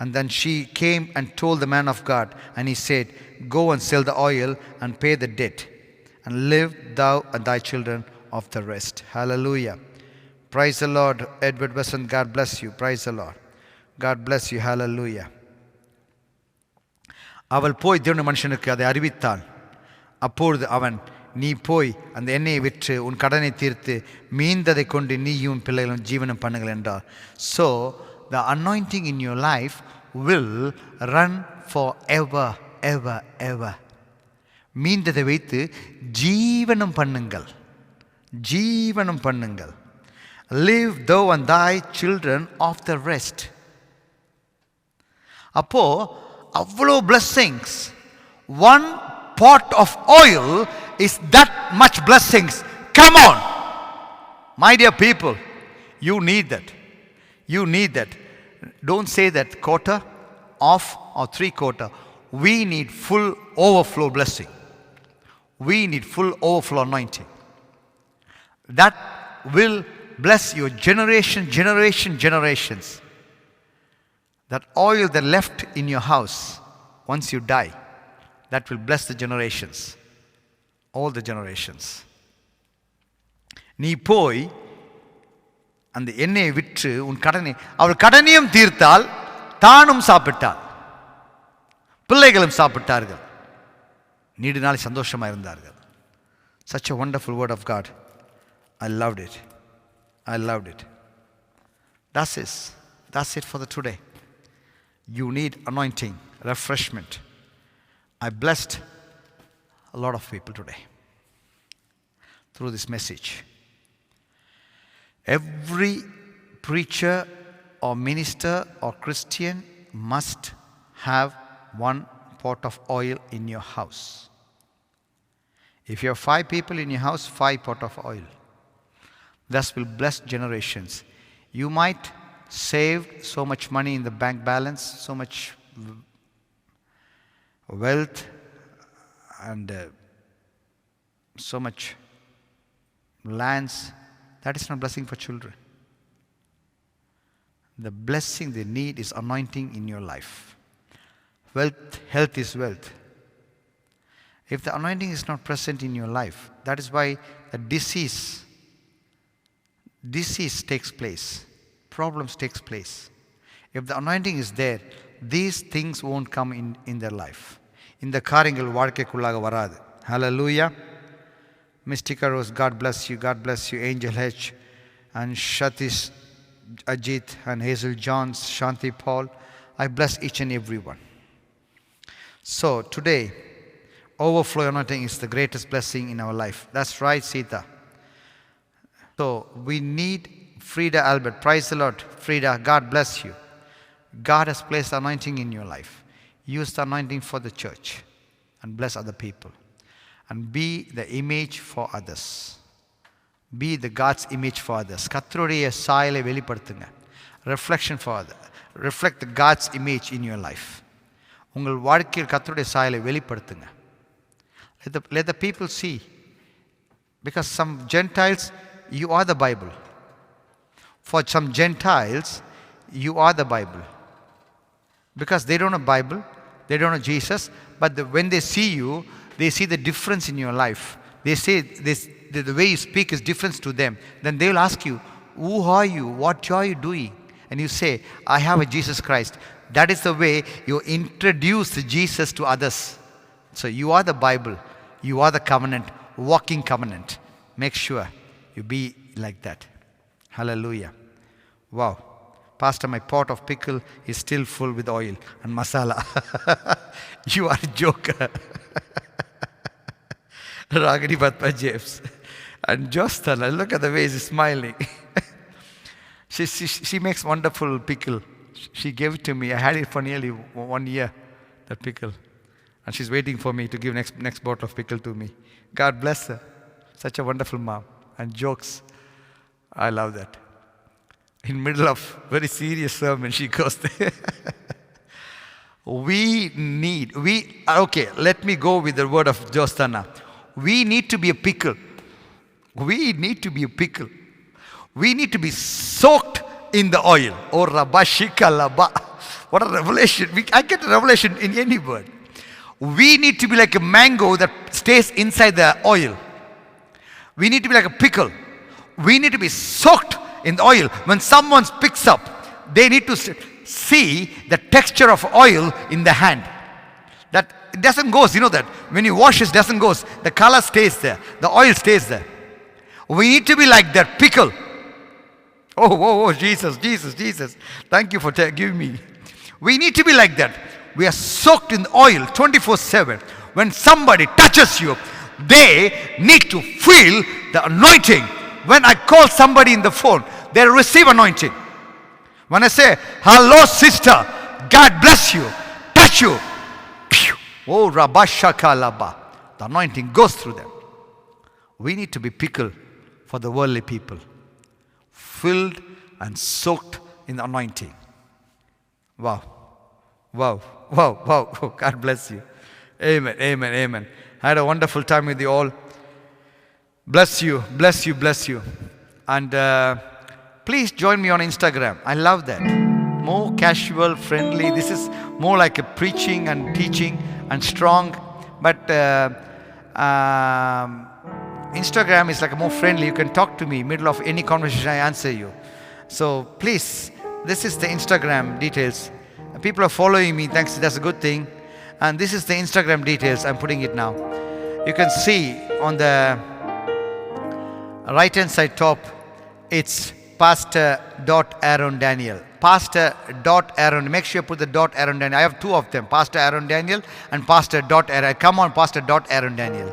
and then she came and told the man of God, and he said, go and sell the oil and pay the debt, and live thou and thy children of the rest. Hallelujah. Praise the Lord. Edward Wesson, God bless you. Praise the Lord. God bless you. Hallelujah. அவள் போய் தேவனுடைய மனுஷனுக்கு அதை அறிவித்தாள். அப்பொழுது அவன், நீ போய் அந்த எண்ணெயை விற்று உன் கடனை தீர்த்து மீந்ததை கொண்டு நீயும் பிள்ளைகளும் ஜீவனம் பண்ணுங்கள் என்றார். So the anointing in your life will run forever, ever, ever. மீந்ததை வைத்து ஜீவனம் பண்ணுங்கள். ஜீவனம் பண்ணுங்கள். Live thou and thy children of the rest. அப்போ அவ்வளோ blessings. One pot of oil is that much blessings. Come on. My dear people, you need that. You need that. Don't say that quarter, half or 3/4. We need full overflow blessing. We need full overflow anointing. That will bless your generations. That oil that left in your house once you die, that will bless the generations. All the generations. நீ போய் அந்த எண்ணெயை விற்று உன் கடனை, அவள் கடனையும் தீர்த்தால் தானும் சாப்பிட்டாள், பிள்ளைகளும் சாப்பிட்டார்கள், நீடு நாளை சந்தோஷமாக இருந்தார்கள். Such a wonderful word of God. I loved it. I loved it. That's it for the today. You need anointing, refreshment. I blessed a lot of people today through this message. Every preacher or minister or Christian must have one pot of oil in your house. If you have 5 people in your house, 5 pot of oil. This will bless generations. You might save so much money in the bank balance, so much wealth, and so much lands. That is not blessing for children. The blessing they need is anointing in your life. Wealth, health is wealth. If the anointing is not present in your life, that is why the disease takes place, problems takes place. If the anointing is there, these things won't come in their life. இந்த காரியங்கள் வாழ்க்கைக்குள்ளாக வராது. Hallelujah. Mystica Rose, God bless you. God bless you. Angel H and Shatish Ajit and Hazel Johns, Shanti Paul. I bless each and every one. So today, overflow anointing is the greatest blessing in our life. That's right, Sita. So we need Frida Albert. Praise the Lord. Frida, God bless you. God has placed anointing in your life. Use the anointing for the church and bless other people. And be the image for others. Be the God's image for others. கர்த்தருடைய சாயலை வெளிப்படுத்துங்க. reflection for other. Reflect the God's image in your life. உங்கள் வாழ்க்கையில் கர்த்தருடைய சாயலை வெளிப்படுத்துங்க. Let the people see. Because some Gentiles, you are the Bible. For some Gentiles, you are the Bible. Because they don't know Bible, they don't know Jesus, but when they see you, they see the difference in your life. They say the way you speak is different to them. Then they will ask you, who are you? What are you doing? And you say, I have a Jesus Christ. That is the way you introduce Jesus to others. So you are the Bible. You are the covenant, walking covenant. Make sure you be like that. Hallelujah. Wow. Pastor, my pot of pickle is still full with oil and masala. You are a joker. Ragini Patpa James. And Jostana, look at the way he's smiling. She makes wonderful pickle. She gave it to me. I had it for nearly 1 year, that pickle. And she's waiting for me to give next bottle of pickle to me. God bless her. Such a wonderful mom. And jokes. I love that. In middle of very serious sermon, she goes there. Okay, let me go with the word of Jostana. We need to be a pickle. We need to be a pickle. We need to be soaked in the oil. Oh, Rabashika Laba. What a revelation. I get a revelation in any word. We need to be like a mango that stays inside the oil. We need to be like a pickle. We need to be soaked in the oil. When someone picks up, they need to see the texture of oil in the hand. That it doesn't go, you know that. When you wash it doesn't go. The color stays there. The oil stays there. We need to be like that pickle. Oh, Jesus. Thank you for giving me. We need to be like that. We are soaked in oil 24/7. When somebody touches you, they need to feel the anointing. When I call somebody in the phone, they receive anointing. When I say, hello sister, God bless you, touch you. Oh, Rabashakalaba. The anointing goes through them. We need to be pickle for the worldly people. Filled and soaked in the anointing. Wow. God bless you. Amen. I had a wonderful time with you all. Bless you. And please join me on Instagram. I love that. More casual, friendly. This is more like a preaching and teaching and strong. But Instagram is like more friendly. You can talk to me. Middle of any conversation, I answer you. So please, this is the Instagram details. People are following me. Thanks. That's a good thing. And this is the Instagram details. I'm putting it now. You can see on the right hand side top, it's Pastor.Aaron Daniel. Pastor.Aaron. Make sure you put the .Aaron Daniel. I have two of them. Pastor Aaron Daniel and Pastor.Aaron. Come on, Pastor.Aaron Daniel.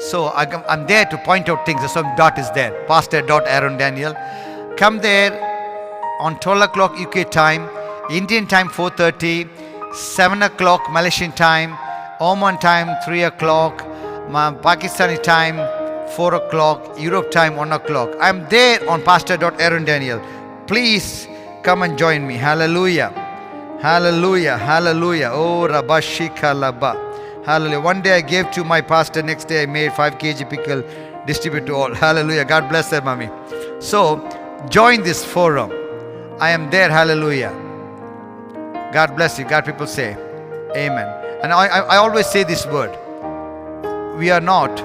So I'm there to point out things. So dot is there. Pastor.Aaron Daniel. Come there on 12 o'clock UK time, Indian time 4:30, 7 o'clock Malaysian time, Oman time 3 o'clock, Pakistani time 4 o'clock, Europe time 1 o'clock. I'm there on Pastor.Aaron Daniel. Please come and join me. Hallelujah. Oh, Rabashika Laba. Hallelujah. One day I gave to my pastor. Next day I made 5 kg pickle, distribute to all. Hallelujah. God bless her, mommy. So join this forum. I am there. Hallelujah. God bless you. God, people say amen. And I always say this word. We are not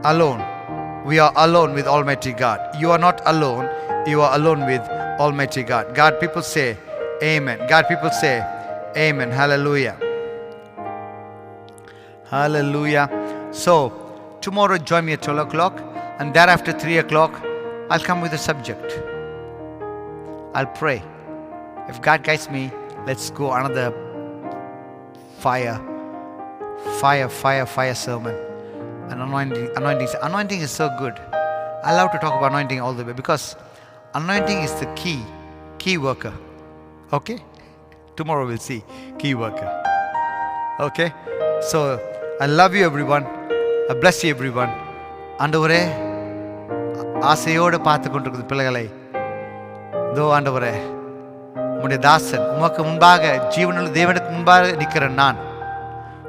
alone. We are alone with Almighty God. You are not alone. You are alone with Almighty God. God, people say amen. God, people say amen. Hallelujah. So tomorrow join me at 12 o'clock, and thereafter 3 o'clock I'll come with a subject. I'll pray. If God guides me, let's go another fire sermon. And anointing is so good. I love to talk about anointing all the way, because anointing is the key worker. Okay? Tomorrow we'll see key worker. Okay? So I love you everyone. I bless you everyone. ஆண்டவரே, ஆசையோடு பார்த்து கொண்டிருக்கிற பிள்ளைகளை இதோ ஆண்டவரே, உம்முடைய தாசன், உமக்கு முன்பாக ஜீவனுள்ள தேவனுக்கு முன்பாக நிற்கிற நான்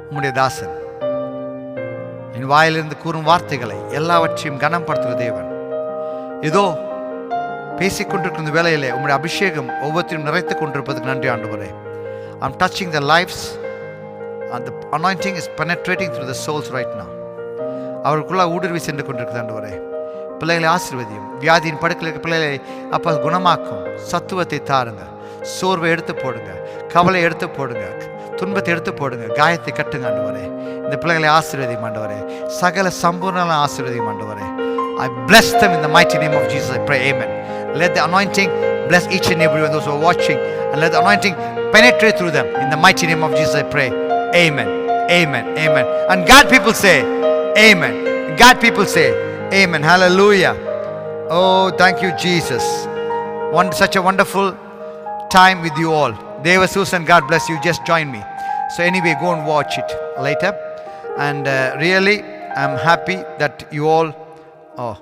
உம்முடைய தாசன். என் வாயிலிருந்து கூறும் வார்த்தைகளை எல்லாவற்றையும் கனப்படுத்துகிற தேவன். இதோ பேசிக்கொண்டிருக்கிற இந்த வேளையிலே உம்முடைய அபிஷேகம் ஒவ்வொருத்தையும் நிறைத்து கொண்டிருப்பதுக்கு நன்றி ஆண்டவரே. I'm touching their lives and the anointing is penetrating through the souls right now. அவருக்குள்ள ஊடுருவி சென்று கொண்டிருக்கிறது ஆண்டவரே. பிள்ளைகளை ஆசீர்வதியும். வியாதியின் படுக்கையில் பிள்ளைகளை அப்பா குணமாக்கும். சத்துவத்தை தாருங்க. சோர்வை எடுத்து போடுங்க. கவலை எடுத்து போடுங்க. துன்பத்தை எடுத்து போடுங்க. காயத்தை கட்டுங்க ஆண்டவரே. இந்த பிள்ளைகளை ஆசீர்வதியும் ஆண்டவரே. சகல சம்பூர்ண ஆசீர்வதியும் ஆண்டவரே. I bless them in the mighty name of Jesus. I pray, amen. Let the anointing bless each and every one of those who are watching, and let the anointing penetrate through them. In the mighty name of Jesus I pray, amen, amen, amen. And God people say, amen. God people say, amen. Hallelujah. Oh, thank you, Jesus. Such a wonderful time with you all. Deva Susan, God bless you. Just join me. So anyway, go and watch it later. And really, I'm happy that you all... Oh,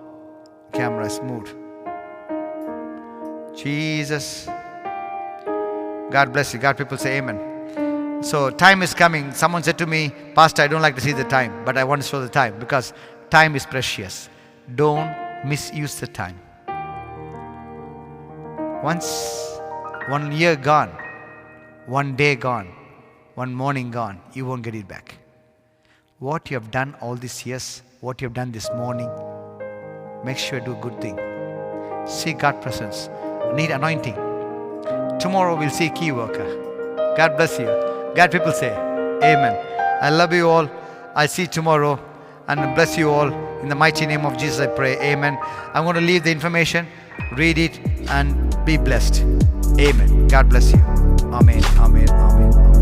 camera is moved. Jesus. God bless you. God people say amen. So time is coming. Someone said to me, Pastor, I don't like to see the time, but I want to show the time because time is precious. Don't misuse the time. Once 1 year gone, 1 day gone, 1 morning gone, you won't get it back. What you have done all these years, what you have done this morning, make sure you do a good thing. Seek God's presence. Need anointing. Tomorrow we'll see key worker. God bless you. God people say, amen. I love you all. I'll see you tomorrow and bless you all. In the mighty name of Jesus I pray, amen. I'm going to leave the information. Read it and be blessed. Amen. God bless you. Amen, amen, amen, amen.